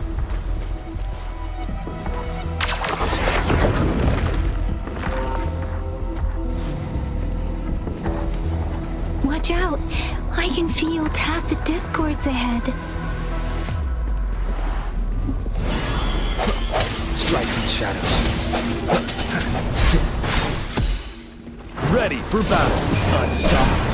Watch out! I can feel tacit discords ahead. Strike from the shadows. Ready for battle. Unstoppable.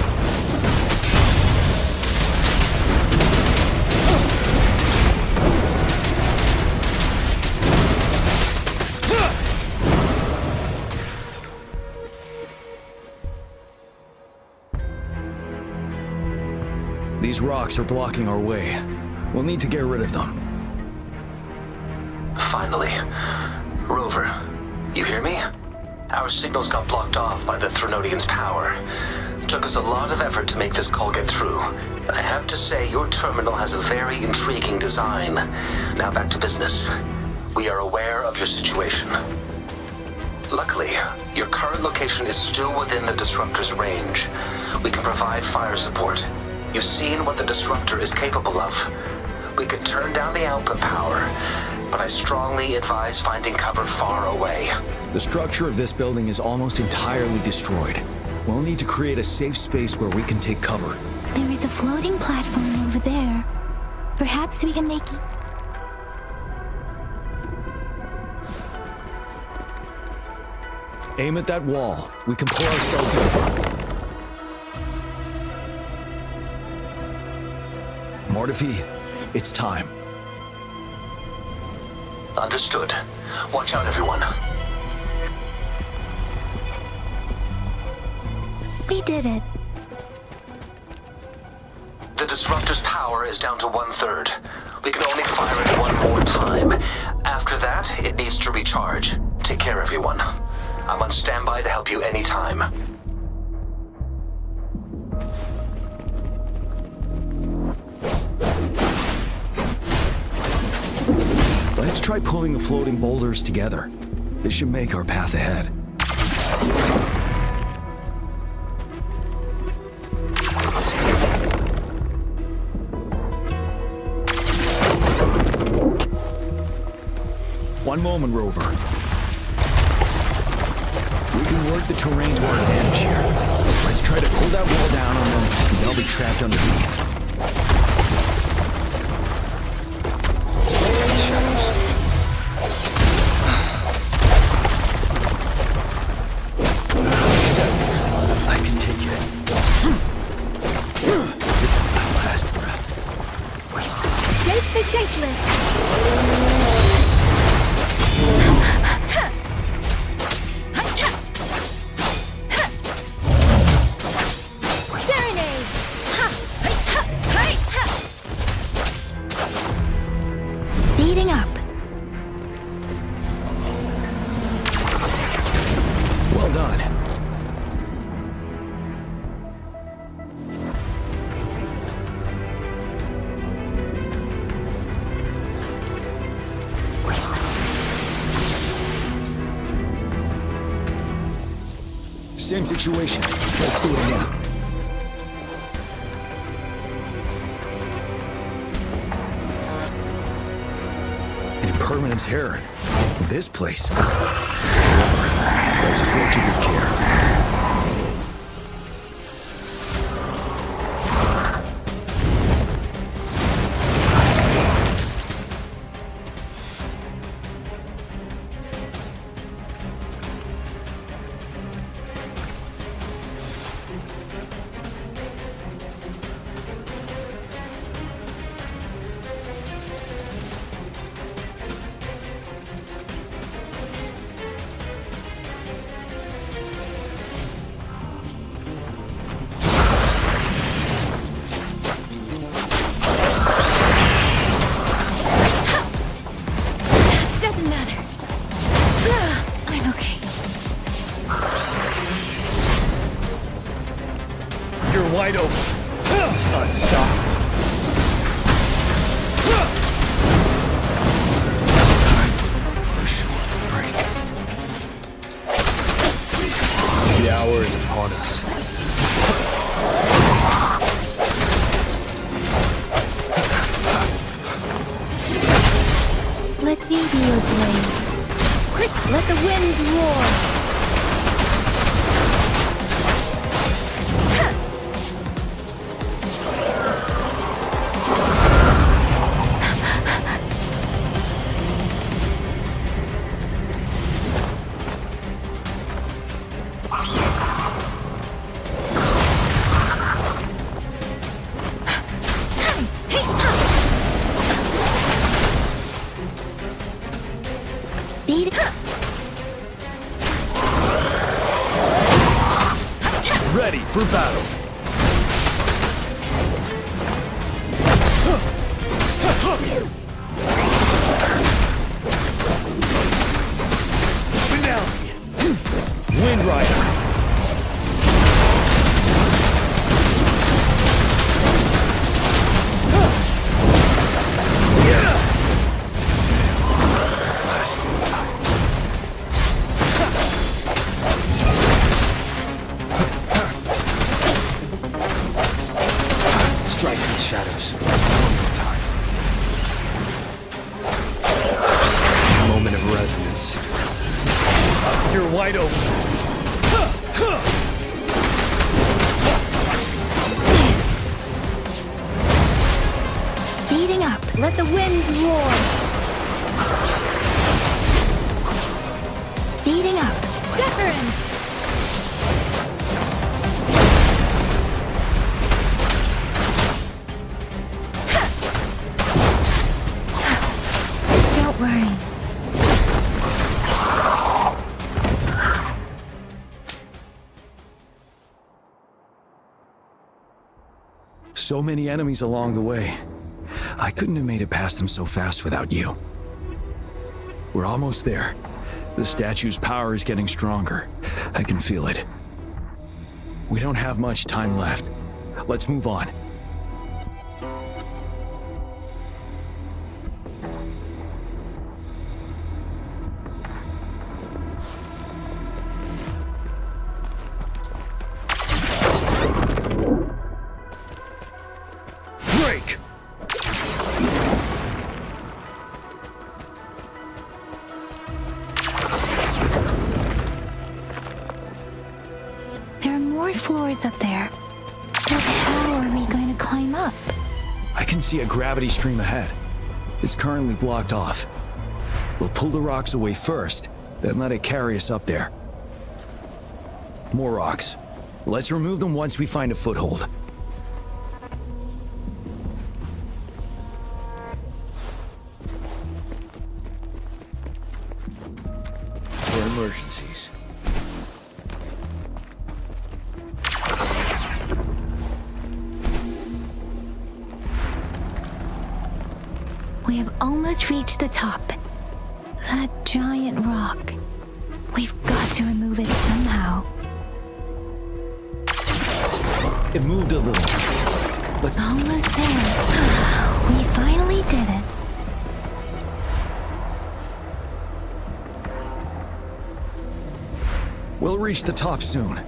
These rocks are blocking our way. We'll need to get rid of them. Finally. Rover, you hear me? Our signals got blocked off by the Threnodian's power. Took us a lot of effort to make this call get through. I have to say, your terminal has a very intriguing design. Now back to business. We are aware of your situation. Luckily, your current location is still within the Disruptor's range. We can provide fire support. You've seen what the Disruptor is capable of. We could turn down the output power, but I strongly advise finding cover far away. The structure of this building is almost entirely destroyed. We'll need to create a safe space where we can take cover. There is a floating platform over there. Perhaps we can make it. Aim at that wall. We can pull ourselves over. Mortefi, it's time. Understood. Watch out, everyone. We did it. The Disruptor's power is down to 1/3. We can only fire it one more time. After that, it needs to recharge. Take care, everyone. I'm on standby to help you anytime. Let's try pulling the floating boulders together. This should make our path ahead. One moment, Rover. We can work the terrain to our advantage here. Let's try to pull that wall down on them, and they'll be trapped underneath. Shadows. I can take it. It's my last breath. Shake the shapeless! Speeding up. Well done. Same situation. Let's do it again. An impermanence heron. This place. Let's approach it with care. Doesn't matter. I'm okay. You're wide open. Unstoppable. For a short break. The hour is upon us. Let me be your blade. Let the winds roar. Speed up. Ready for battle. Finale. wide open. Speeding up. Let the winds roar. Speeding up. Deference. Don't worry. So many enemies along the way. I couldn't have made it past them so fast without you. We're almost there. The statue's power is getting stronger. I can feel it. We don't have much time left. Let's move on. Break! There are more floors up there. But how are we going to climb up? I can see a gravity stream ahead. It's currently blocked off. We'll pull the rocks away first, then let it carry us up there. More rocks. Let's remove them once we find a foothold. For emergencies. We have almost reached the top. That giant rock. We've got to remove it somehow. It moved a little. Let's... Almost there. We finally did it. We'll reach the top soon.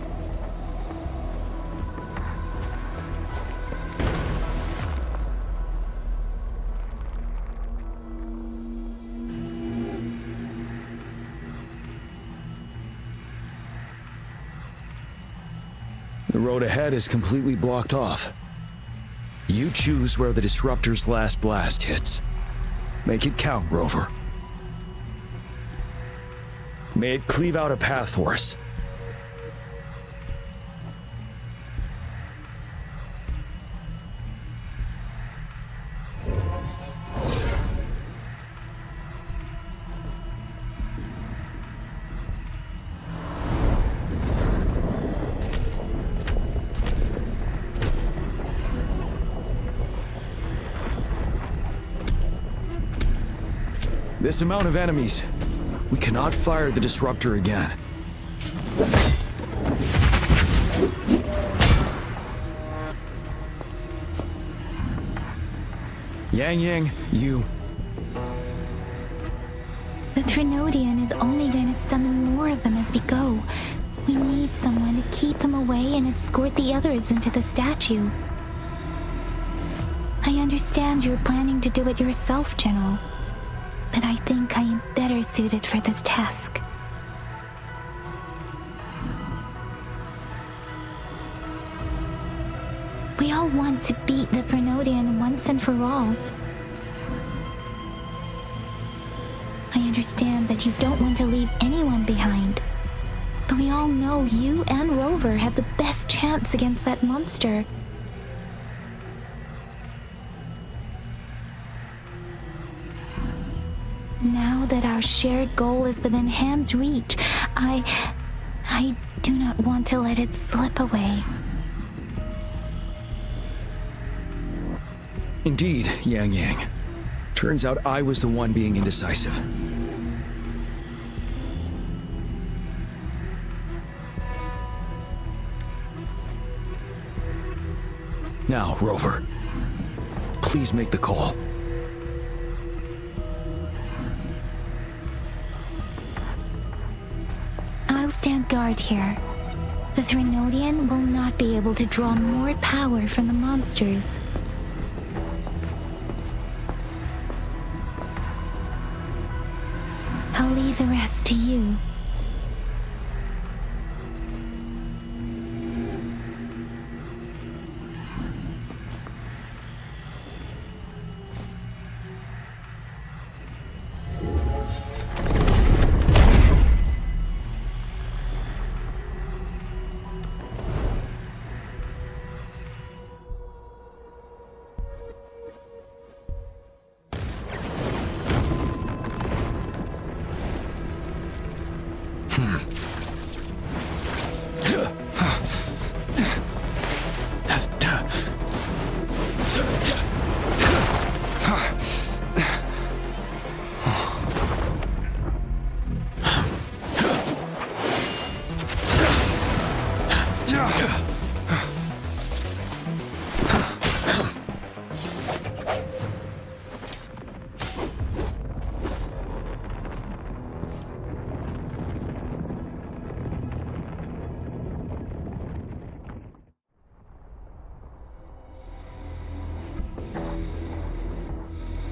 The road ahead is completely blocked off. You choose where the disruptor's last blast hits. Make it count, Rover. May it cleave out a path for us. This amount of enemies. We cannot fire the disruptor again. Yang, you... The Threnodian is only going to summon more of them as we go. We need someone to keep them away and escort the others into the statue. I understand you're planning to do it yourself, General. But I think I am better suited for this task. We all want to beat the Threnodian once and for all. I understand that you don't want to leave anyone behind. But we all know you and Rover have the best chance against that monster. Now that our shared goal is within hand's reach, I do not want to let it slip away. Indeed, Yang. Turns out I was the one being indecisive. Now, Rover, please make the call. I'll stand guard here. The Threnodian will not be able to draw more power from the monsters. I'll leave the rest to you.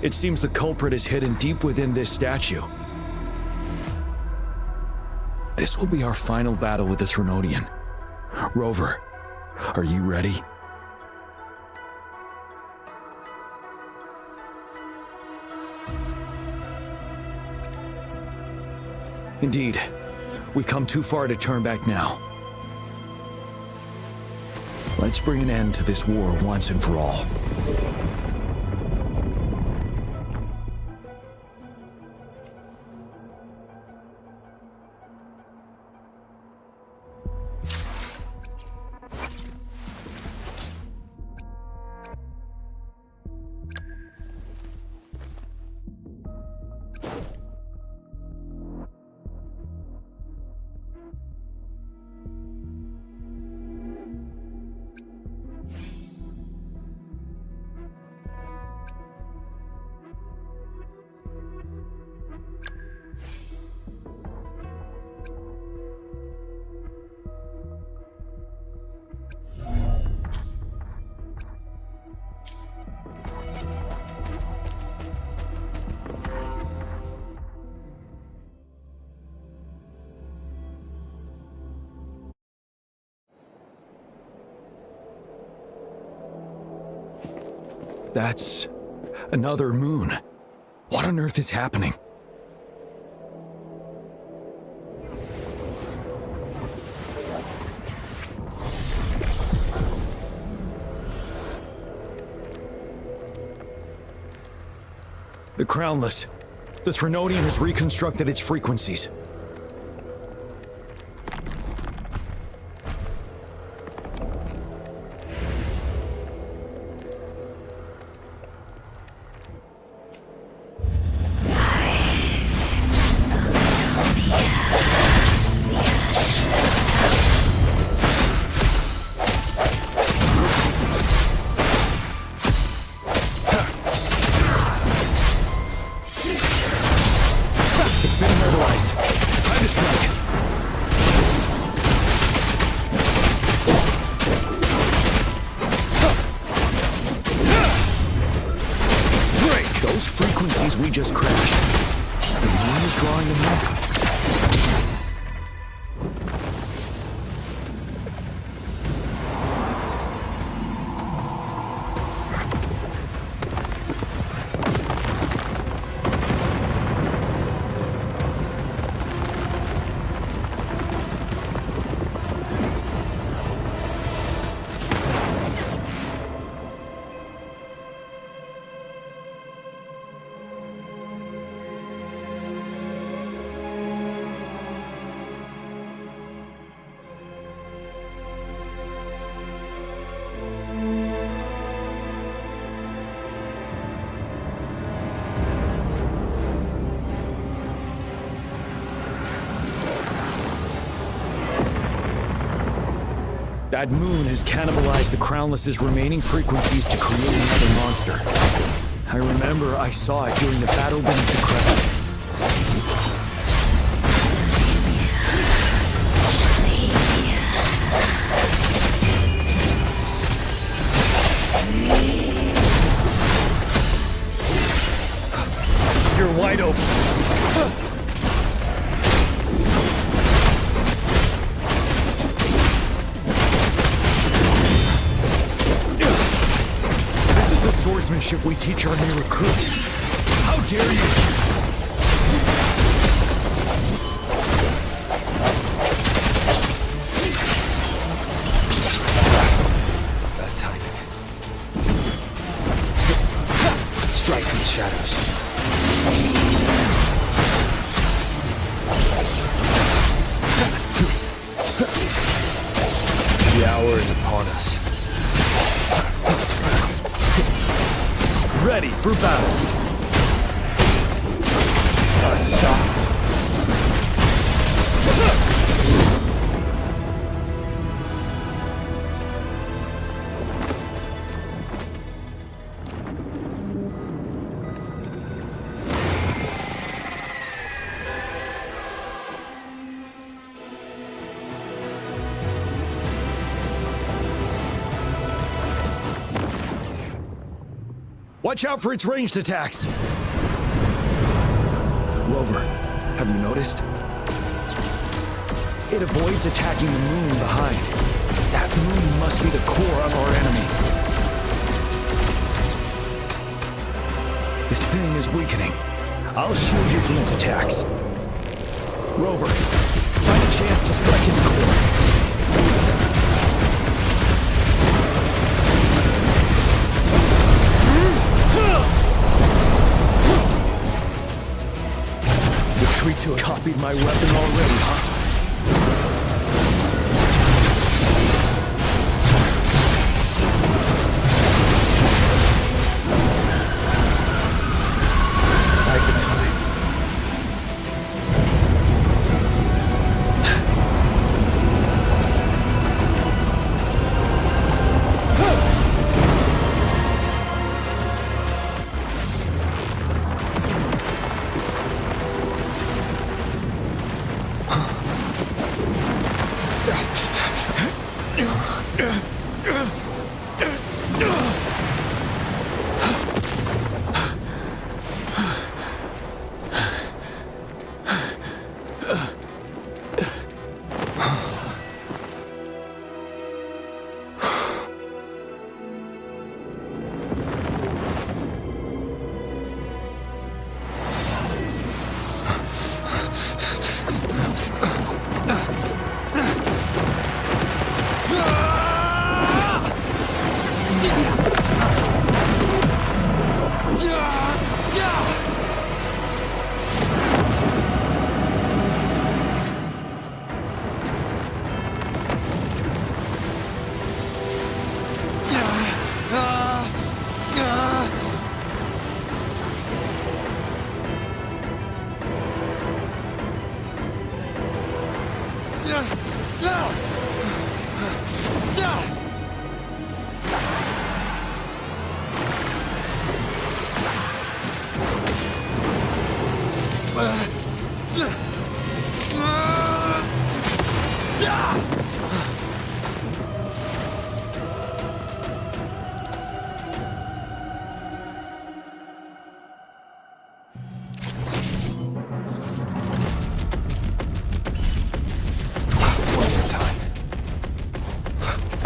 It seems the culprit is hidden deep within this statue. This will be our final battle with the Threnodian. Rover, are you ready? Indeed, we come too far to turn back now. Let's bring an end to this war once and for all. That's another moon. What on earth is happening? The Crownless. The Threnodian has reconstructed its frequencies. It's been immobilized. Time to strike. Break! Those frequencies we just crashed. The moon is drawing them in. That moon has cannibalized the Crownless's remaining frequencies to create another monster. I remember I saw it during the battle beneath the crescent. You're wide open. The swordsmanship we teach our new recruits. How dare you! Bad timing. Strike from the shadows. The hour is upon us. Ready for battle. Stop. Watch out for its ranged attacks! Rover, have you noticed? It avoids attacking the moon behind. That moon must be the core of our enemy. This thing is weakening. I'll shield you from its attacks. Rover, find a chance to strike its core. Retreat to it. Copied my weapon already, huh?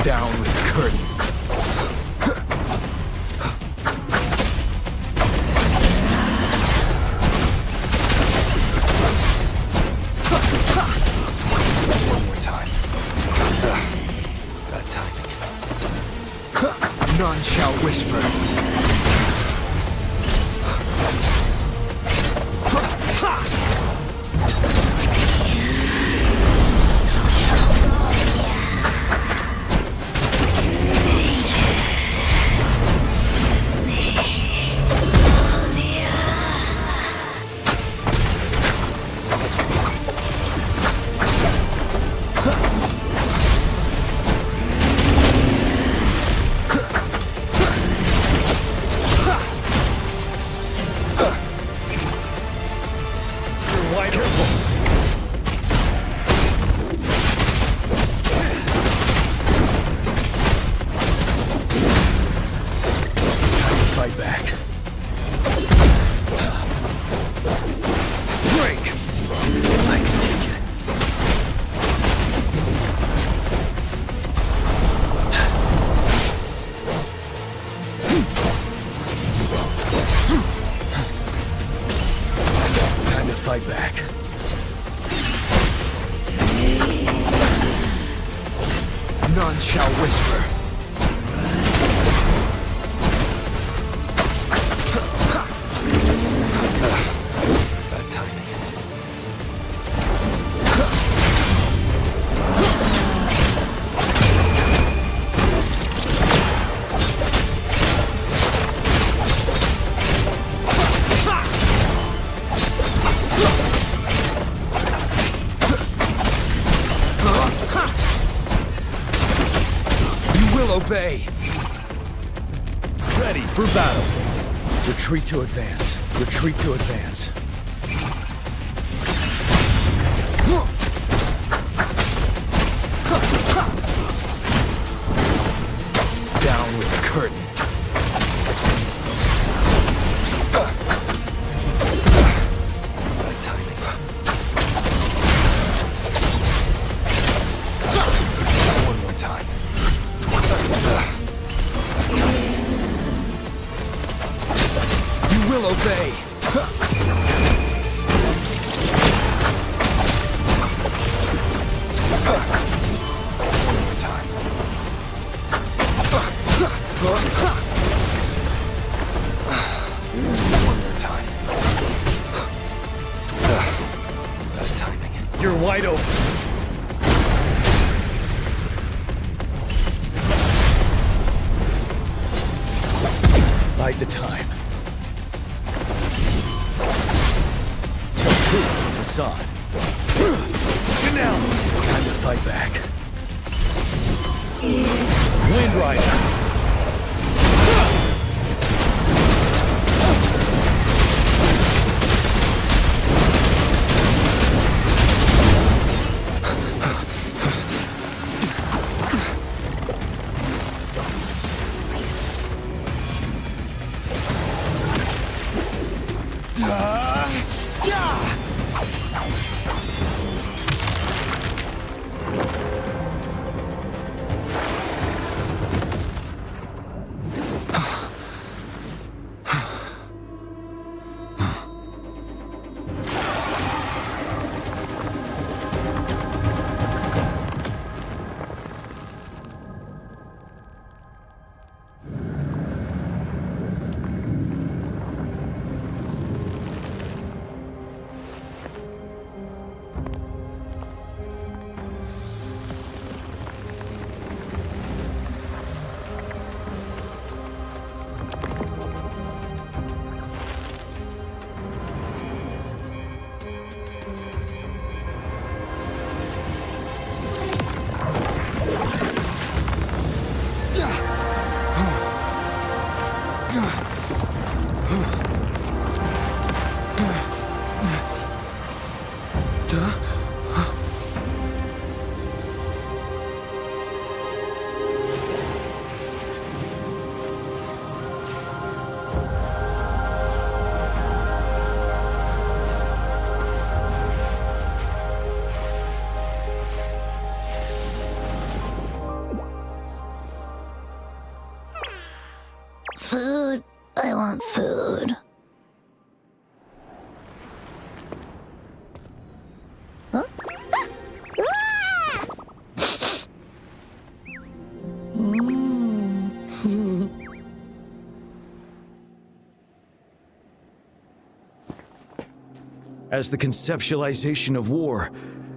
Down with the curtain. One more time. That timing. None shall whisper. Fight back. None shall whisper. That timing. Obey. Ready for battle. Retreat to advance. Retreat to advance. Down with the curtain. obey. You're wide open. Bide the time. Tell truth from facade. Now, time to fight back. Wind Rider. Food. I want food. Huh? As the conceptualization of war,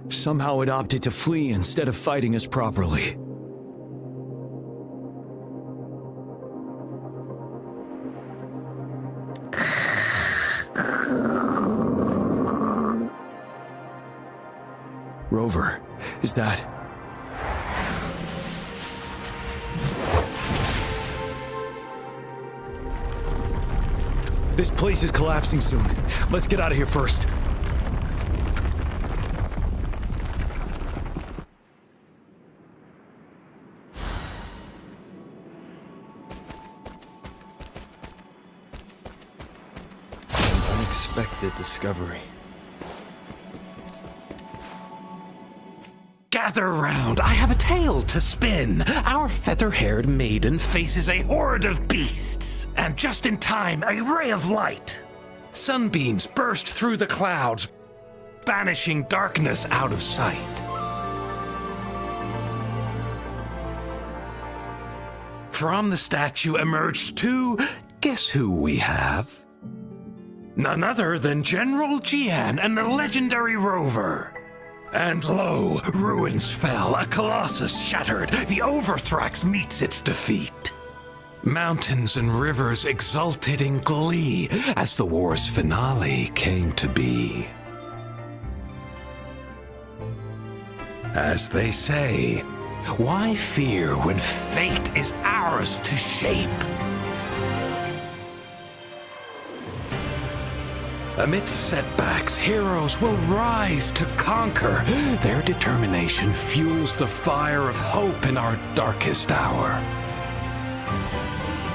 somehow it opted to flee instead of fighting us properly. Rover, is that... This place is collapsing soon. Let's get out of here first. Unexpected discovery. Gather round, I have a tale to spin. Our feather-haired maiden faces a horde of beasts. And just in time, a ray of light. Sunbeams burst through the clouds, banishing darkness out of sight. From the statue emerged two... Guess who we have? None other than General Jian and the legendary Rover. And lo, ruins fell, a colossus shattered, the Overthrax meets its defeat. Mountains and rivers exulted in glee as the war's finale came to be. As they say, why fear when fate is ours to shape? Amidst setbacks, heroes will rise to conquer. Their determination fuels the fire of hope in our darkest hour.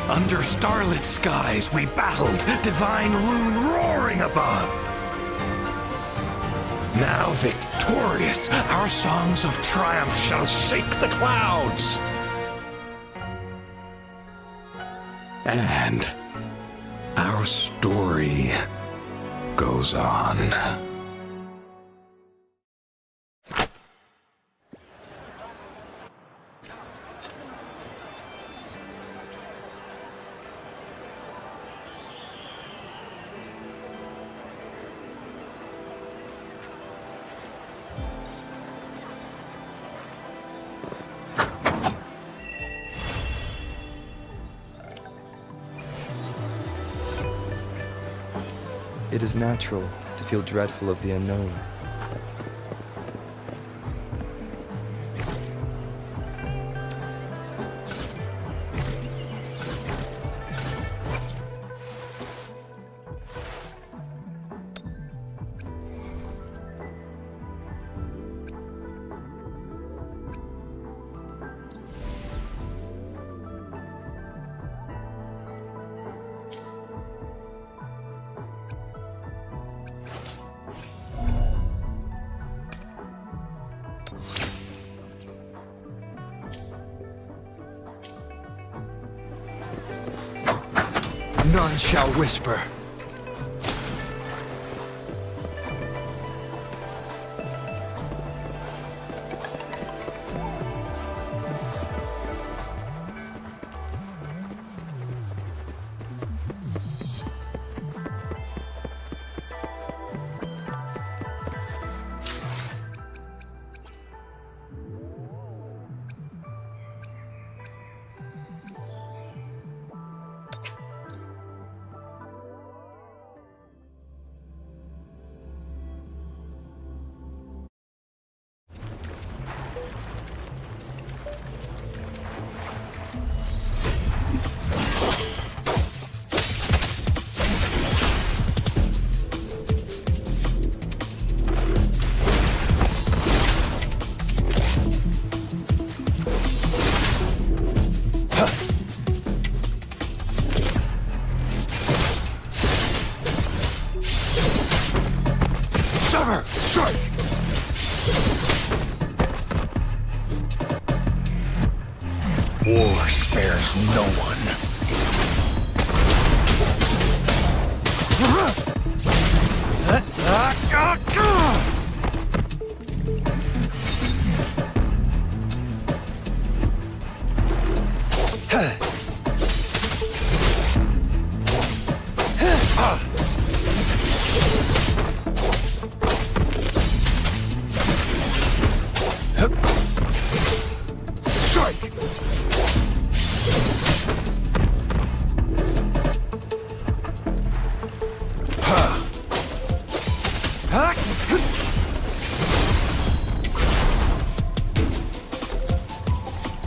Under starlit skies we battled, divine rune roaring above. Now victorious, our songs of triumph shall shake the clouds. And our our story goes on. It is natural to feel dreadful of the unknown. None shall whisper. War spares no one.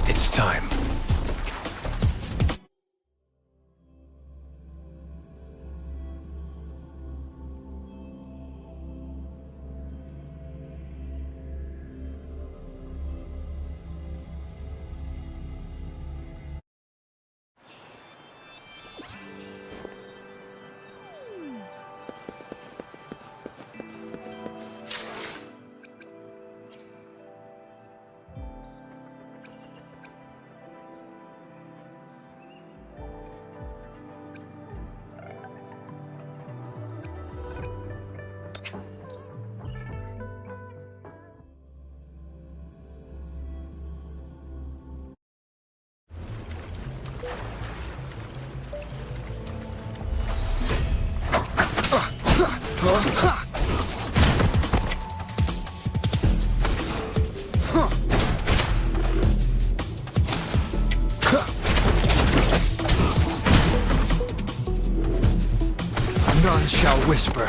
It's time. None shall whisper.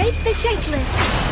Shape the shapeless!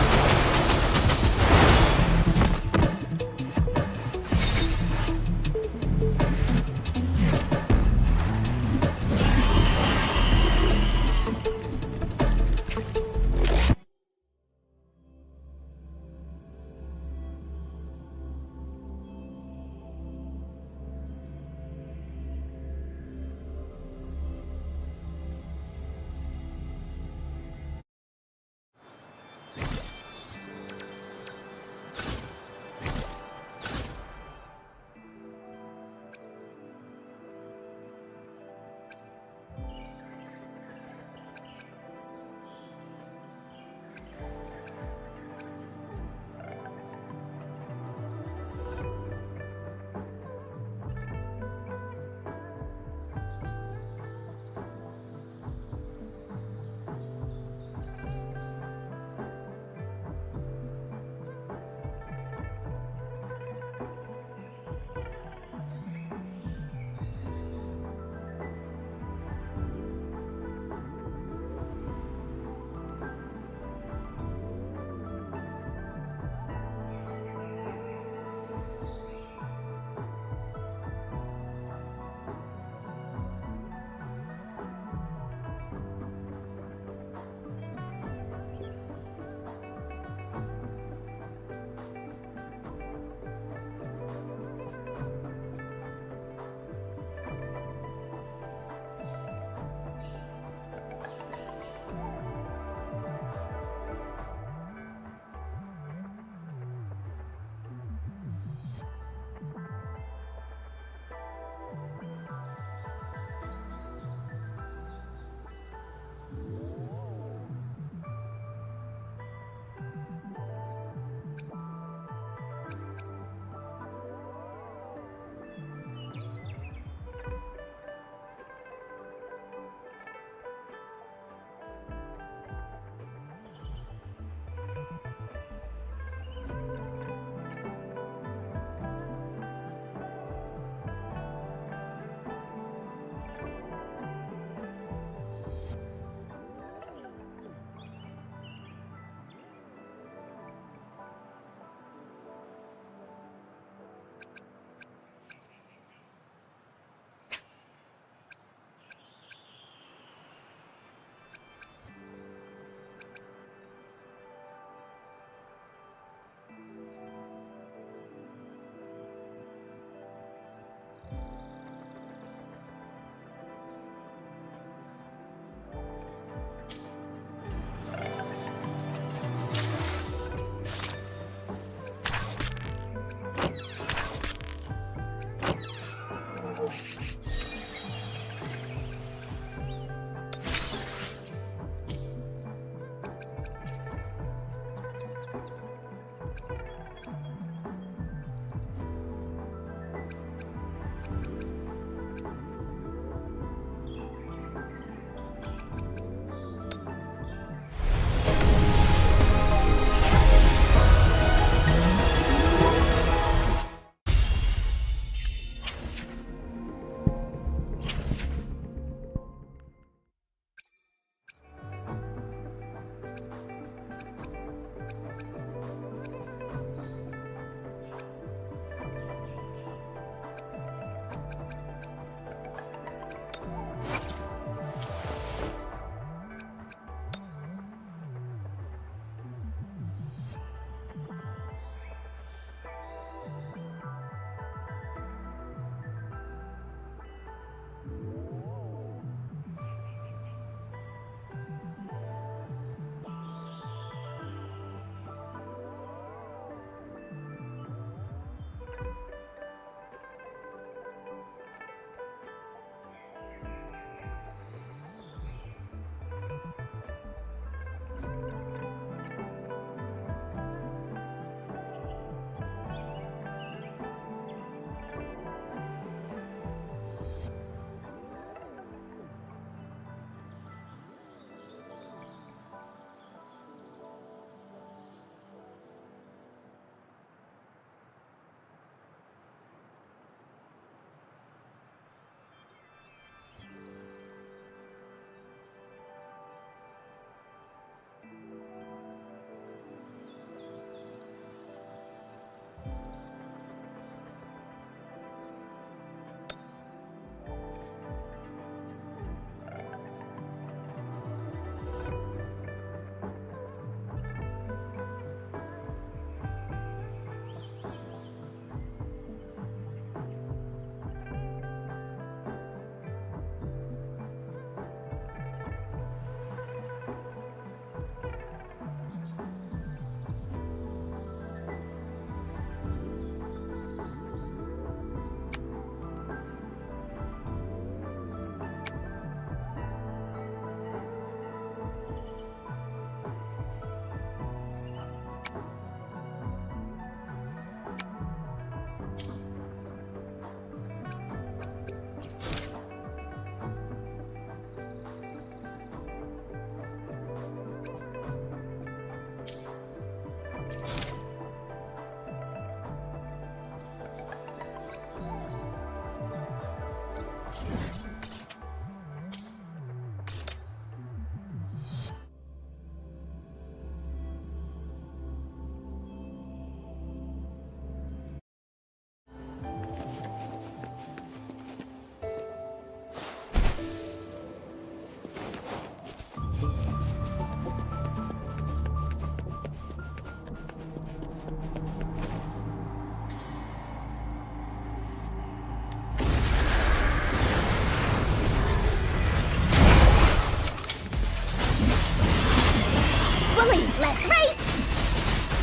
Let's race!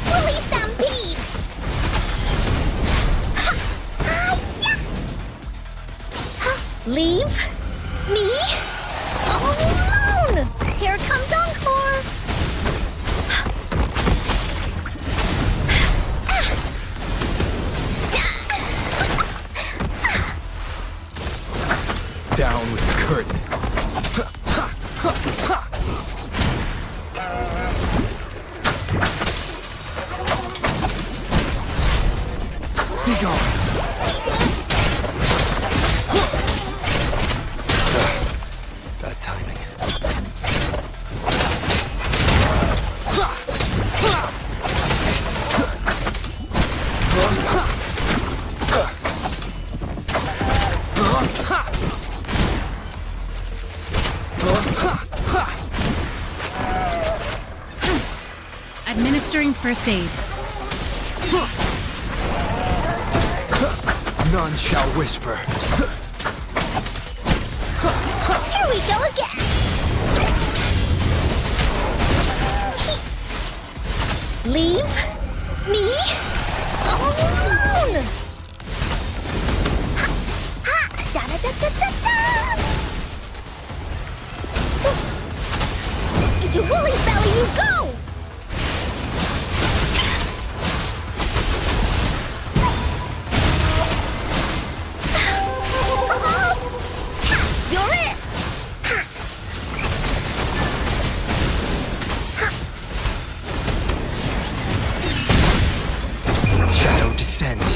Woolly Stampede! Ha! Hi-ya! Ha! Leave me alone! Here comes Encore! Down with the curtain. Be gone. Bad timing. Administering first aid. None shall whisper. Here we go again! Leave me alone! Ha! Ha! Da-da-da-da-da-da! Into Woolly's belly you go! You're it! Shadow descends.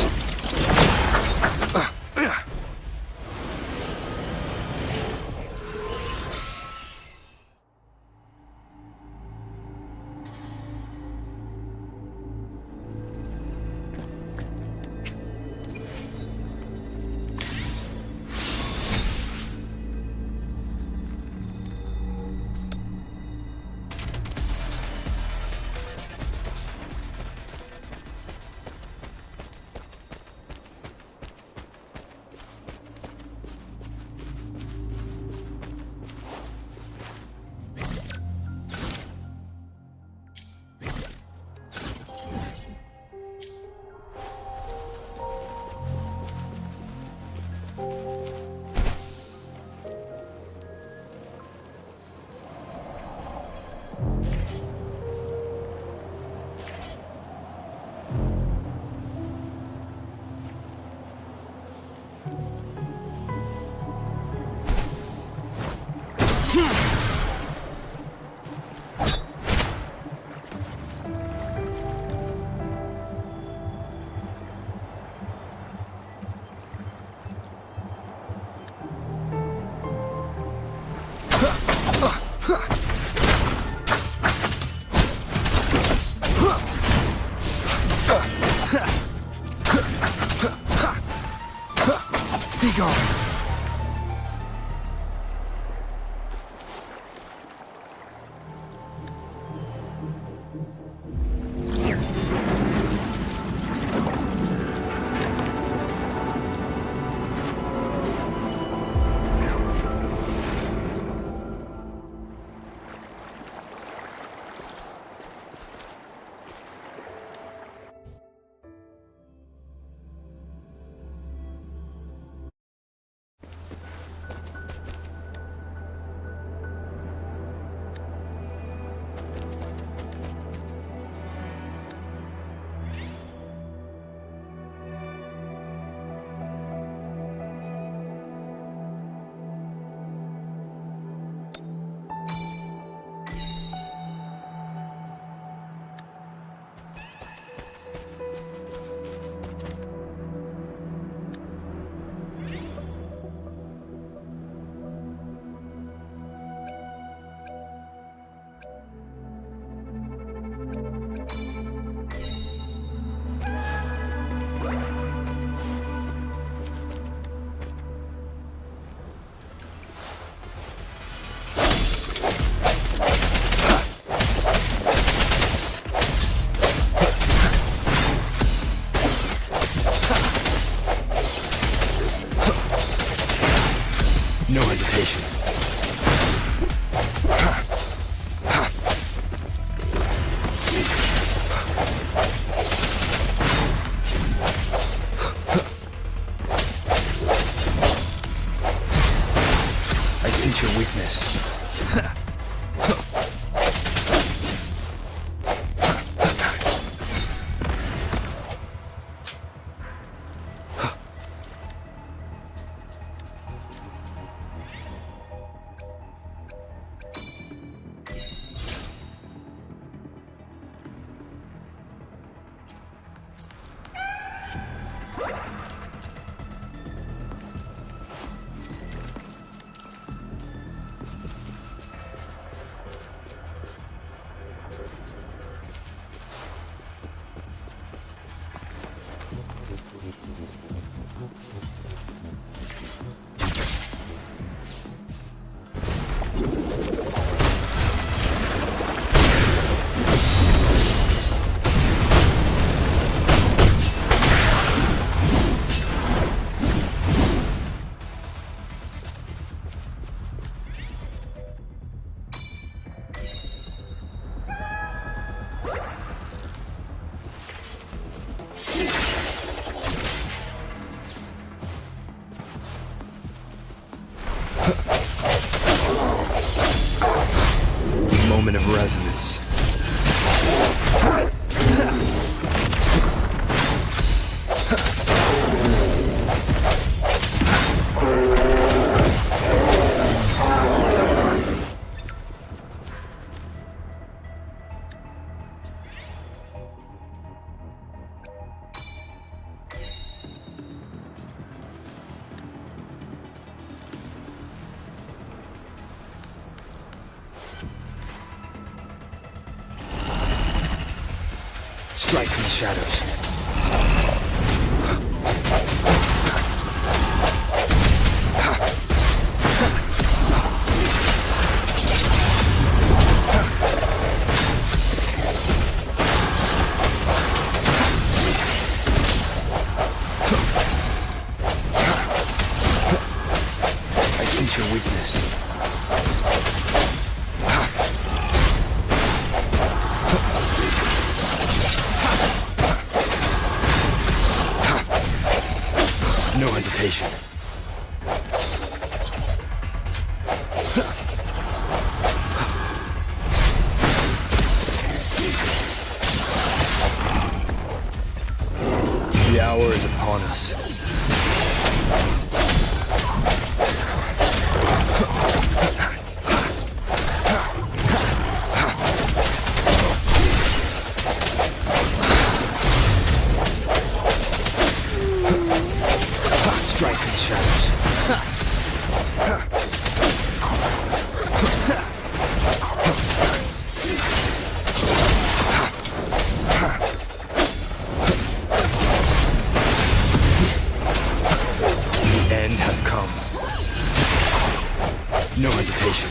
Be gone. No hesitation. I sense your weakness. Moment of resonance. Strike from the shadows. I sense your weakness. No hesitation. The hour is upon us. Strike from the shadows. The end has come. No hesitation.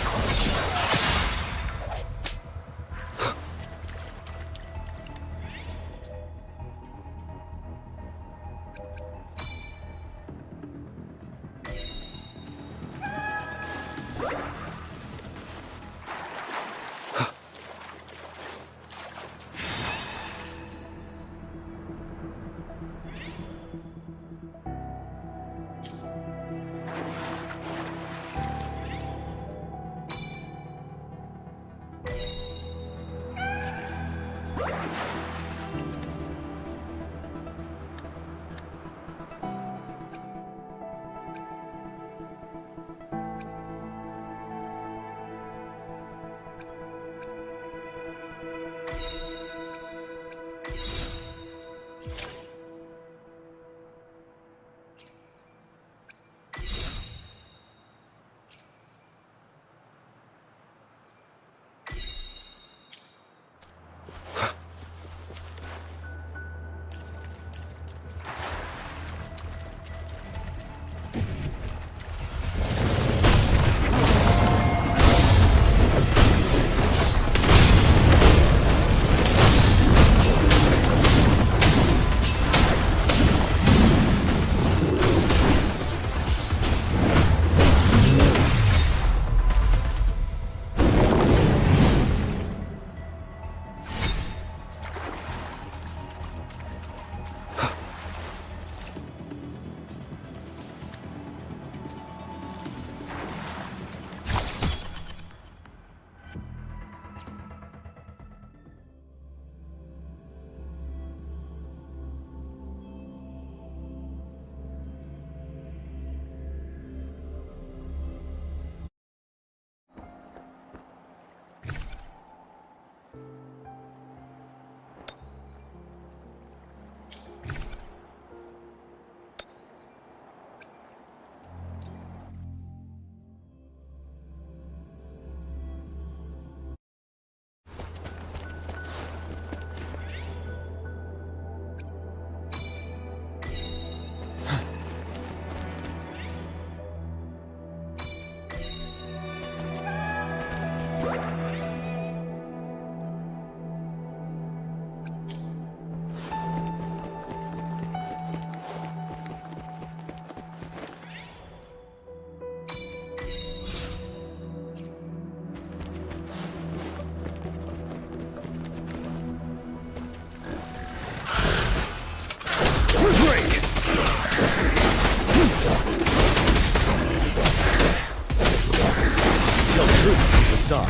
facade.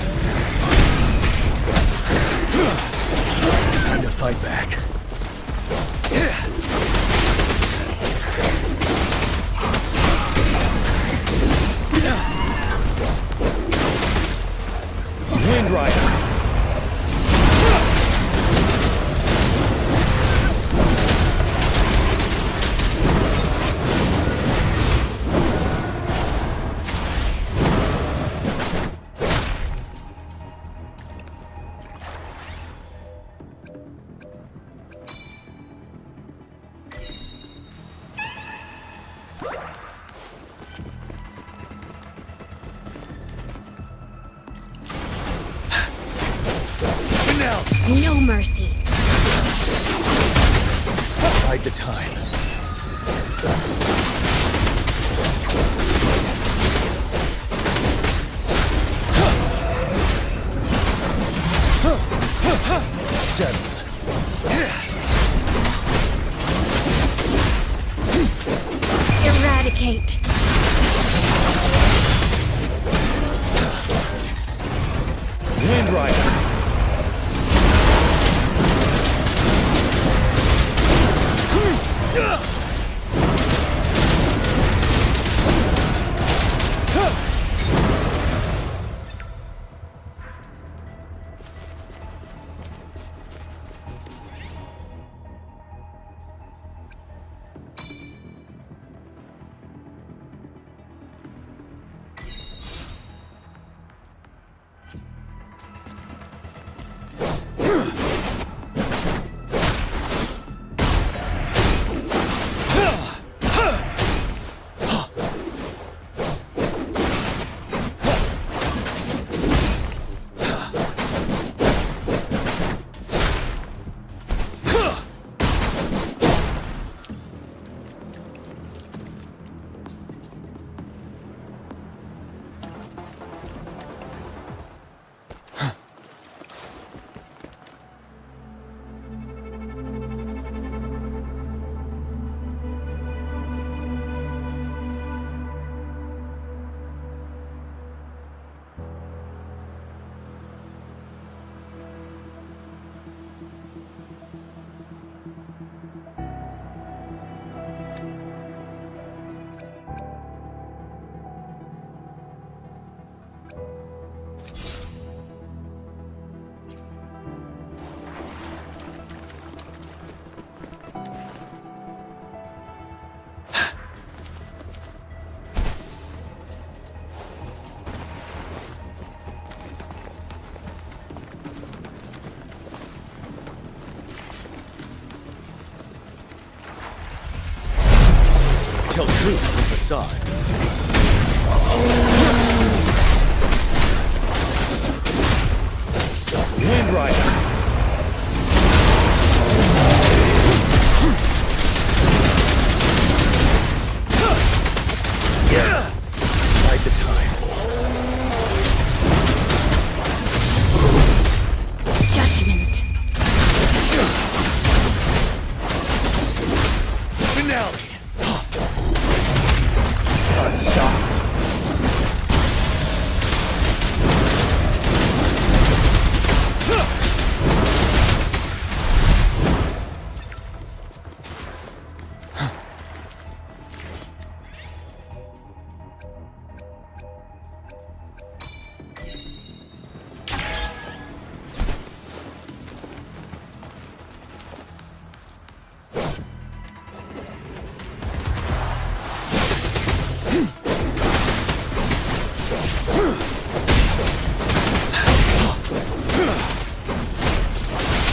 Time to fight back. Wind Rider. No mercy. Bide the time. Settled. Eradicate. Wind Rider. Tell truth from facade. Wind Rider. Bide the time. Judgment. Finale. Unstoppable.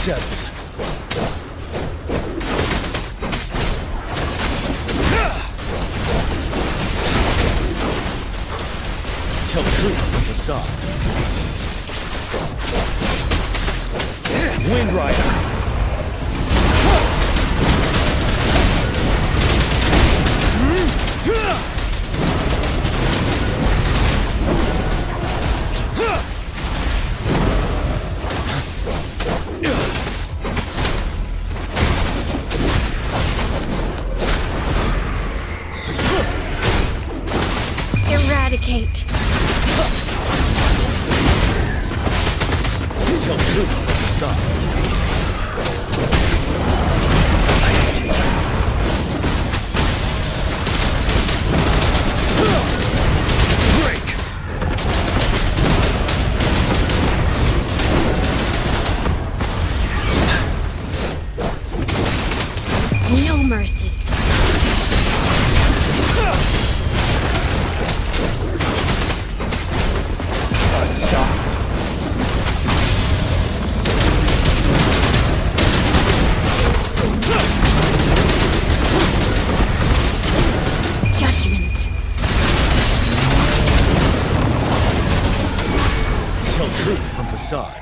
Settled. Tell truth from facade. Wind Rider. Eradicate. Tell truth from the sun. I can take it. Break! No mercy. Stop. Judgment. Tell truth from facade.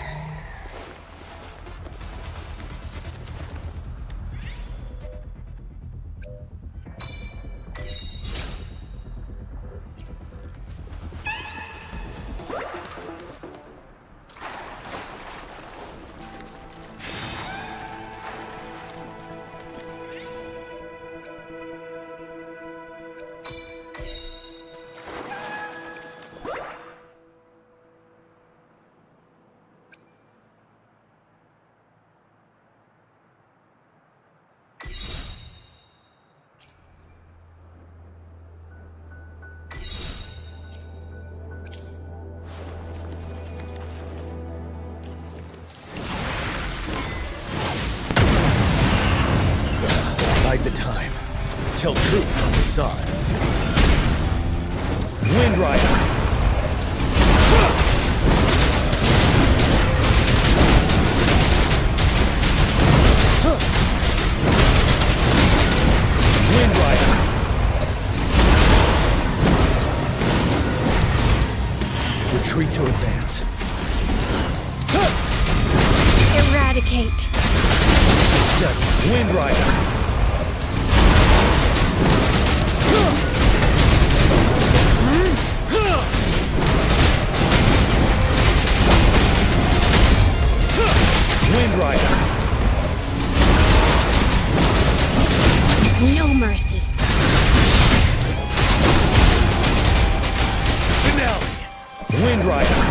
Bide the time. Tell truth from facade. Wind Rider. Wind Rider. Retreat to advance. Eradicate. 7. Wind Rider. Wind Rider. No mercy. Finale. Wind Rider.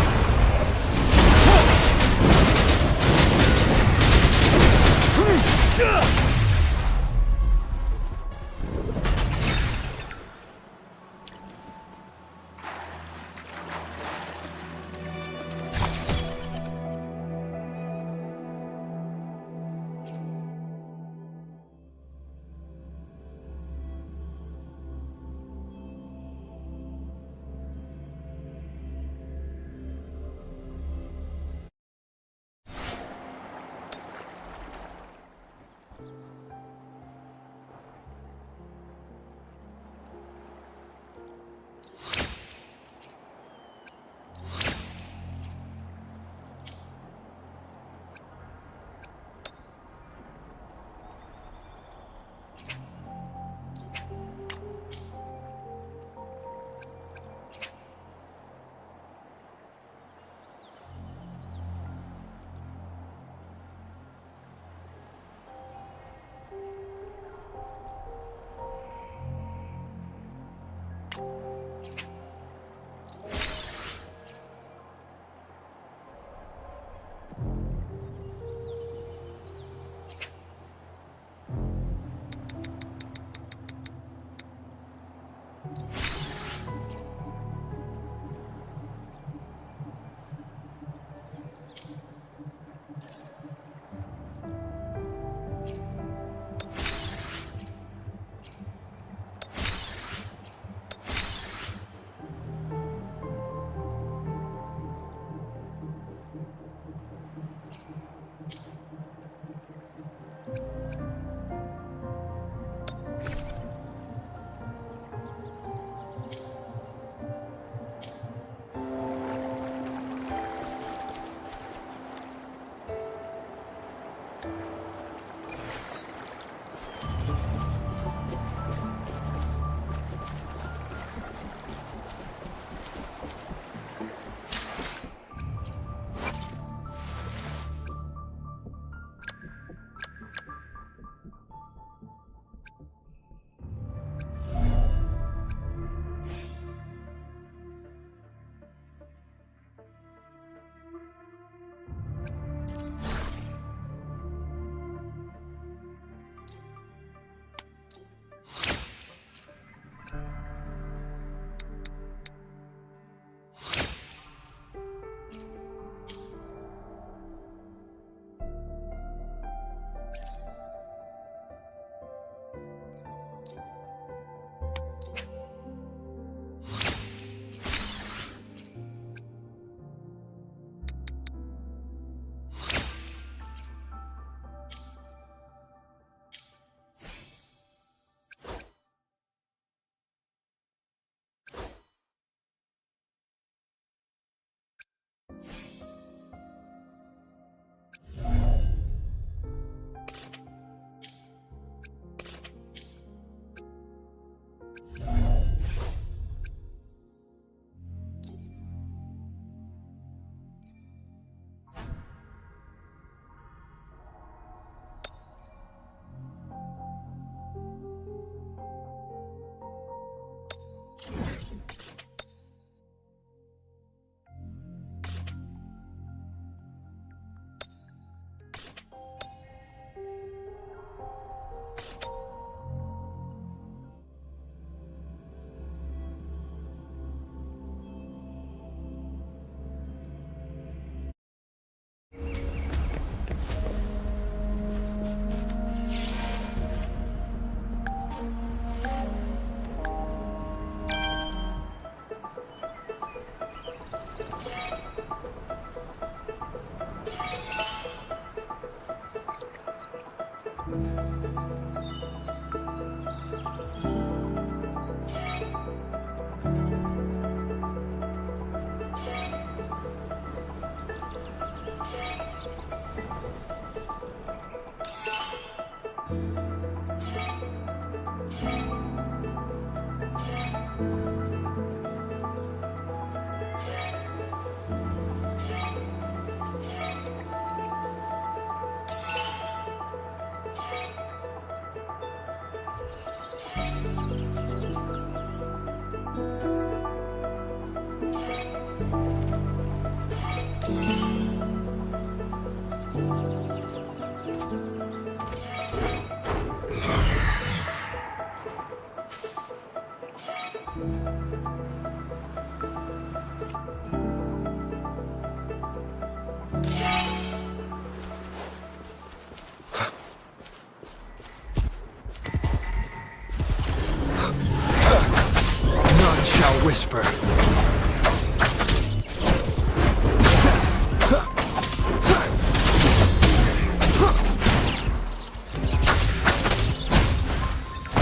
None shall whisper.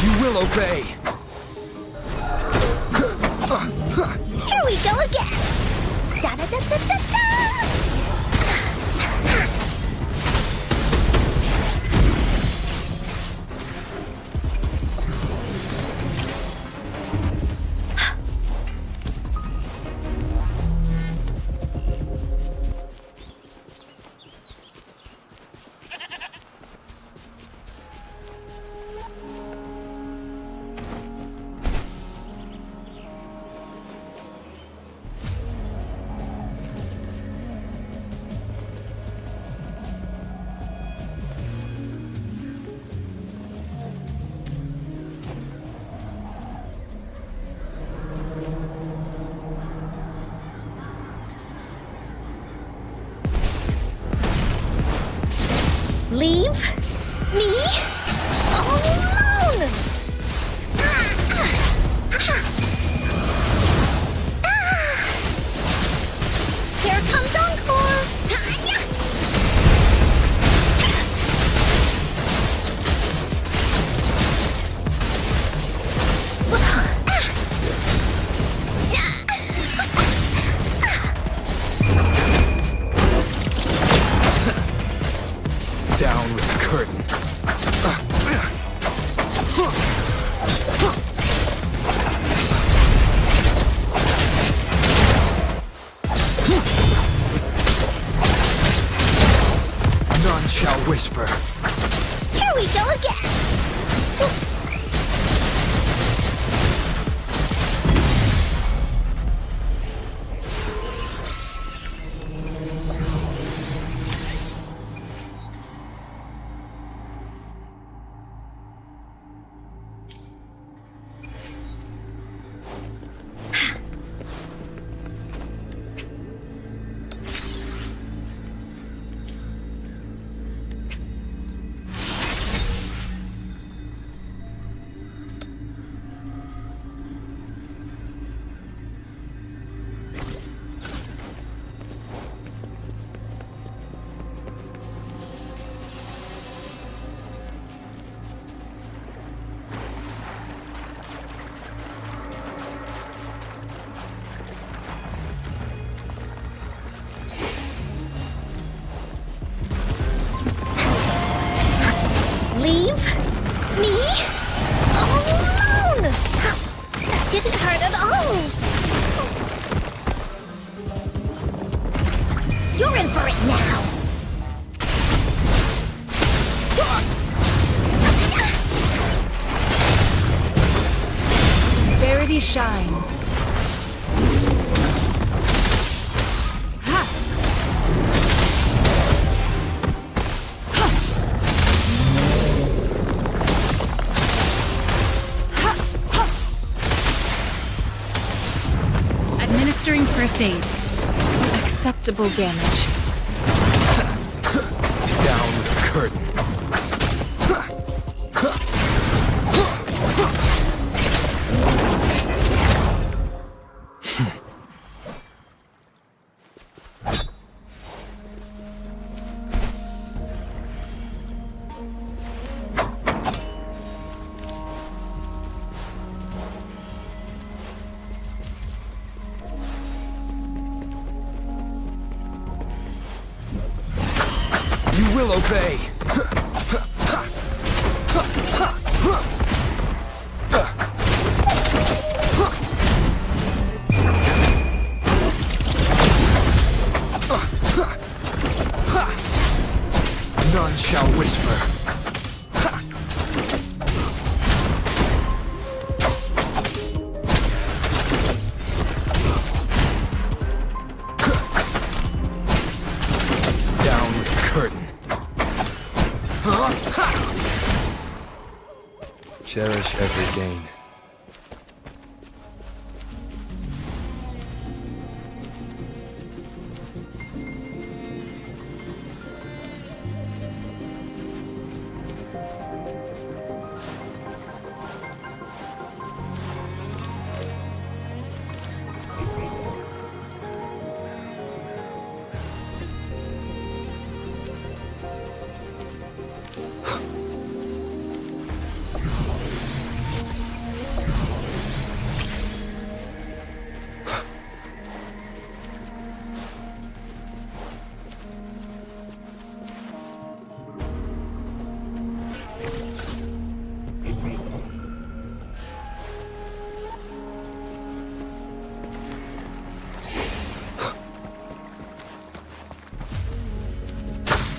You will obey. Here we go again. Da da da da da da. Leave me alone! Here comes Encore! Down with the curtain. None shall whisper. Here we go again! Leave me alone! That didn't hurt at all! You're in for it now! Verity shines. Administering first aid. Acceptable damage. Down with the curtain. You will obey. None shall whisper. Cherish every gain.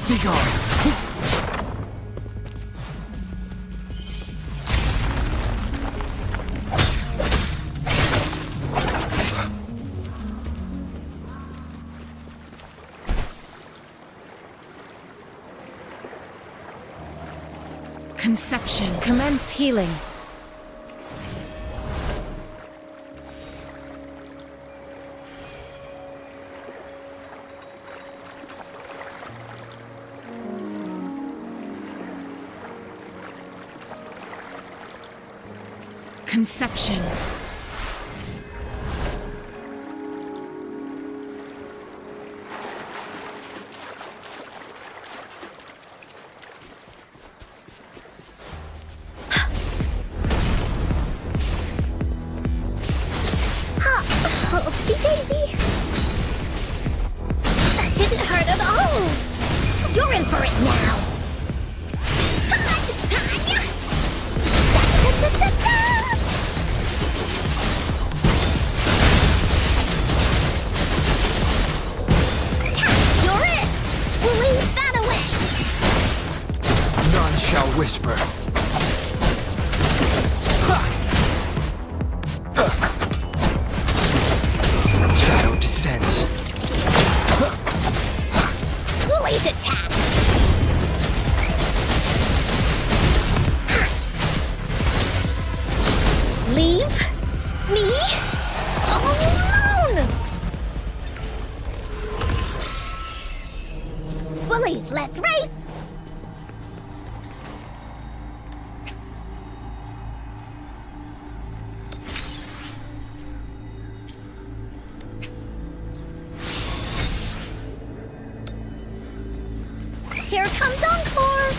Be gone! Conception. Commence healing. Conception. Oopsie daisy. That didn't hurt at all. You're in for it now. You're it. We'll leave that away. None shall whisper. Shadow descends. Blaze attack. Leave me alone. Bullies, let's race. Here comes Encore!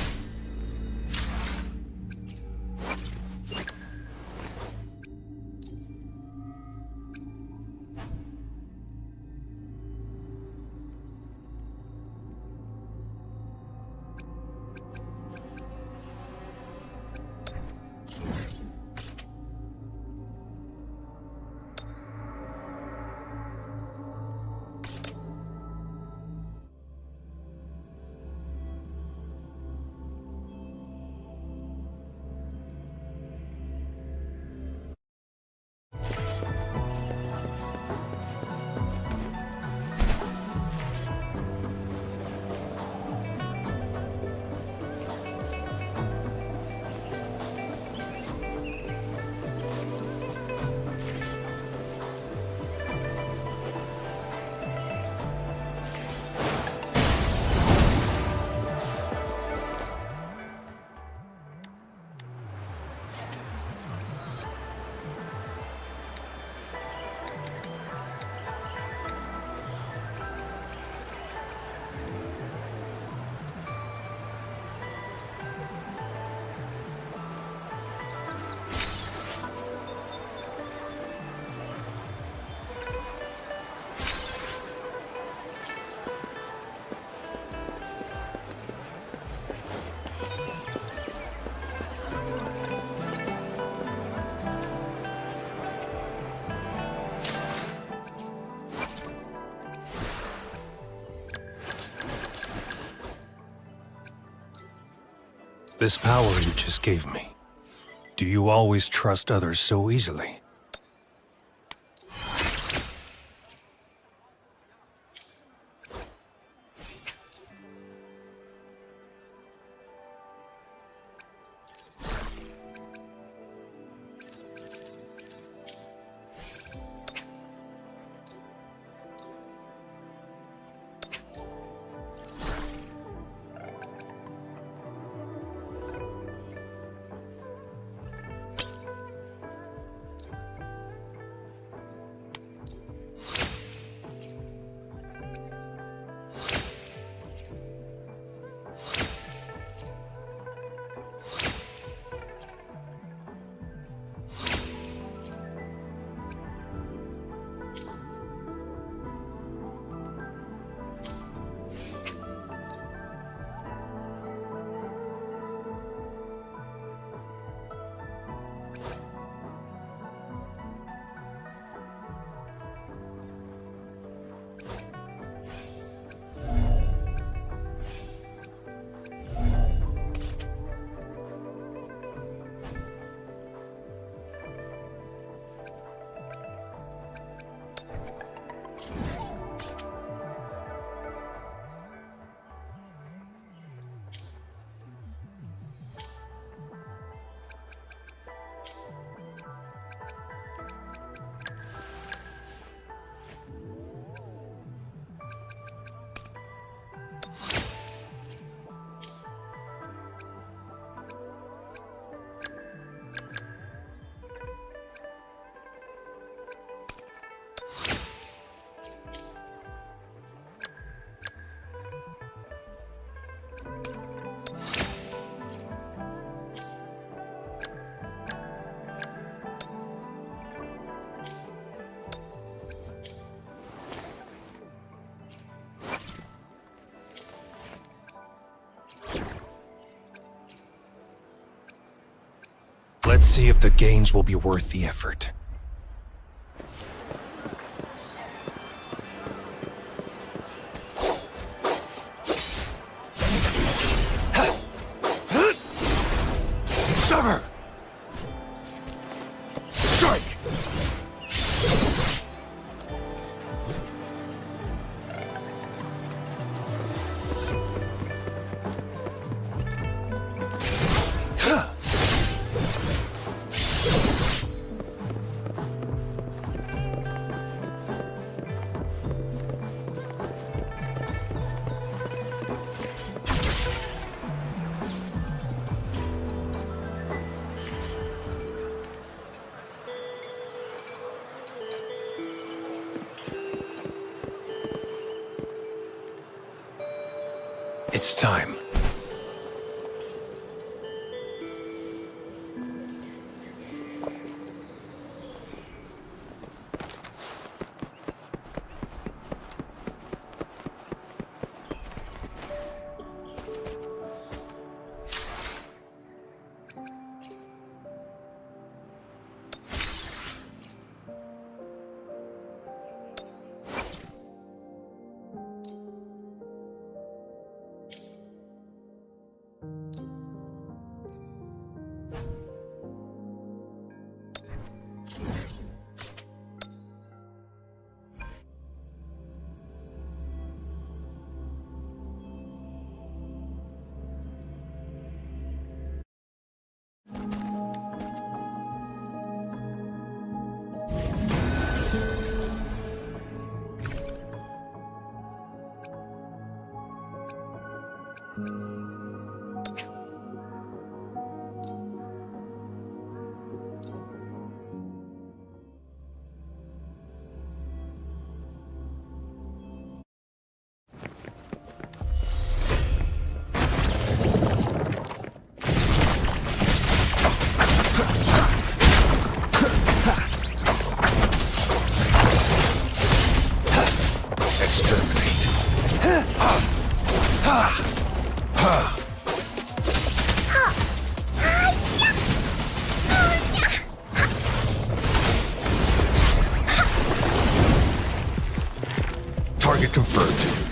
This power you just gave me, do you always trust others so easily? Let's see if the gains will be worth the effort. Sever! Strike! It's time. Target confirmed.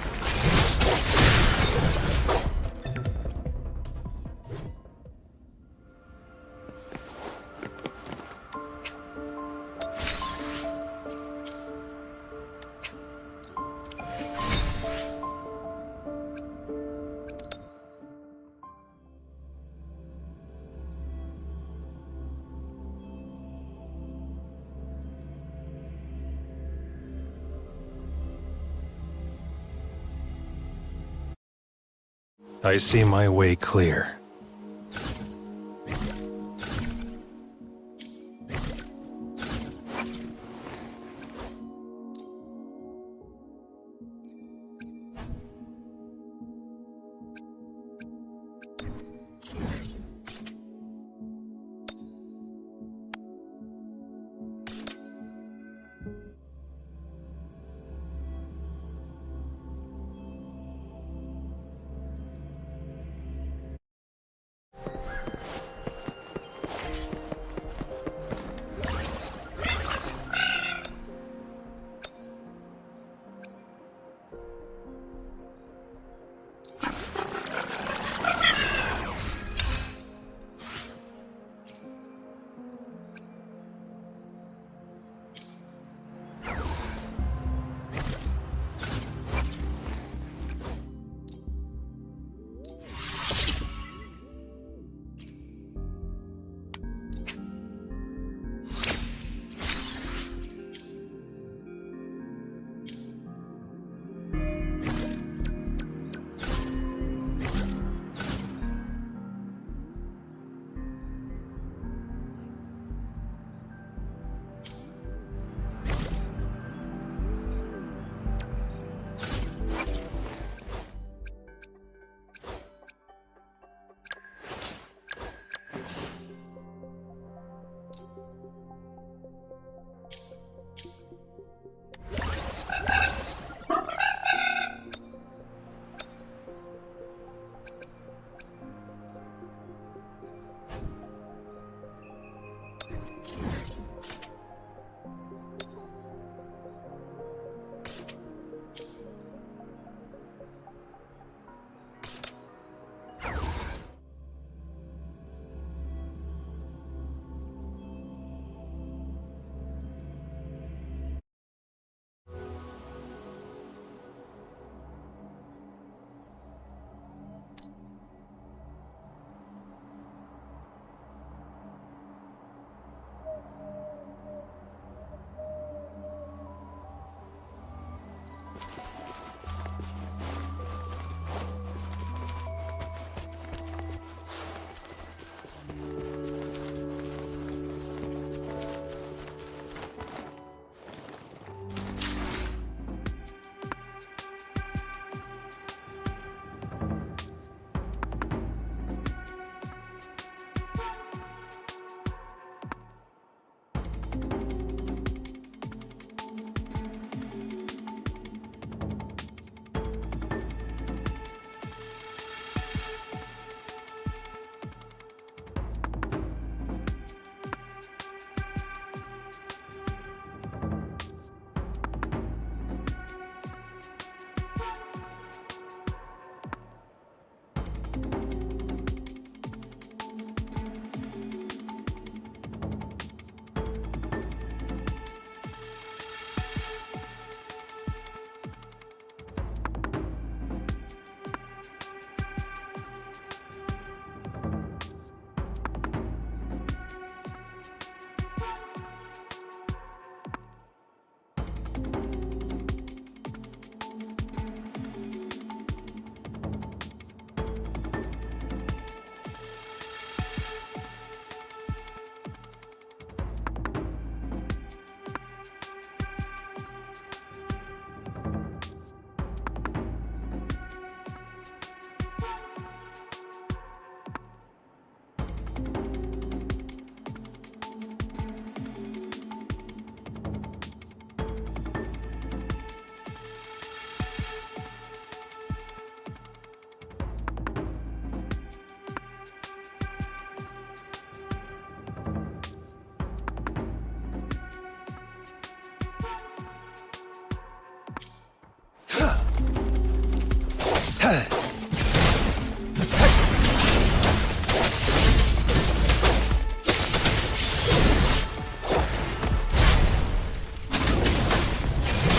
I see my way clear.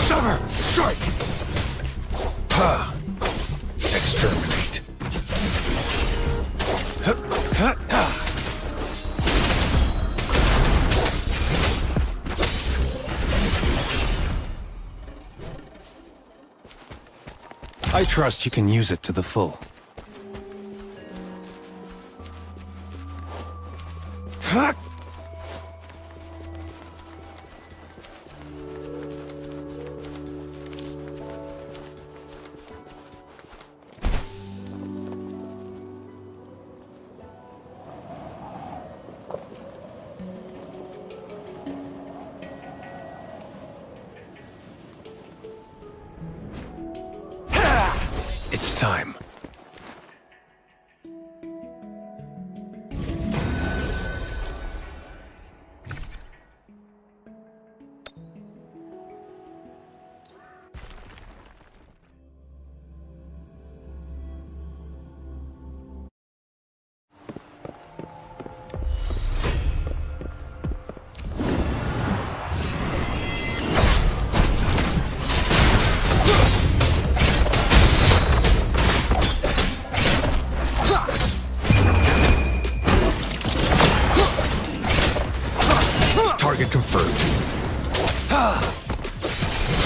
Summer! Strike! Ha! Exterminate. I trust you can use it to the full. It's time. Target confirmed.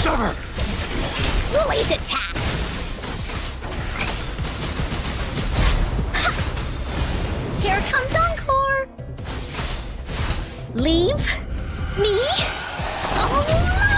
Summer! Release attack! Here comes Encore! Leave? Me? Oh,